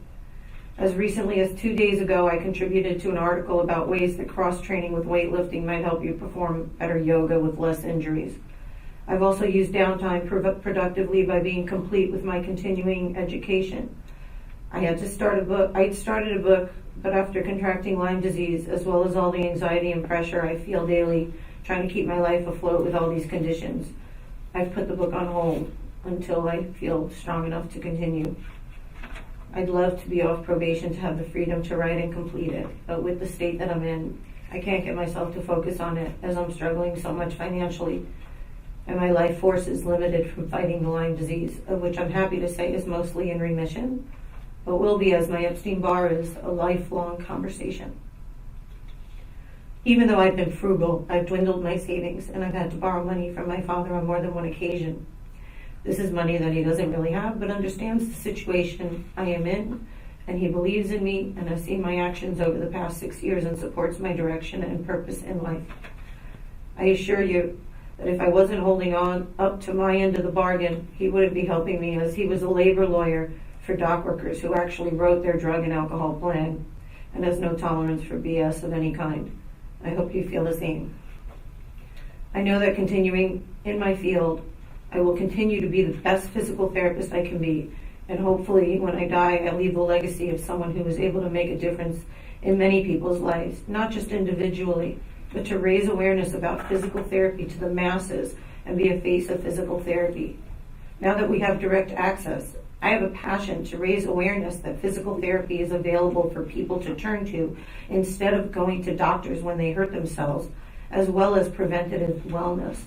As recently as 2 days ago, I contributed to an article about ways that cross-training with weightlifting might help you perform better yoga with less injuries. I've also used downtime productively by being complete with my continuing education. I'd started a book, but after contracting Lyme disease, as well as all the anxiety and pressure I feel daily trying to keep my life afloat with all these conditions, I've put the book on hold until I feel strong enough to continue. I'd love to be off probation to have the freedom to write and complete it, but with the state that I'm in, I can't get myself to focus on it as I'm struggling so much financially, and my life force is limited from fighting the Lyme disease, of which I'm happy to say is mostly in remission, but will be, as my Epstein Barr is, a lifelong conversation. Even though I've been frugal, I've dwindled my savings, and I've had to borrow money from my father on more than one occasion. This is money that he doesn't really have, but understands the situation I am in, and he believes in me and has seen my actions over the past 6 years and supports my direction and purpose in life. I assure you that if I wasn't holding on up to my end of the bargain, he wouldn't be helping me, as he was a labor lawyer for dock workers who actually wrote their drug and alcohol plan and has no tolerance for BS of any kind. I hope you feel the same. I know that continuing in my field, I will continue to be the best physical therapist I can be, and hopefully when I die, I leave the legacy of someone who was able to make a difference in many people's lives, not just individually, but to raise awareness about physical therapy to the masses and be a face of physical therapy. Now that we have direct access, I have a passion to raise awareness that physical therapy is available for people to turn to instead of going to doctors when they hurt themselves, as well as preventative wellness.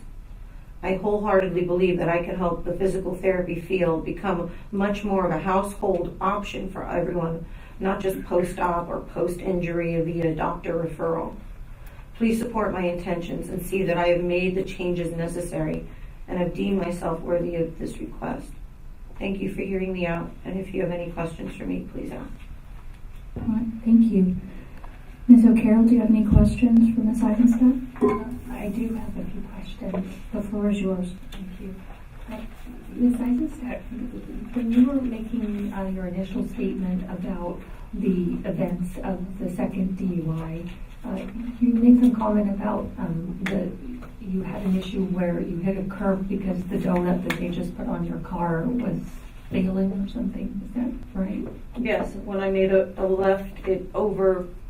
I wholeheartedly believe that I can help the physical therapy field become much more of a household option for everyone, not just post-op or post-injury via doctor referral. Please support my intentions and see that I have made the changes necessary and have deemed myself worthy of this request. Thank you for hearing me out, and if you have any questions for me, please ask. All right, thank you. Ms. O'Carroll, do you have any questions for Ms. Eisenstadt? I do have a few questions. The floor is yours. Thank you. Ms. Eisenstadt, when you were making your initial statement about the events of the second DUI, you made some comment about you had an issue where you hit a curb because the donut that they just put on your car was failing or something. Is that right? Yes, when I made a left, it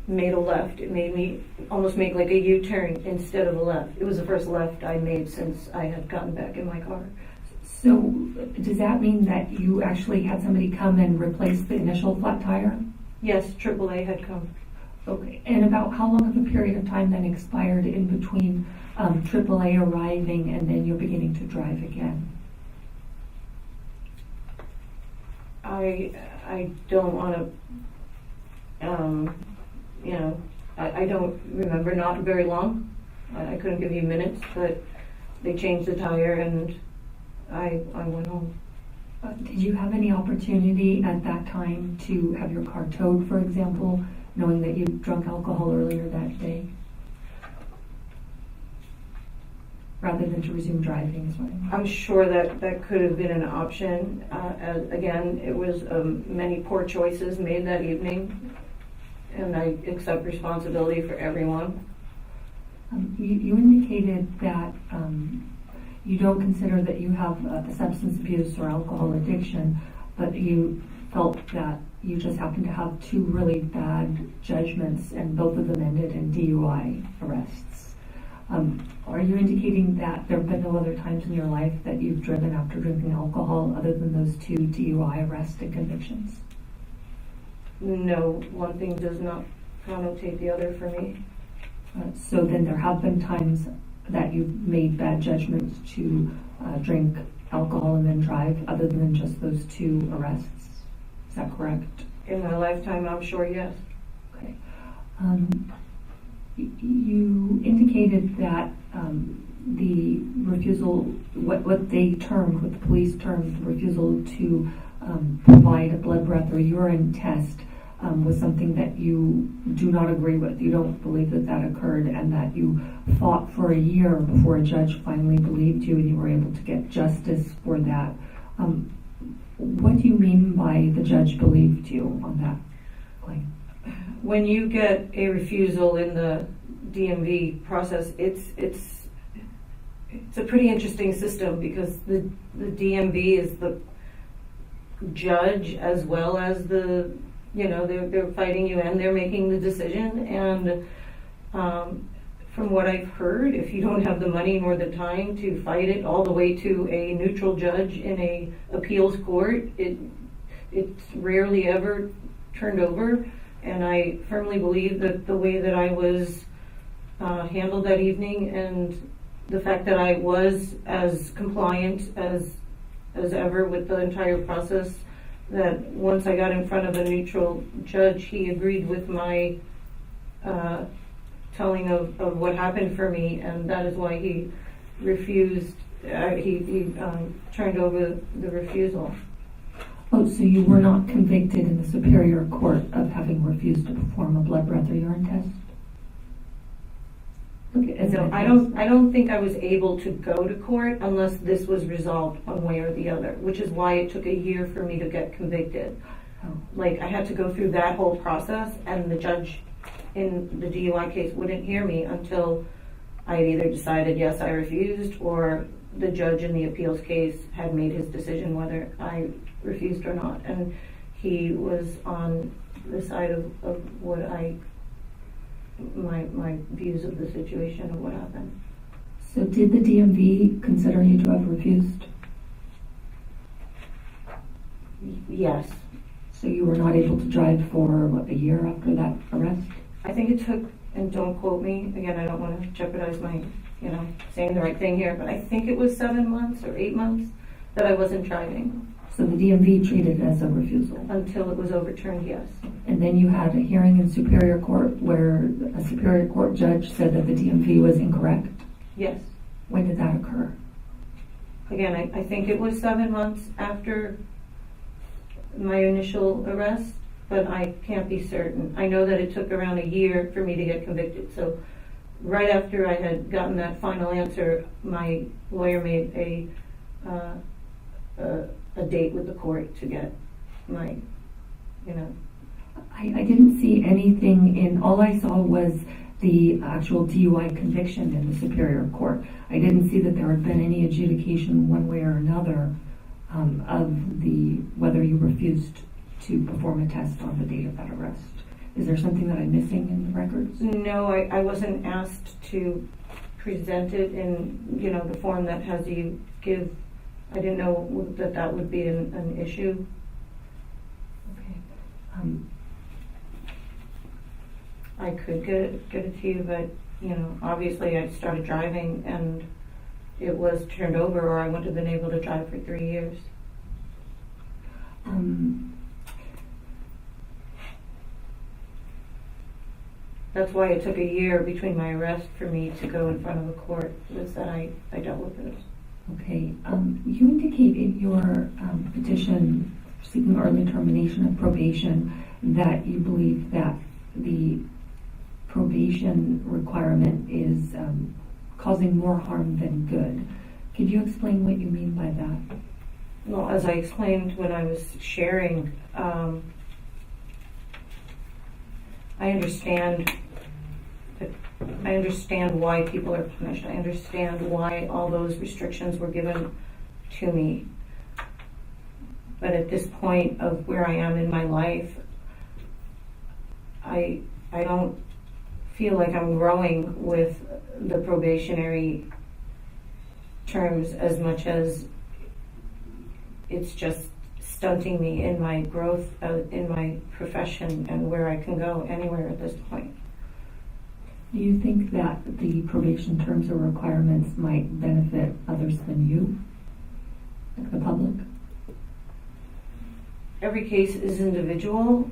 made a left. It made me almost make like a U-turn instead of a left. It was the first left I made since I had gotten back in my car. So does that mean that you actually had somebody come and replace the initial flat tire? Yes, AAA had come. Okay. And about how long of a period of time then expired in between AAA arriving and then you're beginning to drive again? I don't want to, I don't remember, not very long. I couldn't give you minutes, but they changed the tire and I went home. Did you have any opportunity at that time to have your car towed, for example, knowing that you drunk alcohol earlier that day? Rather than to resume driving is what I mean. I'm sure that could have been an option. Again, it was many poor choices made that evening, and I accept responsibility for everyone. You indicated that you don't consider that you have a substance abuse or alcohol addiction, but you felt that you just happened to have two really bad judgments and both of them ended in DUI arrests. Are you indicating that there have been no other times in your life that you've driven after drinking alcohol other than those two DUI arrests and convictions? No, one thing does not connotate the other for me. So then there have been times that you've made bad judgments to drink alcohol and then drive other than just those two arrests. Is that correct? In my lifetime, I'm sure, yes. Okay. You indicated that the refusal, what they termed, what the police termed, the refusal to provide a blood, breath, or urine test was something that you do not agree with. You don't believe that that occurred, and that you fought for a year before a judge finally believed you and you were able to get justice for that. What do you mean by the judge believed you on that claim? When you get a refusal in the DMV process, it's a pretty interesting system because the DMV is the judge as well as they're fighting you and they're making the decision. And from what I've heard, if you don't have the money nor the time to fight it all the way to a neutral judge in a appeals court, it's rarely ever turned over. And I firmly believe that the way that I was handled that evening and the fact that I was as compliant as ever with the entire process, that once I got in front of a neutral judge, he agreed with my telling of what happened for me, and that is why he refused, he turned over the refusal. Oh, so you were not convicted in the Superior Court of having refused to perform a blood, breath, or urine test? Okay, No, I don't think I was able to go to court unless this was resolved one way or the other, which is why it took a year for me to get convicted. Oh. Like, I had to go through that whole process, and the judge in the DUI case wouldn't hear me until I had either decided, yes, I refused, or the judge in the appeals case had made his decision whether I refused or not. And he was on the side of what my views of the situation of what happened. So did the DMV consider you to have refused? Yes. So you were not able to drive for, a year after that arrest? I think it took, and don't quote me, again, I don't want to jeopardize my, saying the right thing here, but I think it was 7 months or 8 months that I wasn't driving. So the DMV treated it as a refusal? Until it was overturned, yes. And then you had a hearing in Superior Court where a Superior Court judge said that the DMV was incorrect? Yes. When did that occur? Again, I think it was 7 months after my initial arrest, but I can't be certain. I know that it took around a year for me to get convicted. So right after I had gotten that final answer, my lawyer made a date with the court to get my, I didn't see anything in, all I saw was the actual DUI conviction in the Superior Court. I didn't see that there had been any adjudication one way or another of the, whether you refused to perform a test on the date of that arrest. Is there something that I'm missing in the records? No, I wasn't asked to present it in, the form that has you give. I didn't know that would be an issue. Okay. I could get it to you, but, obviously I started driving and it was turned over, or I wouldn't have been able to drive for 3 years. That's why it took a year between my arrest for me to go in front of a court, was that I dealt with this. Okay. You indicate in your petition seeking early termination of probation that you believe that the probation requirement is causing more harm than good. Could you explain what you mean by that? Well, as I explained when I was sharing, I understand why people are punished. I understand why all those restrictions were given to me. But at this point of where I am in my life, I don't feel like I'm growing with the probationary terms as much as it's just stunting me in my growth in my profession and where I can go anywhere at this point. Do you think that the probation terms or requirements might benefit others than you, like the public? Every case is individual.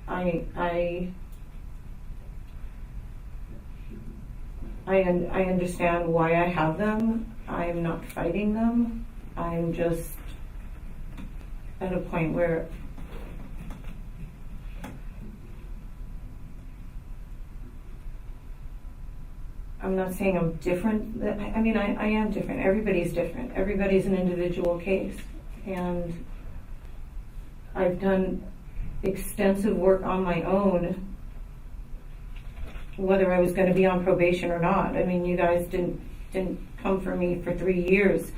I understand why I have them. I'm not fighting them. I'm just at a point where I'm not saying I'm different. I mean, I am different. Everybody's different. Everybody's an individual case. And I've done extensive work on my own, whether I was going to be on probation or not. I mean, you guys didn't come for me for 3 years.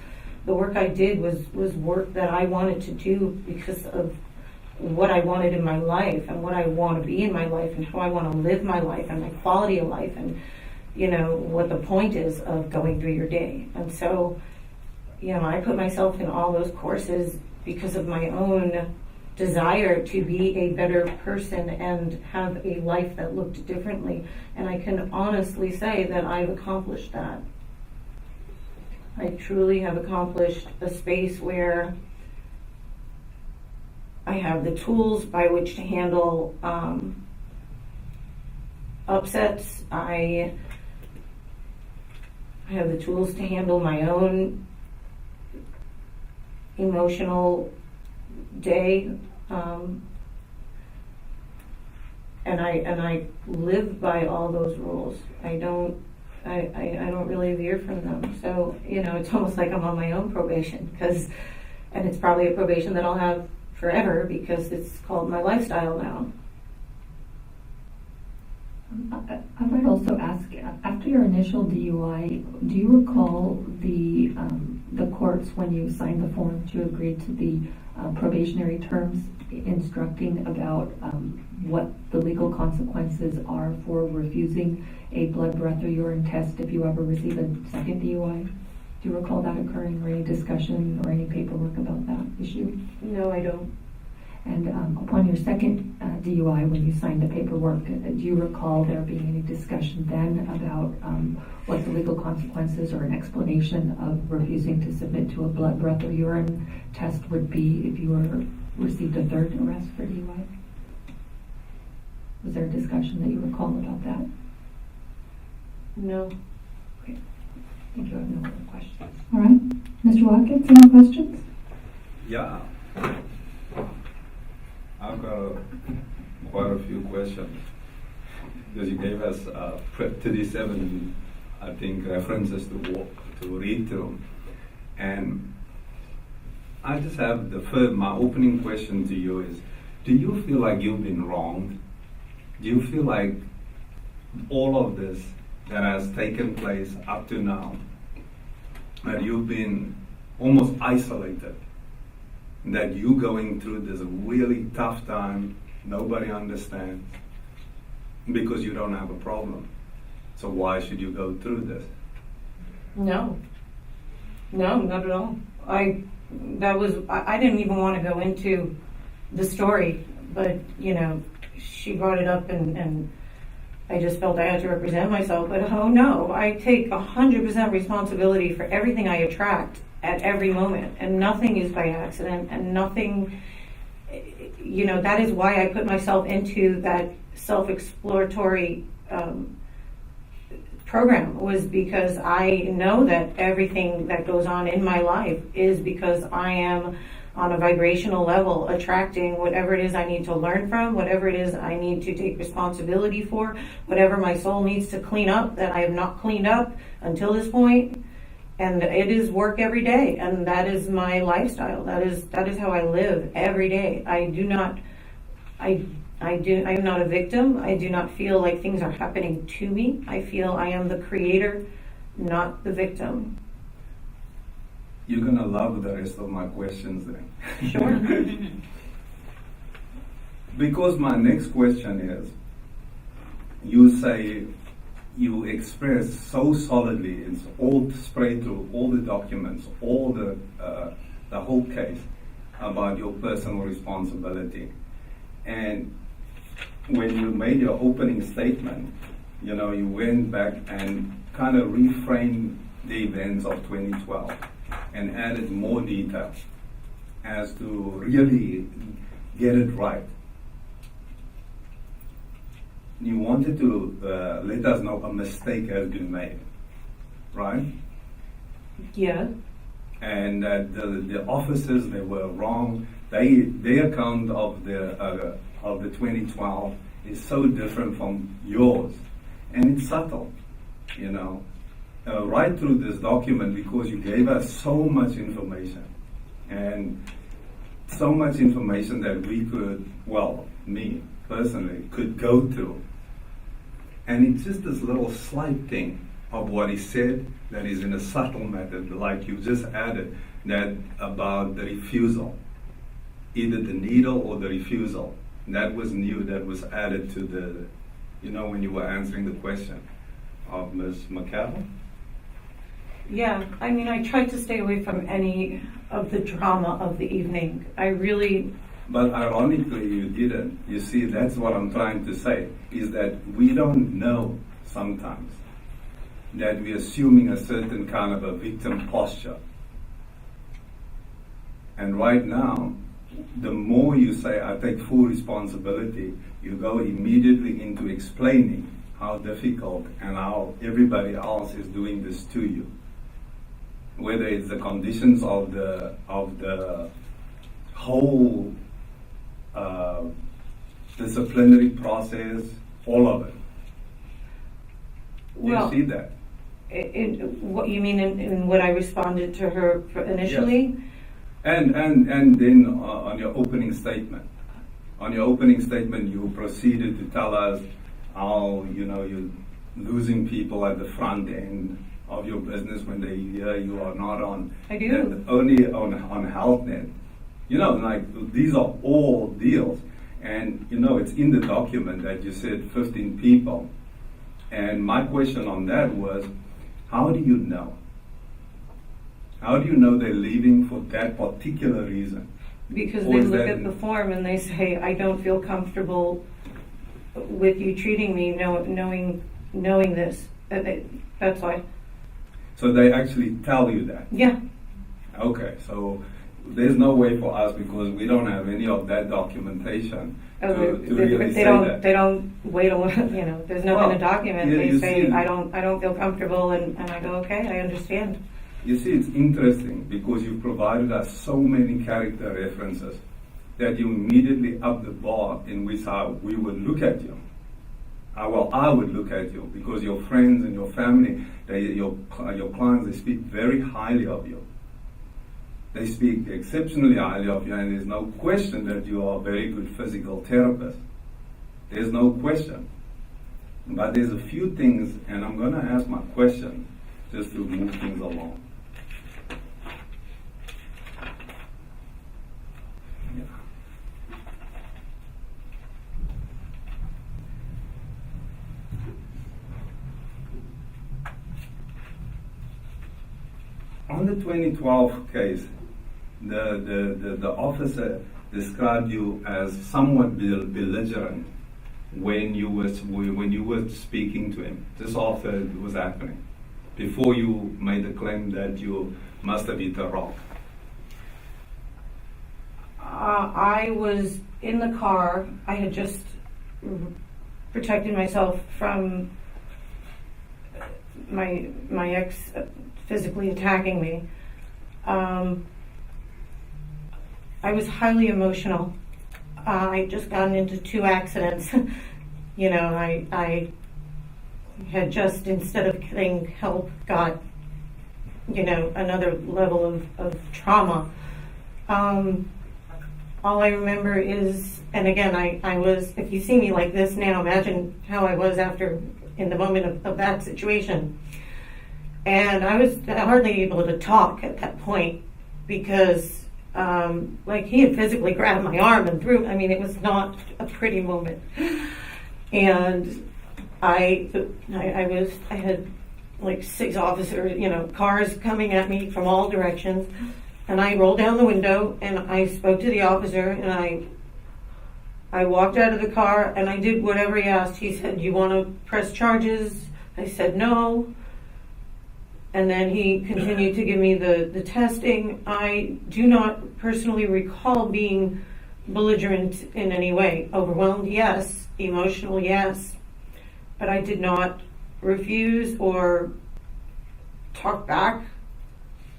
The work I did was work that I wanted to do because of what I wanted in my life and what I want to be in my life and how I want to live my life and my quality of life and, what the point is of going through your day. And so, I put myself in all those courses because of my own desire to be a better person and have a life that looked differently. And I can honestly say that I've accomplished that. I truly have accomplished a space where I have the tools by which to handle upsets. I have the tools to handle my own emotional day, and I live by all those rules. I don't really veer from them. So it's almost like I'm on my own probation and it's probably a probation that I'll have forever because it's called my lifestyle now. I might also ask, after your initial DUI, do you recall the courts when you signed the form to agree to the probationary terms instructing about what the legal consequences are for refusing a blood, breath, or urine test if you ever receive a second DUI? Do you recall that occurring or any discussion or any paperwork about that issue? No, I don't. And upon your second DUI, when you signed the paperwork, do you recall there being any discussion then about what the legal consequences or an explanation of refusing to submit to a blood, breath, or urine test would be if you received a third arrest for DUI? Was there a discussion that you recall about that? No. Okay. I think you have no other questions. All right. Mr. Watkins, any questions? Yeah. I've got quite a few questions because you gave us 37, I think, references to read through, and I just have my opening question to you is, do you feel like you've been wronged? Do you feel like all of this that has taken place up to now, that you've been almost isolated, that you're going through this really tough time, nobody understands, because you don't have a problem? So why should you go through this? No, not at all. I didn't even want to go into the story, but she brought it up, and I just felt I had to represent myself. But oh no, I take 100% responsibility for everything I attract at every moment, and nothing is by accident, and nothing. That is why I put myself into that self-exploratory program, was because I know that everything that goes on in my life is because I am on a vibrational level attracting whatever it is I need to learn from, whatever it is I need to take responsibility for, whatever my soul needs to clean up that I have not cleaned up until this point. And it is work every day, and that is my lifestyle. That is how I live every day. I am not a victim. I do not feel like things are happening to me. I feel I am the creator, not the victim. You're going to love the rest of my questions then. Sure. Because my next question is, you say you express so solidly, it's all spread through all the documents, all the whole case about your personal responsibility. And when you made your opening statement, you went back and kind of reframed the events of 2012 and added more detail as to really get it right. You wanted to let us know a mistake has been made, right? Yeah. And that the officers, they were wrong. Their account of the 2012 is so different from yours, and it's subtle, right through this document, because you gave us so much information, and so much information that we could, me personally, could go through. And it's just this little slight thing of what he said that is in a subtle method, like you just added, that about the refusal, either the needle or the refusal. That was new, that was added to the, when you were answering the question of Ms. McCall. Yeah, I tried to stay away from any of the drama of the evening. But ironically, you didn't. You see, that's what I'm trying to say, is that we don't know sometimes that we're assuming a certain kind of a victim posture. And right now, the more you say, I take full responsibility, you go immediately into explaining how difficult and how everybody else is doing this to you. Whether it's the conditions of the whole disciplinary process, all of it. Well, you see that? What you mean in what I responded to her initially? Yes. And then on your opening statement. On your opening statement, you proceeded to tell us how, you're losing people at the front end of your business when they hear you are not on. I do. Only on HealthNet. These are all deals. And, it's in the document that you said 15 people. And my question on that was, how do you know? How do you know they're leaving for that particular reason? Because they look at the form and they say, I don't feel comfortable with you treating me knowing this. That's why. So they actually tell you that? Yeah. Okay, so there's no way for us, because we don't have any of that documentation to really say that. They don't wait a while, there's nothing to document. Yeah, they say, I don't feel comfortable, and I go, okay, I understand. You see, it's interesting because you provided us so many character references that you immediately up the bar in which how we would look at you. I would look at you, because your friends and your family, your clients, they speak very highly of you. They speak exceptionally highly of you, and there's no question that you are a very good physical therapist. There's no question. But there's a few things, and I'm going to ask my question just to move things along. On the 2012 case, the officer described you as somewhat belligerent when you were speaking to him, just after it was happening, before you made the claim that you must have hit a rock. I was in the car. I had just protected myself from my ex physically attacking me. I was highly emotional. I just gotten into 2 accidents. You know, I had just, instead of getting help, got, you know, another level of trauma. All I remember is, and again, I was, if you see me like this now, imagine how I was after, in the moment of that situation. And I was hardly able to talk at that point because, like, he had physically grabbed my arm and threw. I mean, it was not a pretty moment. And I had like 6 officers, you know, cars coming at me from all directions. And I rolled down the window and I spoke to the officer and I walked out of the car and I did whatever he asked. He said, "Do you want to press charges?" I said, "No." And then he continued to give me the testing. I do not personally recall being belligerent in any way. Overwhelmed, yes. Emotional, yes. But I did not refuse or talk back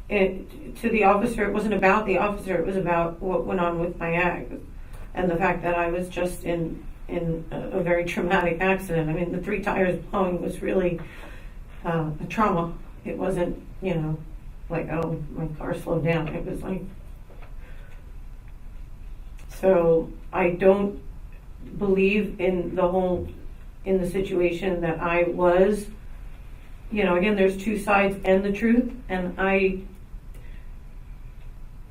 to the officer. It wasn't about the officer. It was about what went on with my ex and the fact that I was just in a very traumatic accident. I mean, the 3 tires blowing was really a trauma. It wasn't, you know, like, oh, my car slowed down. It was like, so I don't believe in the situation that I was, you know, again, there's 2 sides and the truth. And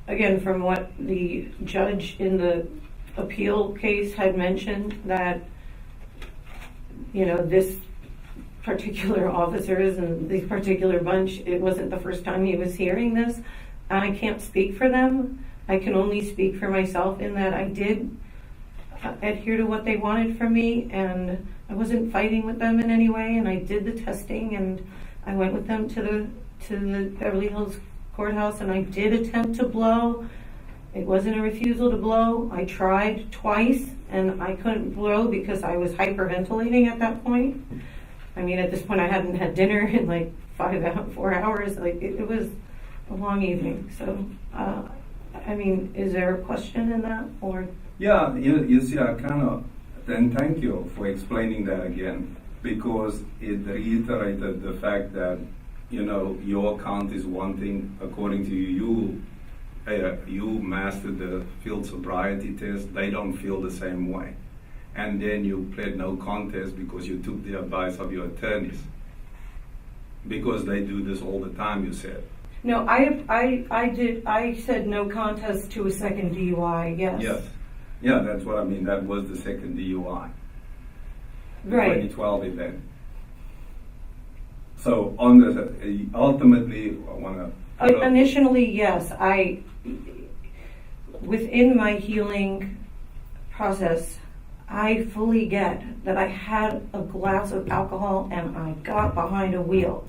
again, from what the judge in the appeal case had mentioned, that, you know, this particular officers and this particular bunch, it wasn't the first time he was hearing this. And I can't speak for them. I can only speak for myself in that I did adhere to what they wanted from me, and I wasn't fighting with them in any way, and I did the testing, and I went with them to the Beverly Hills courthouse, and I did attempt to blow. It wasn't a refusal to blow. I tried twice, and I couldn't blow because I was hyperventilating at that point. I mean, at this point, I hadn't had dinner in like 4 hours. Like, it was a long evening. So, I mean, is there a question in that, or? Yeah, you see, I kind of, and thank you for explaining that again, because it reiterated the fact that, you know, your account is one thing. According to you, you mastered the field sobriety test. They don't feel the same way. And then you pled no contest because you took the advice of your attorneys. Because they do this all the time, you said. No, I said no contest to a second DUI, yes. Yes. Yeah, that's what I mean. That was the second DUI. The Right. 2012 event. So on the ultimately, I want to. Initially, yes. Within my healing process, I fully get that I had a glass of alcohol and I got behind a wheel.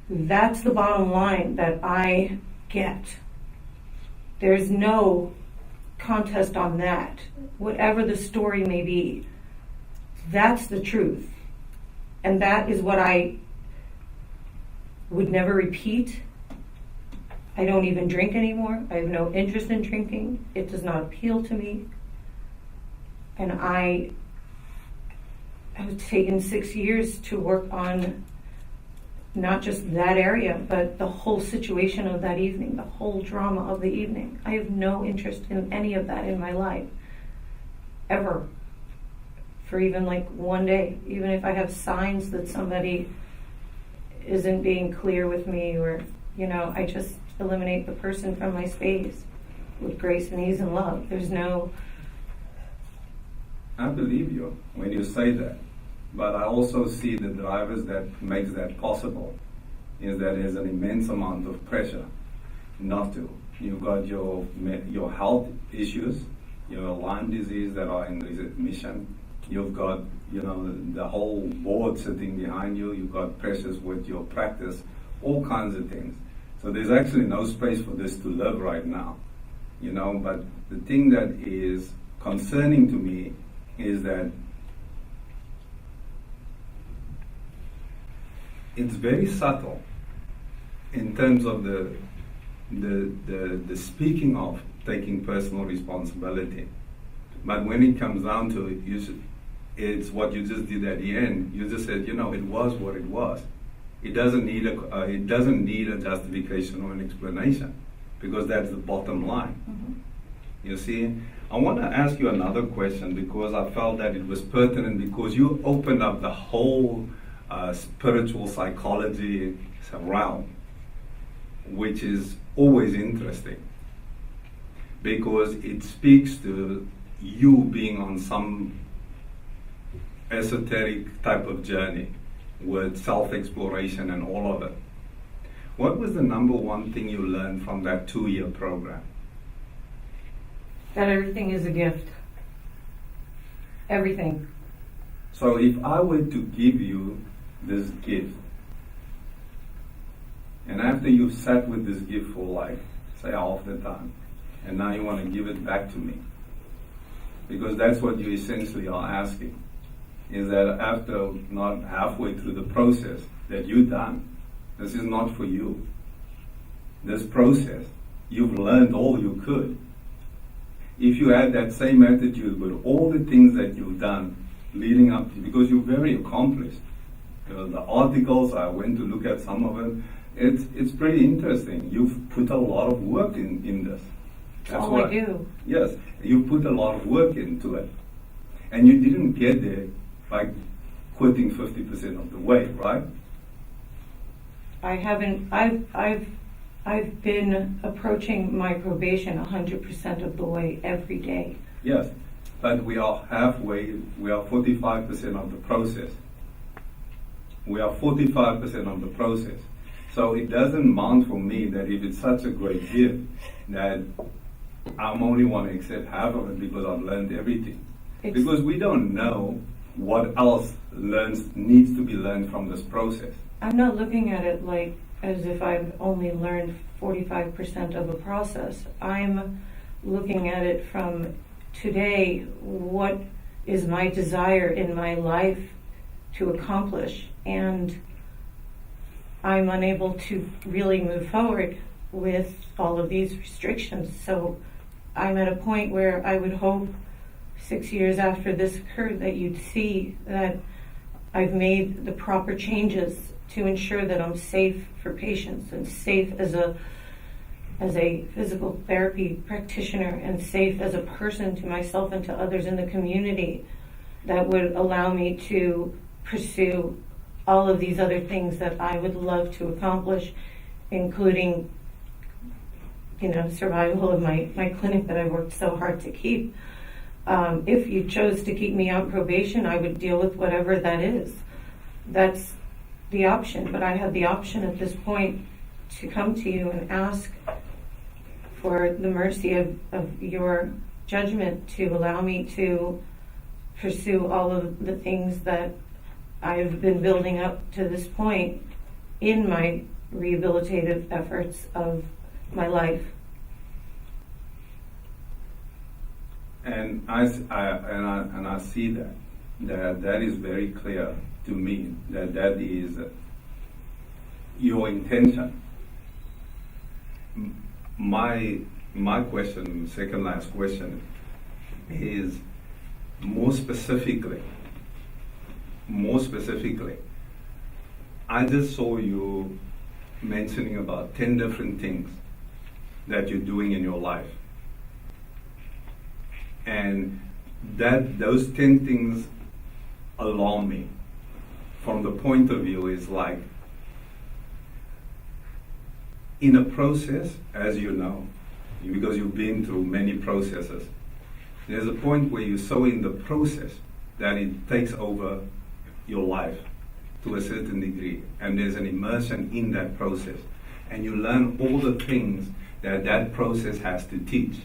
That's the bottom line that I get. There's no contest on that. Whatever the story may be, that's the truth. And that is what I would never repeat. I don't even drink anymore. I have no interest in drinking. It does not appeal to me. And I have taken 6 years to work on not just that area, but the whole situation of that evening, the whole drama of the evening. I have no interest in any of that in my life, ever, for even like one day. Even if I have signs that somebody isn't being clear with me, or, I just eliminate the person from my space with grace and ease and love. There's no... I believe you when you say that, but I also see the drivers that makes that possible is that there's an immense amount of pressure not to. You've got your health issues, your Lyme disease that are in remission. You've got the whole board sitting behind you. You've got pressures with your practice, all kinds of things. So there's actually no space for this to live right now, But the thing that is concerning to me is that it's very subtle in terms of the speaking of taking personal responsibility. But when it comes down to it, it's what you just did at the end. You just said, it was what it was. It doesn't need a justification or an explanation, because that's the bottom line. Mm-hmm. You see, I want to ask you another question because I felt that it was pertinent, because you opened up the whole spiritual psychology realm, which is always interesting because it speaks to you being on some esoteric type of journey with self-exploration and all of it. What was the number one thing you learned from that 2-year program? That everything is a gift. Everything. So if I were to give you this gift, and after you've sat with this gift for like, say, half the time, and now you want to give it back to me, because that's what you essentially are asking, is that after not halfway through the process that you've done, this is not for you. This process, you've learned all you could. If you had that same attitude with all the things that you've done leading up to, because you're very accomplished. The articles, I went to look at some of it. It's pretty interesting. You've put a lot of work in this. That's all I do. Yes, you put a lot of work into it. And you didn't get there by quitting 50% of the way, right? I haven't. I've been approaching my probation 100% of the way every day. Yes, but we are halfway. We are 45% of the process. We are 45% of the process. So it doesn't mount for me that if it's such a great gift that I'm only want to accept half of it because I've learned everything. Because we don't know what else needs to be learned from this process. I'm not looking at it like as if I've only learned 45% of a process. I'm looking at it from today, what is my desire in my life to accomplish? And I'm unable to really move forward with all of these restrictions. So I'm at a point where I would hope 6 years after this occurred that you'd see that I've made the proper changes to ensure that I'm safe for patients and safe as a physical therapy practitioner and safe as a person to myself and to others in the community, that would allow me to pursue all of these other things that I would love to accomplish, including, survival of my clinic that I worked so hard to keep. If you chose to keep me on probation, I would deal with whatever that is. That's the option, but I have the option at this point to come to you and ask for the mercy of your judgment to allow me to pursue all of the things that I've been building up to this point in my rehabilitative efforts of my life. And I see that is very clear to me, that is your intention. My question, second last question, is more specifically, I just saw you mentioning about 10 different things that you're doing in your life. And those 10 things alarm me from the point of view is like, in a process, as you know, because you've been through many processes, there's a point where you're so in the process that it takes over your life to a certain degree, and there's an immersion in that process, and you learn all the things that that process has to teach.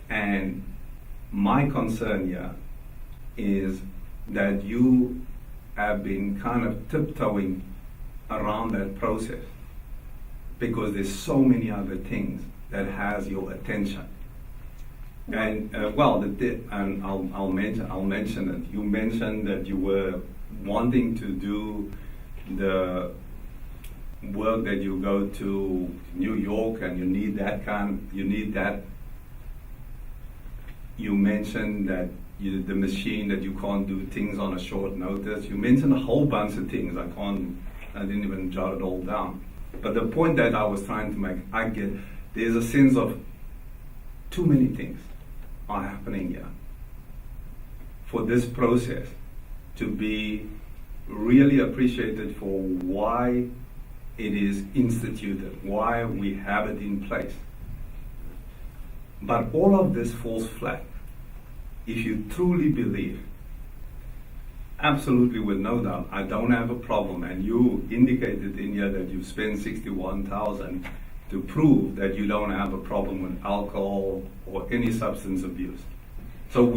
And my concern here is that you have been kind of tiptoeing around that process because there's so many other things that has your attention. And and I'll mention it. You mentioned that you were wanting to do the work that you go to New York, and you need that. You mentioned that the machine, that you can't do things on a short notice. You mentioned a whole bunch of things. I didn't even jot it all down. But the point that I was trying to make, there's a sense of too many things are happening here for this process to be really appreciated for why it is instituted, why we have it in place. But all of this falls flat if you truly believe, absolutely with no doubt, I don't have a problem, and you indicated in here that you've spent $61,000 to prove that you don't have a problem with alcohol or any substance abuse. So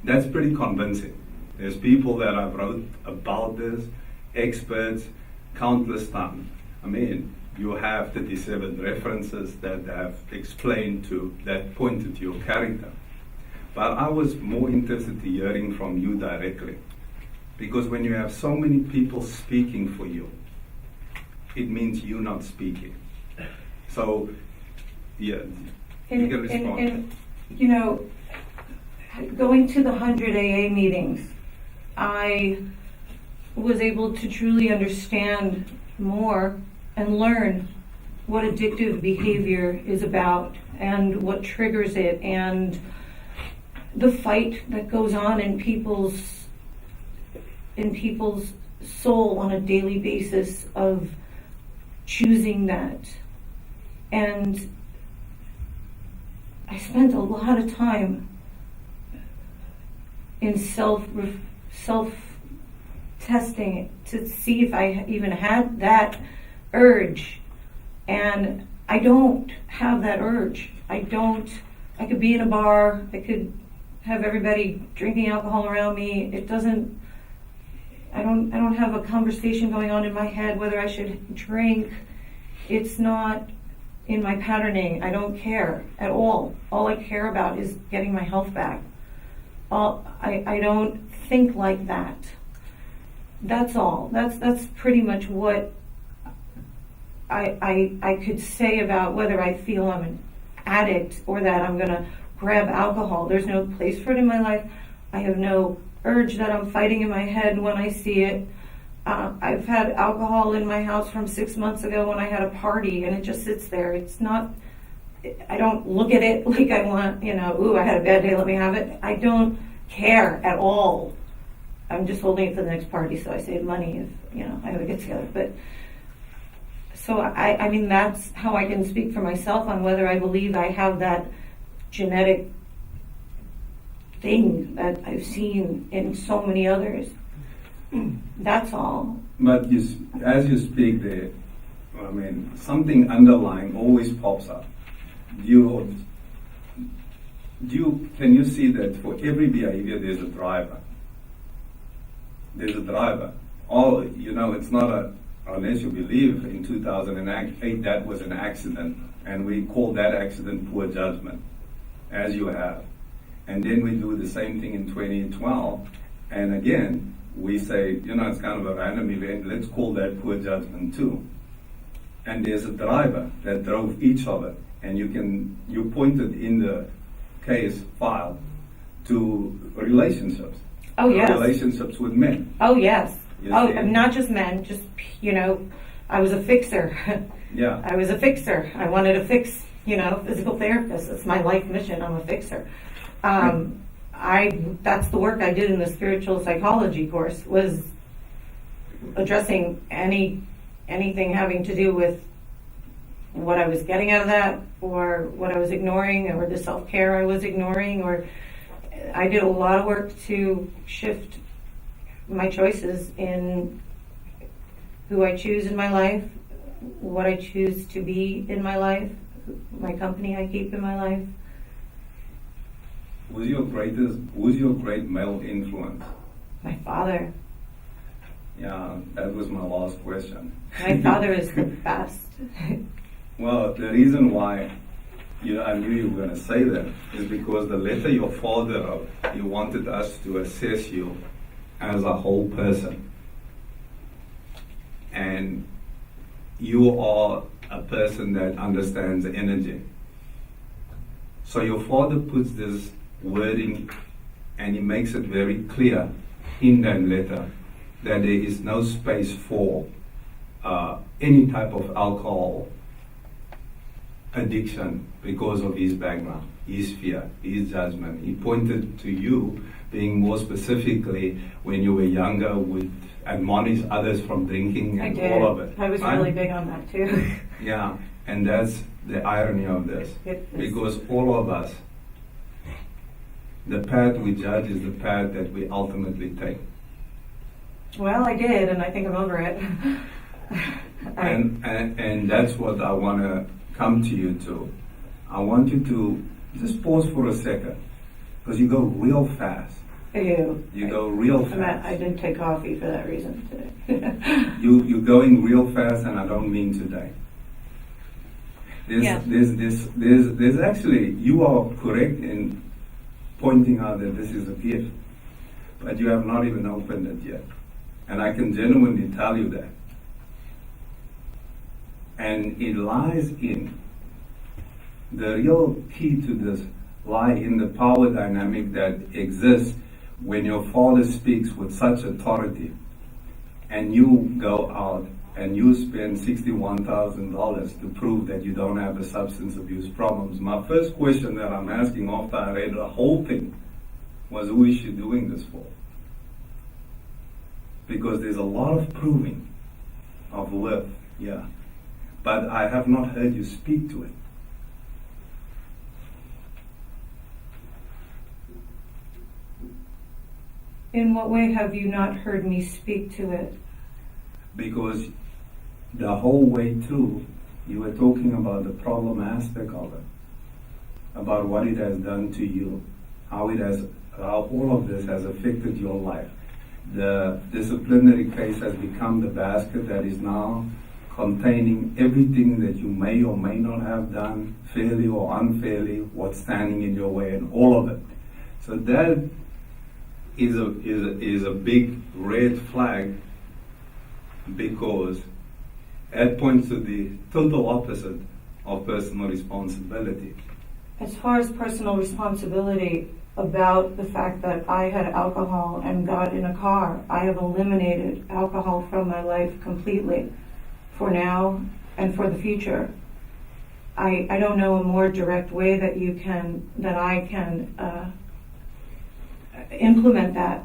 that's pretty convincing. There's people that have wrote about this, experts, countless times. I mean, you have 37 references that have explained that pointed to your character. But I was more interested in hearing from you directly, because when you have so many people speaking for you, it means you're not speaking. So, yeah, you can respond. And, you know, going to the 100 AA meetings, I was able to truly understand more and learn what addictive behavior is about and what triggers it, and the fight that goes on in people's soul on a daily basis of choosing that. And I spent a lot of time in self-testing to see if I even had that urge. And I don't have that urge. I could be in a bar, I could have everybody drinking alcohol around me. I don't have a conversation going on in my head whether I should drink. It's not in my patterning. I don't care at all. All I care about is getting my health back. I don't think like that. That's all. That's pretty much what I could say about whether I feel I'm an addict or that I'm going to grab alcohol. There's no place for it in my life. I have no urge that I'm fighting in my head when I see it. I've had alcohol in my house from 6 months ago when I had a party, and it just sits there. It's not, I don't look at it like I want, ooh, I had a bad day, let me have it. I don't care at all. I'm just holding it for the next party, so I save money if, I have a get together. But so I mean, that's how I can speak for myself on whether I believe I have that genetic thing that I've seen in so many others. That's all. But as you speak there, I mean, something underlying always pops up. Can you see that for every behavior there's a driver? There's a driver. It's not unless you believe in 2008 that was an accident, and we call that accident poor judgment, as you have. And then we do the same thing in 2012, and again, we say, it's kind of a random event, let's call that poor judgment too. And there's a driver that drove each of it, and you pointed in the case file to relationships. Oh, yes. relationships with men. Oh, yes. You Oh, see? not just men, just, I was a fixer. Yeah. I was a fixer. I wanted to fix, physical therapist. It's my life mission. I'm a fixer. That's the work I did in the spiritual psychology course, was addressing anything having to do with what I was getting out of that, or what I was ignoring, or the self-care I was ignoring, or I did a lot of work to shift my choices in who I choose in my life, what I choose to be in my life, my company I keep in my life. Who's your great male influence? My father. Yeah, that was my last question. My father is the best. Well, the reason why I knew you were going to say that is because the letter your father wrote, he wanted us to assess you as a whole person. And you are a person that understands energy. So your father puts this wording, and he makes it very clear in that letter that there is no space for any type of alcohol addiction because of his background, his fear, his judgment. He pointed to you being more specifically, when you were younger, would admonish others from drinking and all of it. I was right? really big on that too. Yeah, and that's the irony of this. Because all of us, the path we judge is the path that we ultimately take. Well, I did, and I think I'm over it. And that's what I want to come to you to. I want you to just pause for a second, because you go real fast. You go real fast. I didn't take coffee for that reason today. You're going real fast, and I don't mean today. There's actually, you are correct in pointing out that this is a gift, but you have not even opened it yet. And I can genuinely tell you that. And it lies in, the real key to this lie in the power dynamic that exists when your father speaks with such authority, and you go out and you spend $61,000 to prove that you don't have a substance abuse problems. My first question that I'm asking after I read the whole thing was, who is she doing this for? Because there's a lot of proving of worth, yeah. But I have not heard you speak to it. In what way have you not heard me speak to it? Because the whole way through, you were talking about the problem aspect of it, about what it has done to you, how all of this has affected your life. The disciplinary case has become the basket that is now containing everything that you may or may not have done, fairly or unfairly, what's standing in your way, and all of it. So that is a big red flag, because it points to the total opposite of personal responsibility. As far as personal responsibility about the fact that I had alcohol and got in a car, I have eliminated alcohol from my life completely, for now and for the future. I don't know a more direct way that I can implement that.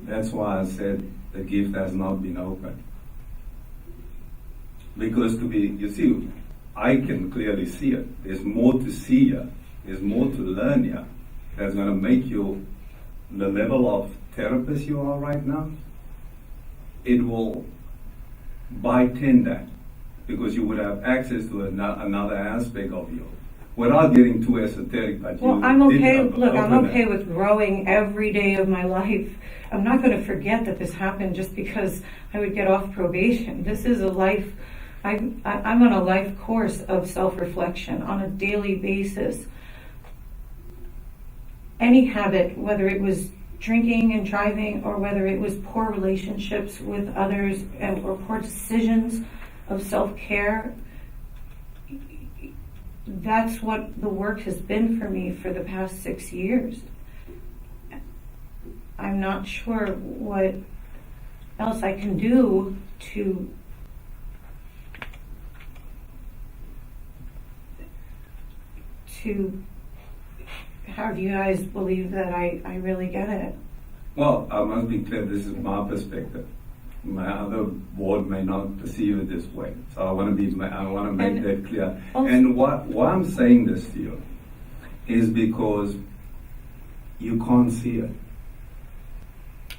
That's why I said the gift has not been opened. Because you see, I can clearly see it. There's more to see here. There's more to learn here. That's going to make you the level of therapist you are right now. It will by 10 that, because you would have access to another aspect of you. Without getting too esoteric, but well, I'm okay. Look, I'm okay with growing every day of my life. I'm not going to forget that this happened just because I would get off probation. This is a life. I'm on a life course of self-reflection on a daily basis. Any habit, whether it was drinking and driving, or whether it was poor relationships with others, or poor decisions of self-care, that's what the work has been for me for the past 6 years. I'm not sure what else I can do to have you guys believe that I really get it. Well, I must be clear, this is my perspective. My other board may not perceive it this way. So I want to make that clear. And why I'm saying this to you is because you can't see it.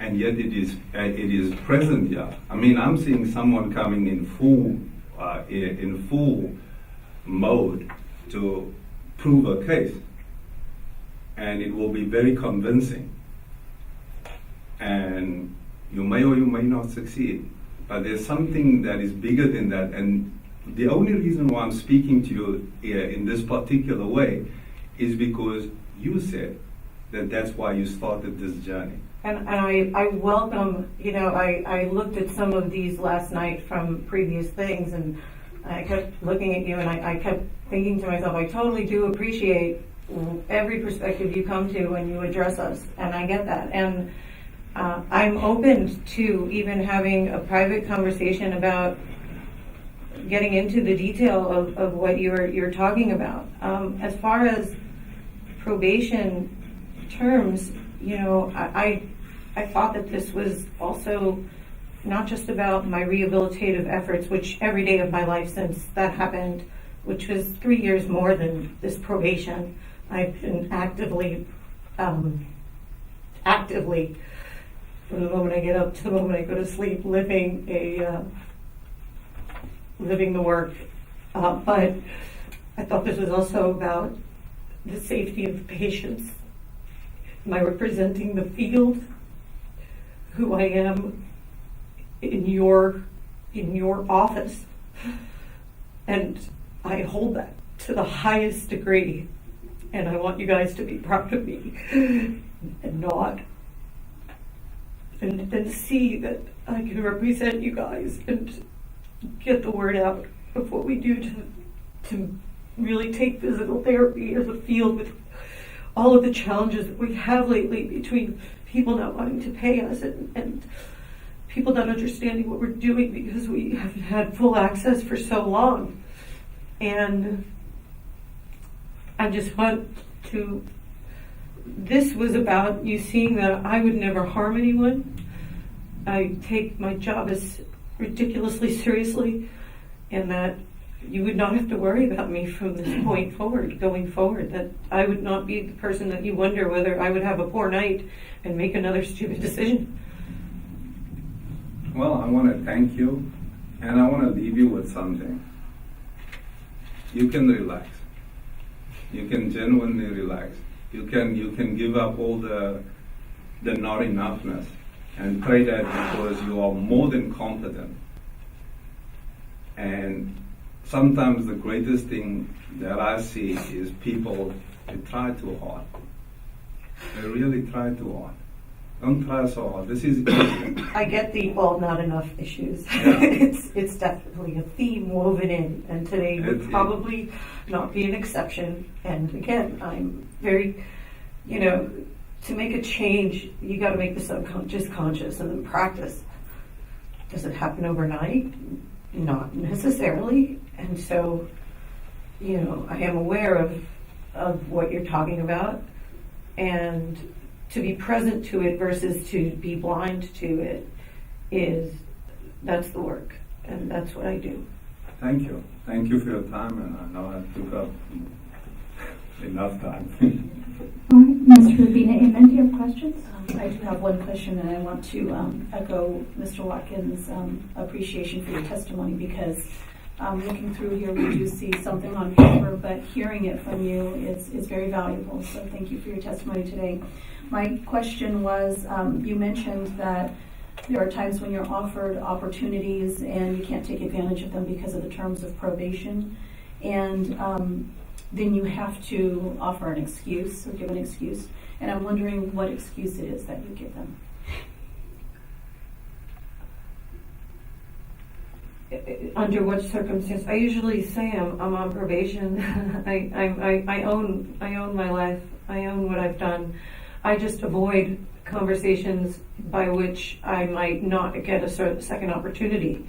And yet it is present here. I mean, I'm seeing someone coming in full mode to prove a case. And it will be very convincing. And you may or you may not succeed. But there's something that is bigger than that. And the only reason why I'm speaking to you in this particular way is because you said that that's why you started this journey. And I welcome, I looked at some of these last night from previous things, and I kept looking at you, and I kept thinking to myself, I totally do appreciate every perspective you come to when you address us, and I get that. And I'm open to even having a private conversation about getting into the detail of what you're talking about. As far as probation terms, I thought that this was also not just about my rehabilitative efforts, which every day of my life since that happened, which was 3 years more than this probation, I've been actively, from the moment I get up to the moment I go to sleep, living the work. But I thought this was also about the safety of the patients. Am I representing the field, who I am in your office? And I hold that to the highest degree, and I want you guys to be proud of me and not and see that I can represent you guys and get the word out of what we do to really take physical therapy as a field with all of the challenges that we have lately between people not wanting to pay us and people not understanding what we're doing because we haven't had full access for so long. And I just want to, this was about you seeing that I would never harm anyone. I take my job as ridiculously seriously, and that you would not have to worry about me from this point forward, going forward, that I would not be the person that you wonder whether I would have a poor night and make another stupid decision. Well, I want to thank you, and I want to leave you with something. You can relax. You can genuinely relax. You can give up all the not enoughness and pray that because you are more than competent. And sometimes the greatest thing that I see is people, they try too hard. They really try too hard. Don't try so hard. This is easy. I get the not enough issues. Yeah. It's definitely a theme woven in, and today would probably not be an exception. And again, I'm very, to make a change, you got to make the subconscious conscious and then practice. Does it happen overnight? Not necessarily. And so, I am aware of what you're talking about, and to be present to it versus to be blind to it that's the work, and that's what I do. Thank you. Thank you for your time, and I know I took up enough time. All right, Ms. Rubina, Amen. Do you have questions? I do have one question, and I want to echo Mr. Watkins' appreciation for your testimony, because looking through here, we do see something on paper, but hearing it from you is very valuable. So thank you for your testimony today. My question was, you mentioned that there are times when you're offered opportunities and you can't take advantage of them because of the terms of probation, and then you have to offer an excuse or give an excuse. And I'm wondering what excuse it is that you give them. under what circumstance. I usually say I'm on probation. I own my life. I own what I've done. I just avoid conversations by which I might not get a second opportunity.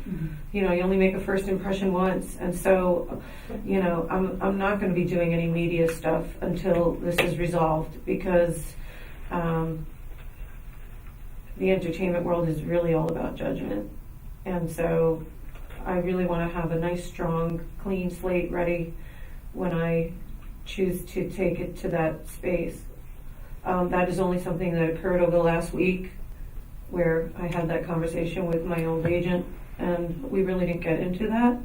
You know, you only make a first impression once, and so, you know, I'm not going to be doing any media stuff until this is resolved, because the entertainment world is really all about judgment, and so I really want to have a nice, strong, clean slate ready when I choose to take it to that space. That is only something that occurred over the last week, where I had that conversation with my old agent, and we really didn't get into that.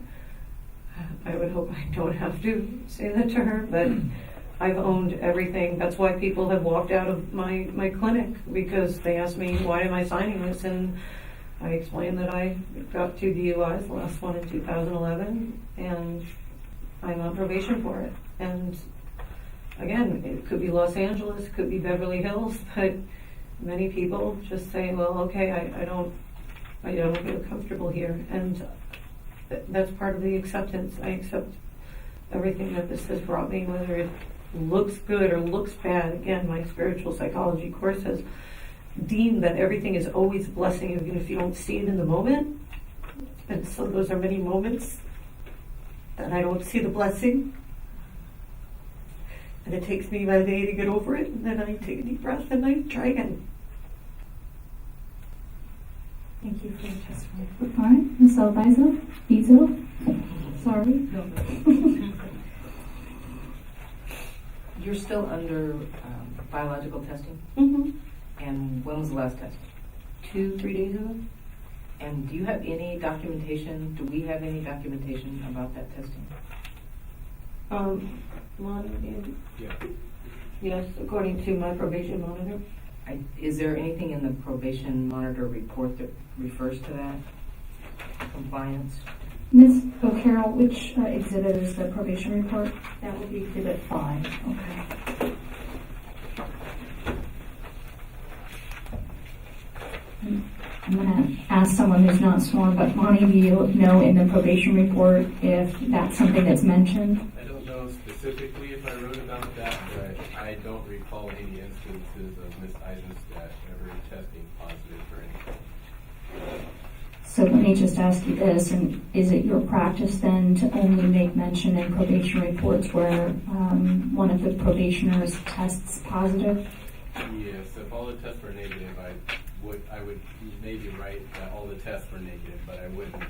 I would hope I don't have to say that to her, but I've owned everything. That's why people have walked out of my clinic, because they asked me, why am I signing this? And I explained that I got 2 DUIs, the last one in 2011, and I'm on probation for it. And again, it could be Los Angeles, it could be Beverly Hills, but many people just say, well, okay, I don't feel comfortable here. And that's part of the acceptance. I accept everything that this has brought me, whether it looks good or looks bad. Again, my spiritual psychology course has deemed that everything is always a blessing, even if you don't see it in the moment. And so those are many moments that I don't see the blessing. And it takes me about a day to get over it, and then I take a deep breath and I try again. Thank you for your testimony. All right, Ms. Alviso? Bizo? Sorry. You're still under biological testing? Mm-hmm. And when was the last test? 2-3 days ago. And do you have any documentation, do we have any documentation about that testing? Yeah. Yes, according to my probation monitor. Is there anything in the probation monitor report that refers to that? Compliance? Ms. O'Carroll, which exhibit is the probation report? That would be Exhibit 5. Okay. I'm going to ask someone who's not sworn, but Monty, do you know in the probation report if that's something that's mentioned? I don't know specifically if I wrote about that, but I don't recall any instances of Ms. Eisenstadt ever testing positive for anything. So let me just ask you this, and is it your practice then to only make mention in probation reports where one of the probationers tests positive? Yes, if all the tests were negative, I would maybe write that all the tests were negative, but I wouldn't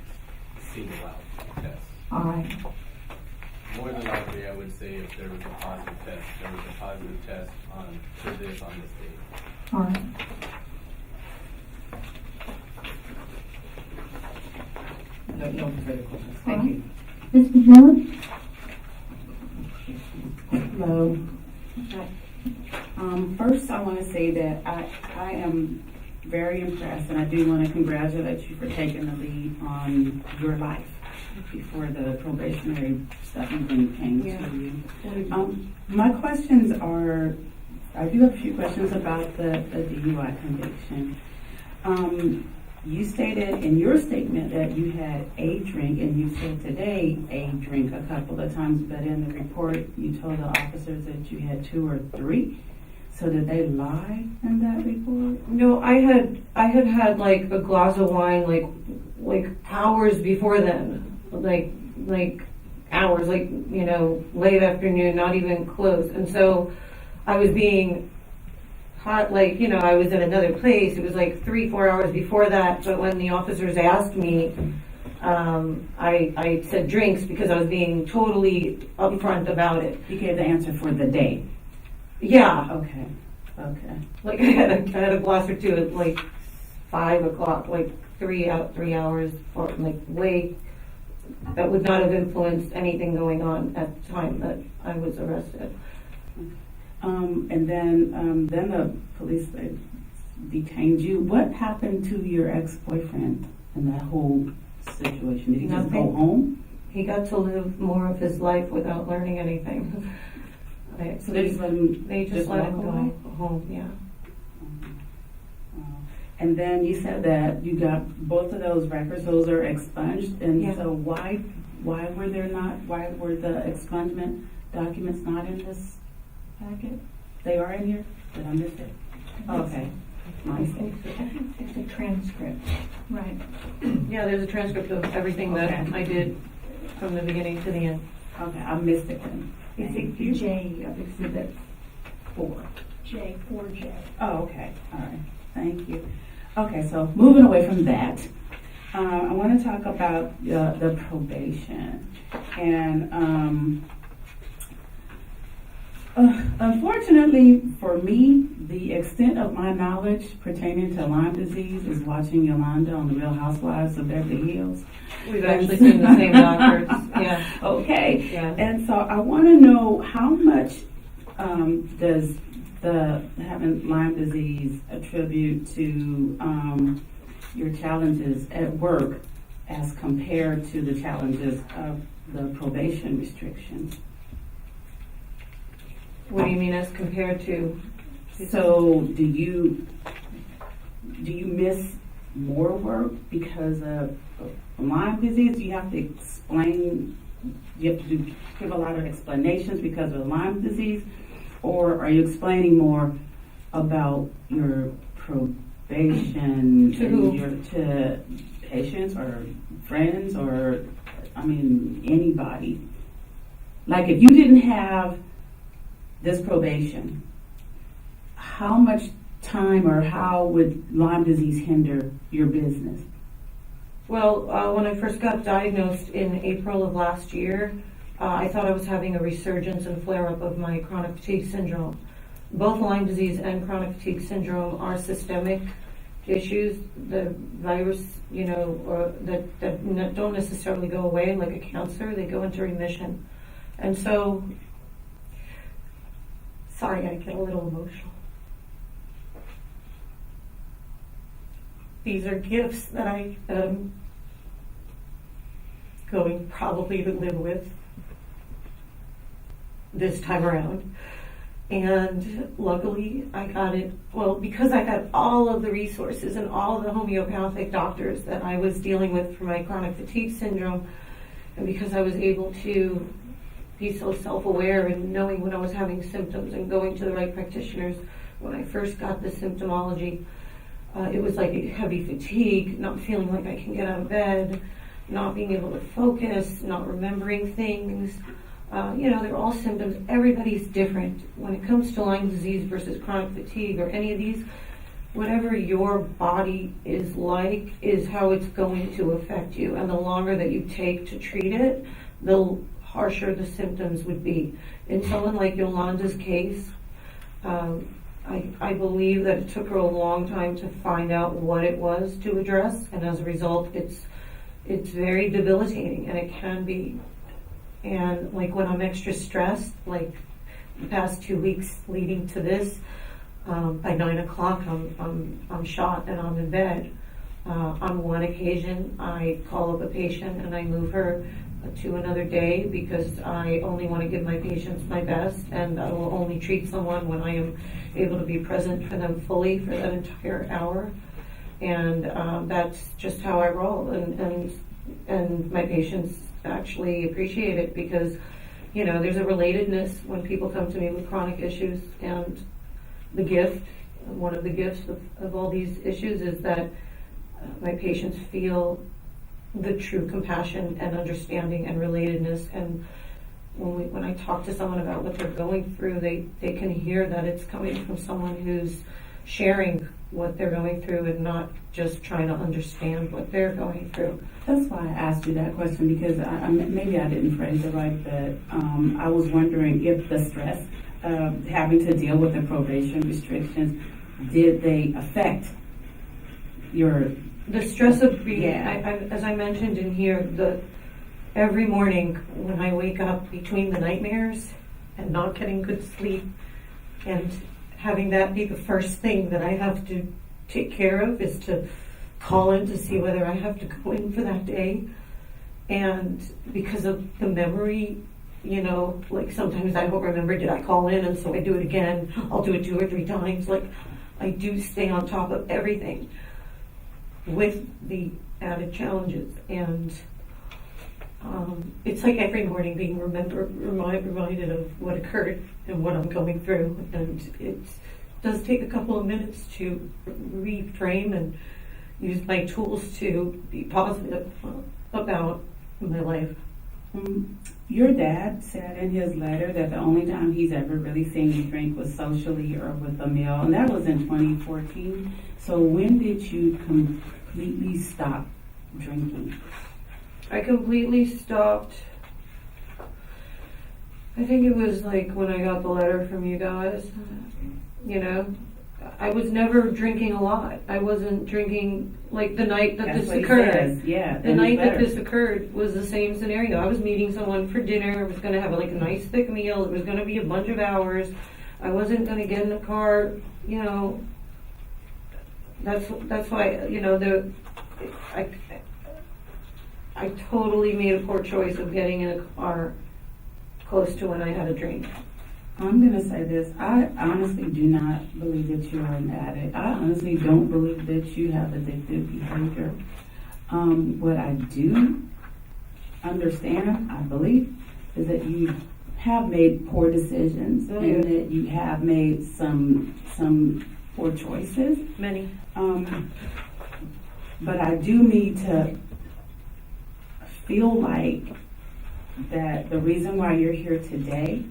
single out tests. All right. More than likely, I would say if there was a positive test, there was a positive test for this on this date. All right. No further questions. All Thank right. you. Ms. McMillan? Hello. First, I want to say that I am very impressed, and I do want to congratulate you for taking the lead on your life before the probationary stuff even came to you. My questions are, I do have a few questions about the DUI conviction. You stated in your statement that you had a drink, and you said today a drink a couple of times, but in the report you told the officers that you had 2 or 3. So did they lie in that report? No, I had like a glass of wine like hours before then, like hours, like, you know, late afternoon, not even close. And so I was being hot, like, you know, I was in another place. It was like 3-4 hours before that. But when the officers asked me, I said drinks because I was being totally upfront about it. You gave the answer for the day. Yeah. Okay. Like I had a glass or 2 at like 5 o'clock, like 3 hours, or like way. That would not have influenced anything going on at the time that I was arrested. And then the police detained you. What happened to your ex-boyfriend in that whole situation? Did he just go home? He got to live more of his life without learning anything. So they just let him go home, yeah. And then you said that you got both of those records, those are expunged, and Yeah. so why were the expungement documents not in this packet? They are in here? Did I miss it? Okay. My mistake. It's a transcript. Right. Yeah, there's a transcript of everything that Okay. I did from the beginning to the end. Okay, I missed it then. It's Thank a you. J of Exhibit 4. J, 4J. Oh, okay, all right, thank you. Okay, so moving away from that, I want to talk about the probation. And unfortunately for me, the extent of my knowledge pertaining to Lyme disease is watching Yolanda on The Real Housewives of Beverly Hills. We've actually seen the same doctors, yeah. Okay, Yeah. and so I want to know how much does the having Lyme disease attribute to your challenges at work as compared to the challenges of the probation restrictions? What do you mean as compared to? So do you miss more work because of Lyme disease? Do you have to explain? Do you have to give a lot of explanations because of Lyme disease, or are you explaining more about your probation To who? to patients or friends or anybody? Like if you didn't have this probation, how much time or how would Lyme disease hinder your business? Well, when I first got diagnosed in April of last year, I thought I was having a resurgence and flare-up of my chronic fatigue syndrome. Both Lyme disease and chronic fatigue syndrome are systemic issues. The virus, that don't necessarily go away like a cancer. They go into remission. And so, sorry, I get a little emotional. These are gifts that I am going probably to live with this time around. And luckily I got it, because I had all of the resources and all of the homeopathic doctors that I was dealing with for my chronic fatigue syndrome, and because I was able to be so self-aware and knowing when I was having symptoms and going to the right practitioners. When I first got the symptomology, it was like a heavy fatigue, not feeling like I can get out of bed, not being able to focus, not remembering things. They're all symptoms. Everybody's different. When it comes to Lyme disease versus chronic fatigue or any of these, whatever your body is like is how it's going to affect you. And the longer that you take to treat it, the harsher the symptoms would be. In someone like Yolanda's case, I believe that it took her a long time to find out what it was to address, and as a result, it's very debilitating, and it can be. And like when I'm extra stressed, like the past 2 weeks leading to this, by 9 o'clock I'm shot and I'm in bed. On one occasion, I call up a patient and I move her to another day because I only want to give my patients my best, and I will only treat someone when I am able to be present for them fully for that entire hour. And that's just how I roll, and my patients actually appreciate it because there's a relatedness when people come to me with chronic issues, and one of the gifts of all these issues is that my patients feel the true compassion and understanding and relatedness. And when I talk to someone about what they're going through, they can hear that it's coming from someone who's sharing what they're going through and not just trying to understand what they're going through. That's why I asked you that question, because maybe I didn't phrase it right, but I was wondering if the stress of having to deal with the probation restrictions, did they affect the stress of being, Yeah. as I mentioned in here, every morning when I wake up between the nightmares and not getting good sleep and having that be the first thing that I have to take care of is to call in to see whether I have to go in for that day. And because of the memory, like sometimes I don't remember, did I call in? And so I do it again. I'll do it 2 or 3 times. Like I do stay on top of everything. with the added challenges. And it's like every morning being reminded of what occurred and what I'm going through. And it does take a couple of minutes to reframe and use my tools to be positive about my life. Your dad said in his letter that the only time he's ever really seen you drink was socially or with a meal, and that was in 2014. So when did you completely stop drinking? I completely stopped. I think it was like when I got the letter from you guys. You know, I was never drinking a lot. I wasn't drinking like the night that That's this what he occurred. says, yeah, The in his night that letter. this occurred was the same scenario. I was meeting someone for dinner. I was going to have like a nice thick meal. It was going to be a bunch of hours. I wasn't going to get in the car. You know, that's why, you know, I totally made a poor choice of getting in a car close to when I had a drink. I'm going to say this. I honestly do not believe that you're an addict. I honestly don't believe that you have addictive behavior. What I do understand, I believe, is that you have made poor decisions and that you have made some poor choices. Many. But I do need to feel like that the reason why you're here today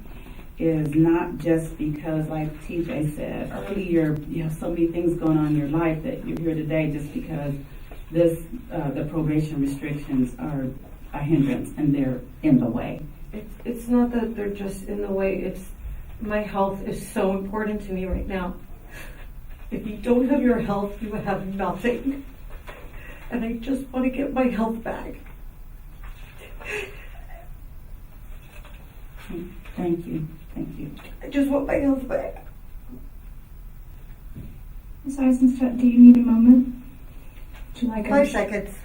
is not just because, like TJ said earlier, you have so many things going on in your life that you're here today just because the probation restrictions are a hindrance and they're in the way. It's not that they're just in the way. It's my health is so important to me right now. If you don't have your health, you have nothing. And I just want to get my health back. Thank you. Thank you. I just want my health back. Ms. Eisenstadt, do you need a moment? Would you like 5 seconds.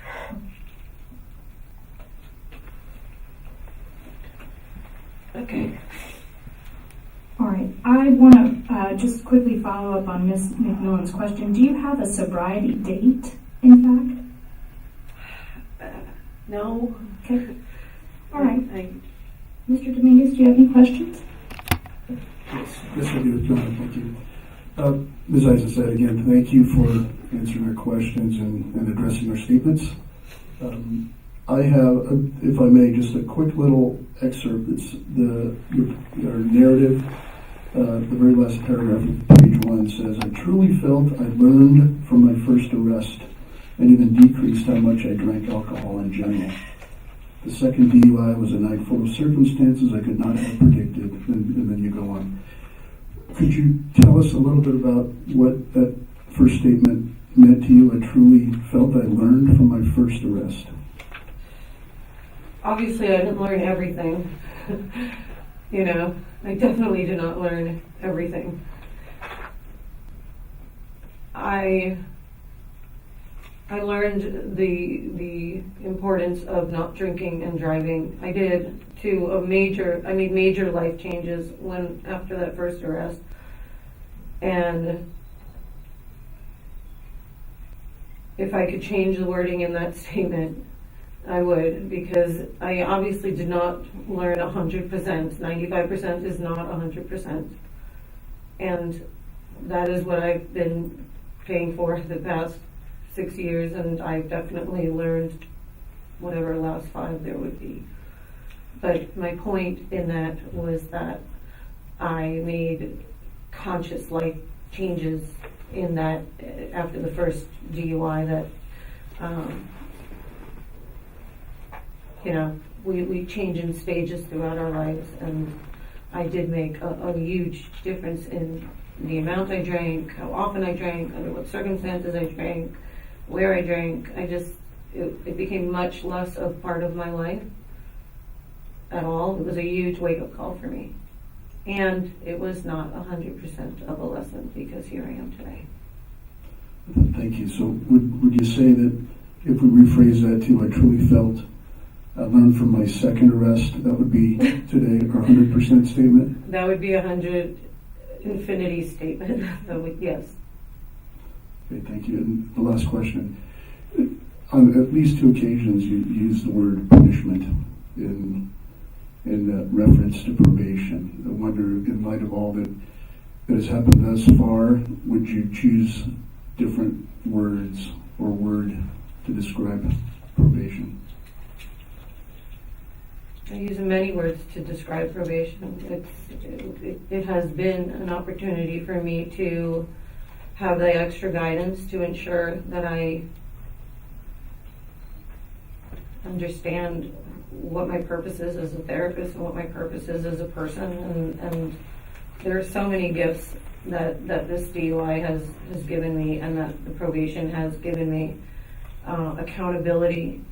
Okay. All right. I want to just quickly follow up on Ms. McMillan's question. Do you have a sobriety date, in fact? No. Okay. All right. Mr. Dominguez, do you have any questions? Yes, I do, John. Thank you. Ms. Eisenstadt, again, thank you for answering our questions and addressing our statements. I have, if I may, just a quick little excerpt. It's your narrative. The very last paragraph of page 1 says, "I truly felt I learned from my first arrest and even decreased how much I drank alcohol in general. The second DUI was a night full of circumstances I could not have predicted," and then you go on. Could you tell us a little bit about what that first statement meant to you? I truly felt I learned from my first arrest. Obviously, I didn't learn everything. You know, I definitely did not learn everything. I learned the importance of not drinking and driving. I did I made major life changes after that first arrest. And if I could change the wording in that statement, I would, because I obviously did not learn 100%. 95% is not 100%. And that is what I've been paying for the past 6 years, and I've definitely learned whatever last 5 there would be. But my point in that was that I made conscious life changes in that after the first DUI that, you know, we change in stages throughout our lives, and I did make a huge difference in the amount I drank, how often I drank, under what circumstances I drank, where I drank. It became much less of part of my life at all. It was a huge wake-up call for me. And it was not 100% of a lesson, because here I am today. Thank you. So would you say that if we rephrase that to "I truly felt I learned from my second arrest," that would be today our 100% statement? That would be 100 infinity statement. Yes. Okay, thank you. And the last question. on at least 2 occasions, you used the word punishment in reference to probation. I wonder, in light of all that has happened thus far, would you choose different words or word to describe probation? I use many words to describe probation. It has been an opportunity for me to have the extra guidance to ensure that I understand what my purpose is as a therapist and what my purpose is as a person. And there are so many gifts that this DUI has given me, and that the probation has given me. Accountability.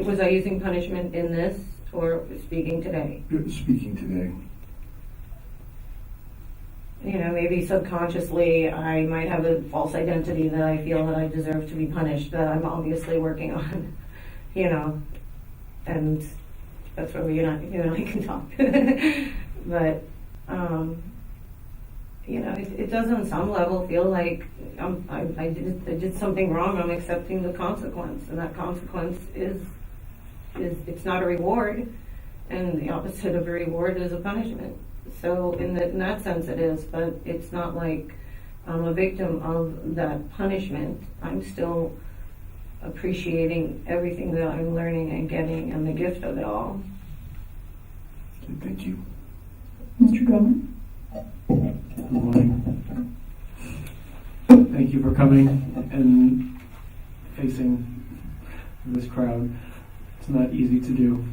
Was I using punishment in this or speaking today? Speaking today. Maybe subconsciously I might have a false identity that I feel that I deserve to be punished, that I'm obviously working on, and that's where you and I can talk. But, it does on some level feel like I did something wrong. I'm accepting the consequence, and that consequence is it's not a reward, and the opposite of a reward is a punishment. So in that sense it is, but it's not like I'm a victim of that punishment. I'm still appreciating everything that I'm learning and getting, and the gift of it all. Okay, thank you. Mr. Drummond? Good morning. Thank you for coming and facing this crowd. It's not easy to do.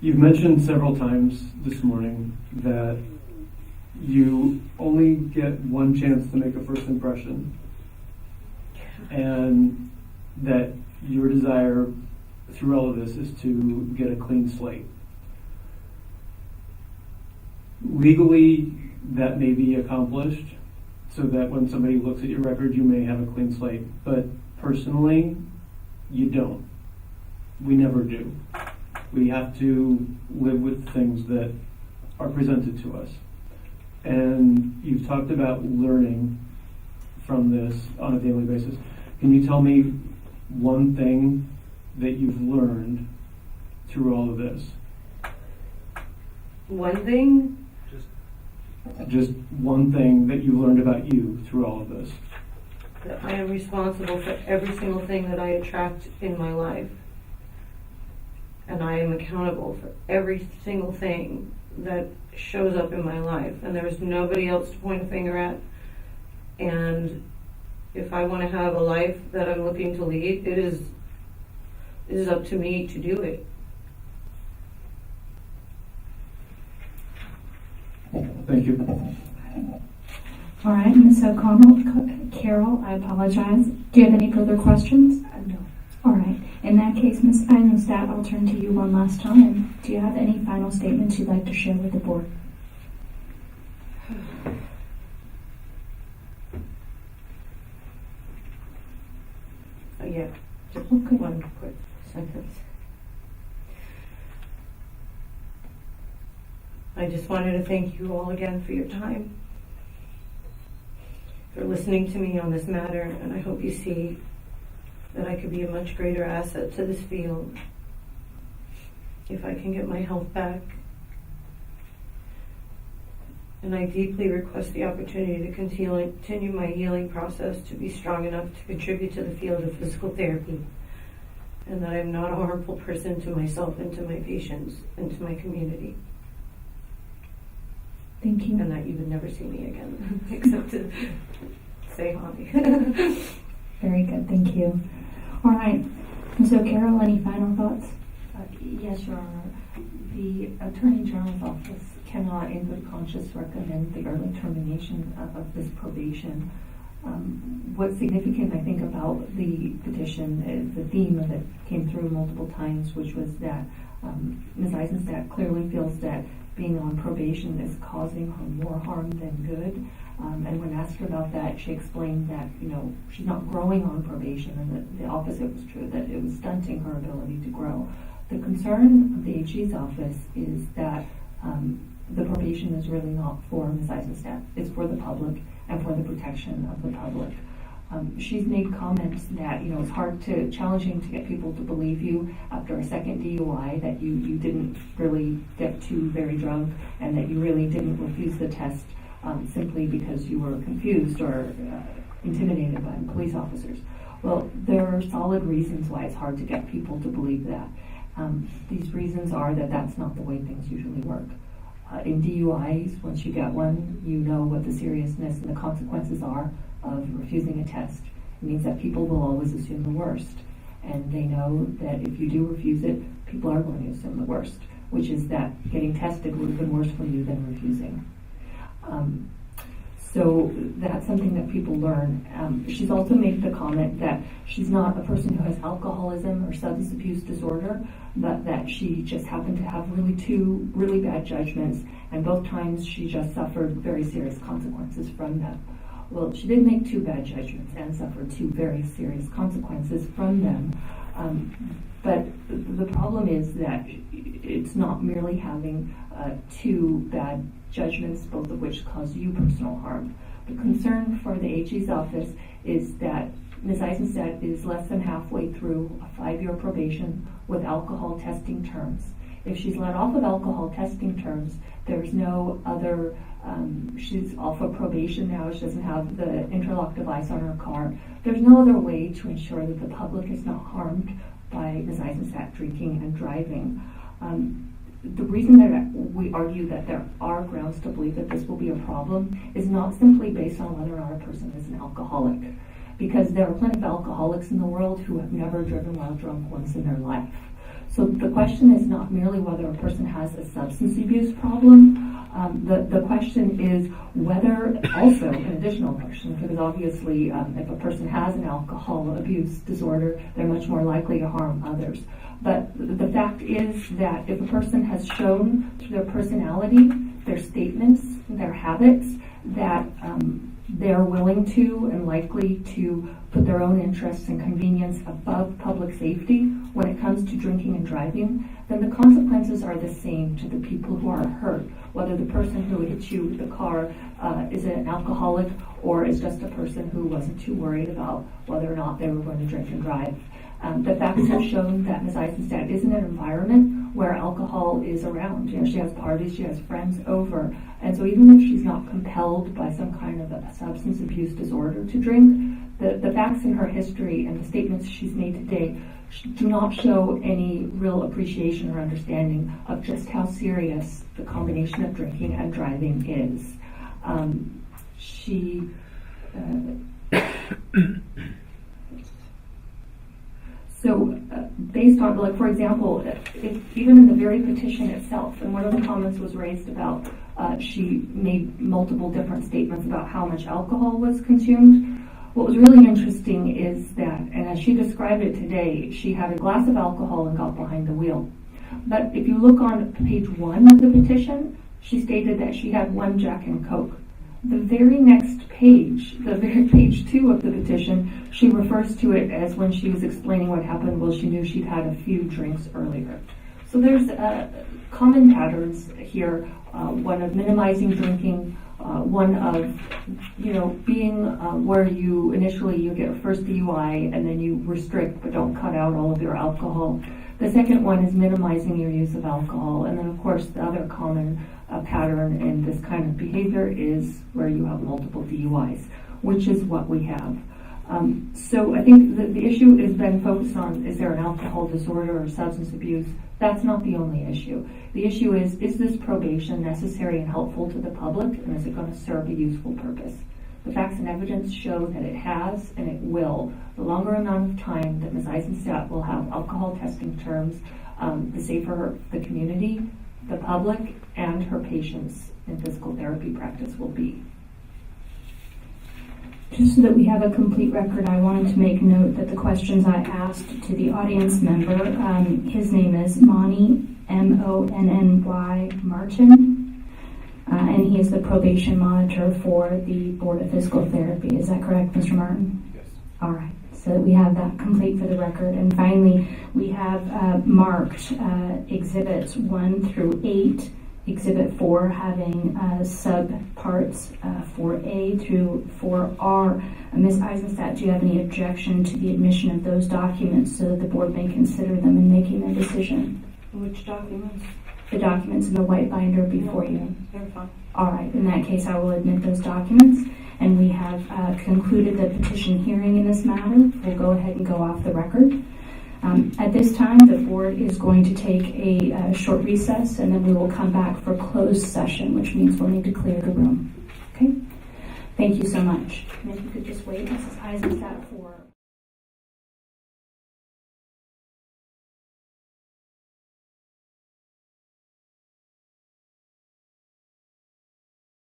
You've mentioned several times this morning that you only get one chance to make a first impression, and that your desire through all of this is to get a clean slate. Legally, that may be accomplished so that when somebody looks at your record, you may have a clean slate. But personally, you don't. We never do. We have to live with things that are presented to us. And you've talked about learning from this on a daily basis. Can you tell me one thing that you've learned through all of this? One thing? Just one thing that you learned about you through all of this. That I am responsible for every single thing that I attract in my life. And I am accountable for every single thing that shows up in my life. And there is nobody else to point a finger at. And if I want to have a life that I'm looking to lead, it is up to me to do it. Thank you. All right, Ms. O'Connell. Carol, I apologize. Do you have any further questions? No. All right. In that case, Ms. Eisenstadt, I'll turn to you one last time. Do you have any final statements you'd like to share with the board? Yeah, just Okay. one quick sentence. I just wanted to thank you all again for your time, for listening to me on this matter, and I hope you see that I could be a much greater asset to this field if I can get my health back. And I deeply request the opportunity to continue my healing process, to be strong enough to contribute to the field of physical therapy, and that I'm not a harmful person to myself and to my patients and to my community. Thank you. And that you would never see me again, except to say hi. Very good. Thank you. All right. Ms. O'Carroll, any final thoughts? Yes, Your Honor. The Attorney General's office cannot in good conscience recommend the early termination of this probation. What's significant, I think, about the petition is the theme of it came through multiple times, which was that Ms. Eisenstadt clearly feels that being on probation is causing her more harm than good. And when asked about that, she explained that, she's not growing on probation, and that the opposite was true, that it was stunting her ability to grow. The concern of the AG's office is that the probation is really not for Ms. Eisenstadt. It's for the public and for the protection of the public. She's made comments that, it's challenging to get people to believe you after a second DUI, that you didn't really get too very drunk and that you really didn't refuse the test simply because you were confused or intimidated by the police officers. Well, there are solid reasons why it's hard to get people to believe that. These reasons are that that's not the way things usually work. In DUIs, once you get one, you know what the seriousness and the consequences are of refusing a test. It means that people will always assume the worst. And they know that if you do refuse it, people are going to assume the worst, which is that getting tested would have been worse for you than refusing. So that's something that people learn. She's also made the comment that she's not a person who has alcoholism or substance abuse disorder, but that she just happened to have two really bad judgments, and both times she just suffered very serious consequences from them. Well, she did make 2 bad judgments and suffered 2 very serious consequences from them. But the problem is that it's not merely having 2 bad judgments, both of which cause you personal harm. The concern for the AG's office is that Ms. Eisenstadt is less than halfway through a 5-year probation with alcohol testing terms. If she's let off of alcohol testing terms, there's no other, she's off of probation now, she doesn't have the interlock device on her car. There's no other way to ensure that the public is not harmed by Ms. Eisenstadt drinking and driving. The reason that we argue that there are grounds to believe that this will be a problem is not simply based on whether or not a person is an alcoholic, because there are plenty of alcoholics in the world who have never driven while drunk once in their life. So the question is not merely whether a person has a substance abuse problem. The question is whether, also an additional question, because obviously if a person has an alcohol abuse disorder, they're much more likely to harm others. But the fact is that if a person has shown through their personality, their statements, their habits, that they're willing to and likely to put their own interests and convenience above public safety when it comes to drinking and driving, then the consequences are the same to the people who are hurt, whether the person who hit you with the car is an alcoholic or is just a person who wasn't too worried about whether or not they were going to drink and drive. The facts have shown that Ms. Eisenstadt is in an environment where alcohol is around. She has parties, she has friends over. And so even if she's not compelled by some kind of a substance abuse disorder to drink, the facts in her history and the statements she's made today do not show any real appreciation or understanding of just how serious the combination of drinking and driving is. So based on, like, for example, if even in the very petition itself, and one of the comments was raised about she made multiple different statements about how much alcohol was consumed. What was really interesting is that, and as she described it today, she had a glass of alcohol and got behind the wheel. But if you look on page 1 of the petition, she stated that she had 1 Jack and Coke. The very next page, the very page 2 of the petition, she refers to it as when she was explaining what happened, well, she knew she'd had a few drinks earlier. So there's common patterns here, one of minimizing drinking, one of, being where you initially get a first DUI and then you restrict but don't cut out all of your alcohol. The second one is minimizing your use of alcohol. And then, of course, the other common pattern in this kind of behavior is where you have multiple DUIs, which is what we have. So I think the issue has been focused on, is there an alcohol disorder or substance abuse? That's not the only issue. The issue is this probation necessary and helpful to the public, and is it going to serve a useful purpose? The facts and evidence show that it has and it will. The longer amount of time that Ms. Eisenstadt will have alcohol testing terms, the safer the community, the public, and her patients in physical therapy practice will be. Just so that we have a complete record, I wanted to make note that the questions I asked to the audience member, his name is Monny, M-O-N-N-Y Martin, and he is the probation monitor for the Board of Physical Therapy. Is that correct, Mr. Martin? Yes. All right. so that we have that complete for the record. And finally, we have marked exhibits 1 through 8, exhibit 4 having subparts 4A through 4R. Ms. Eisenstadt, do you have any objection to the admission of those documents so that the board may consider them in making their decision? Which documents? The documents in the white binder before you. They're fine. All right, in that case, I will admit those documents. And we have concluded the petition hearing in this matter. We'll go ahead and go off the record. At this time, the board is going to take a short recess, and then we will come back for closed session, which means we'll need to clear the room. Okay? Thank you so much. And if you could just wait, Mrs. Eisenstadt, for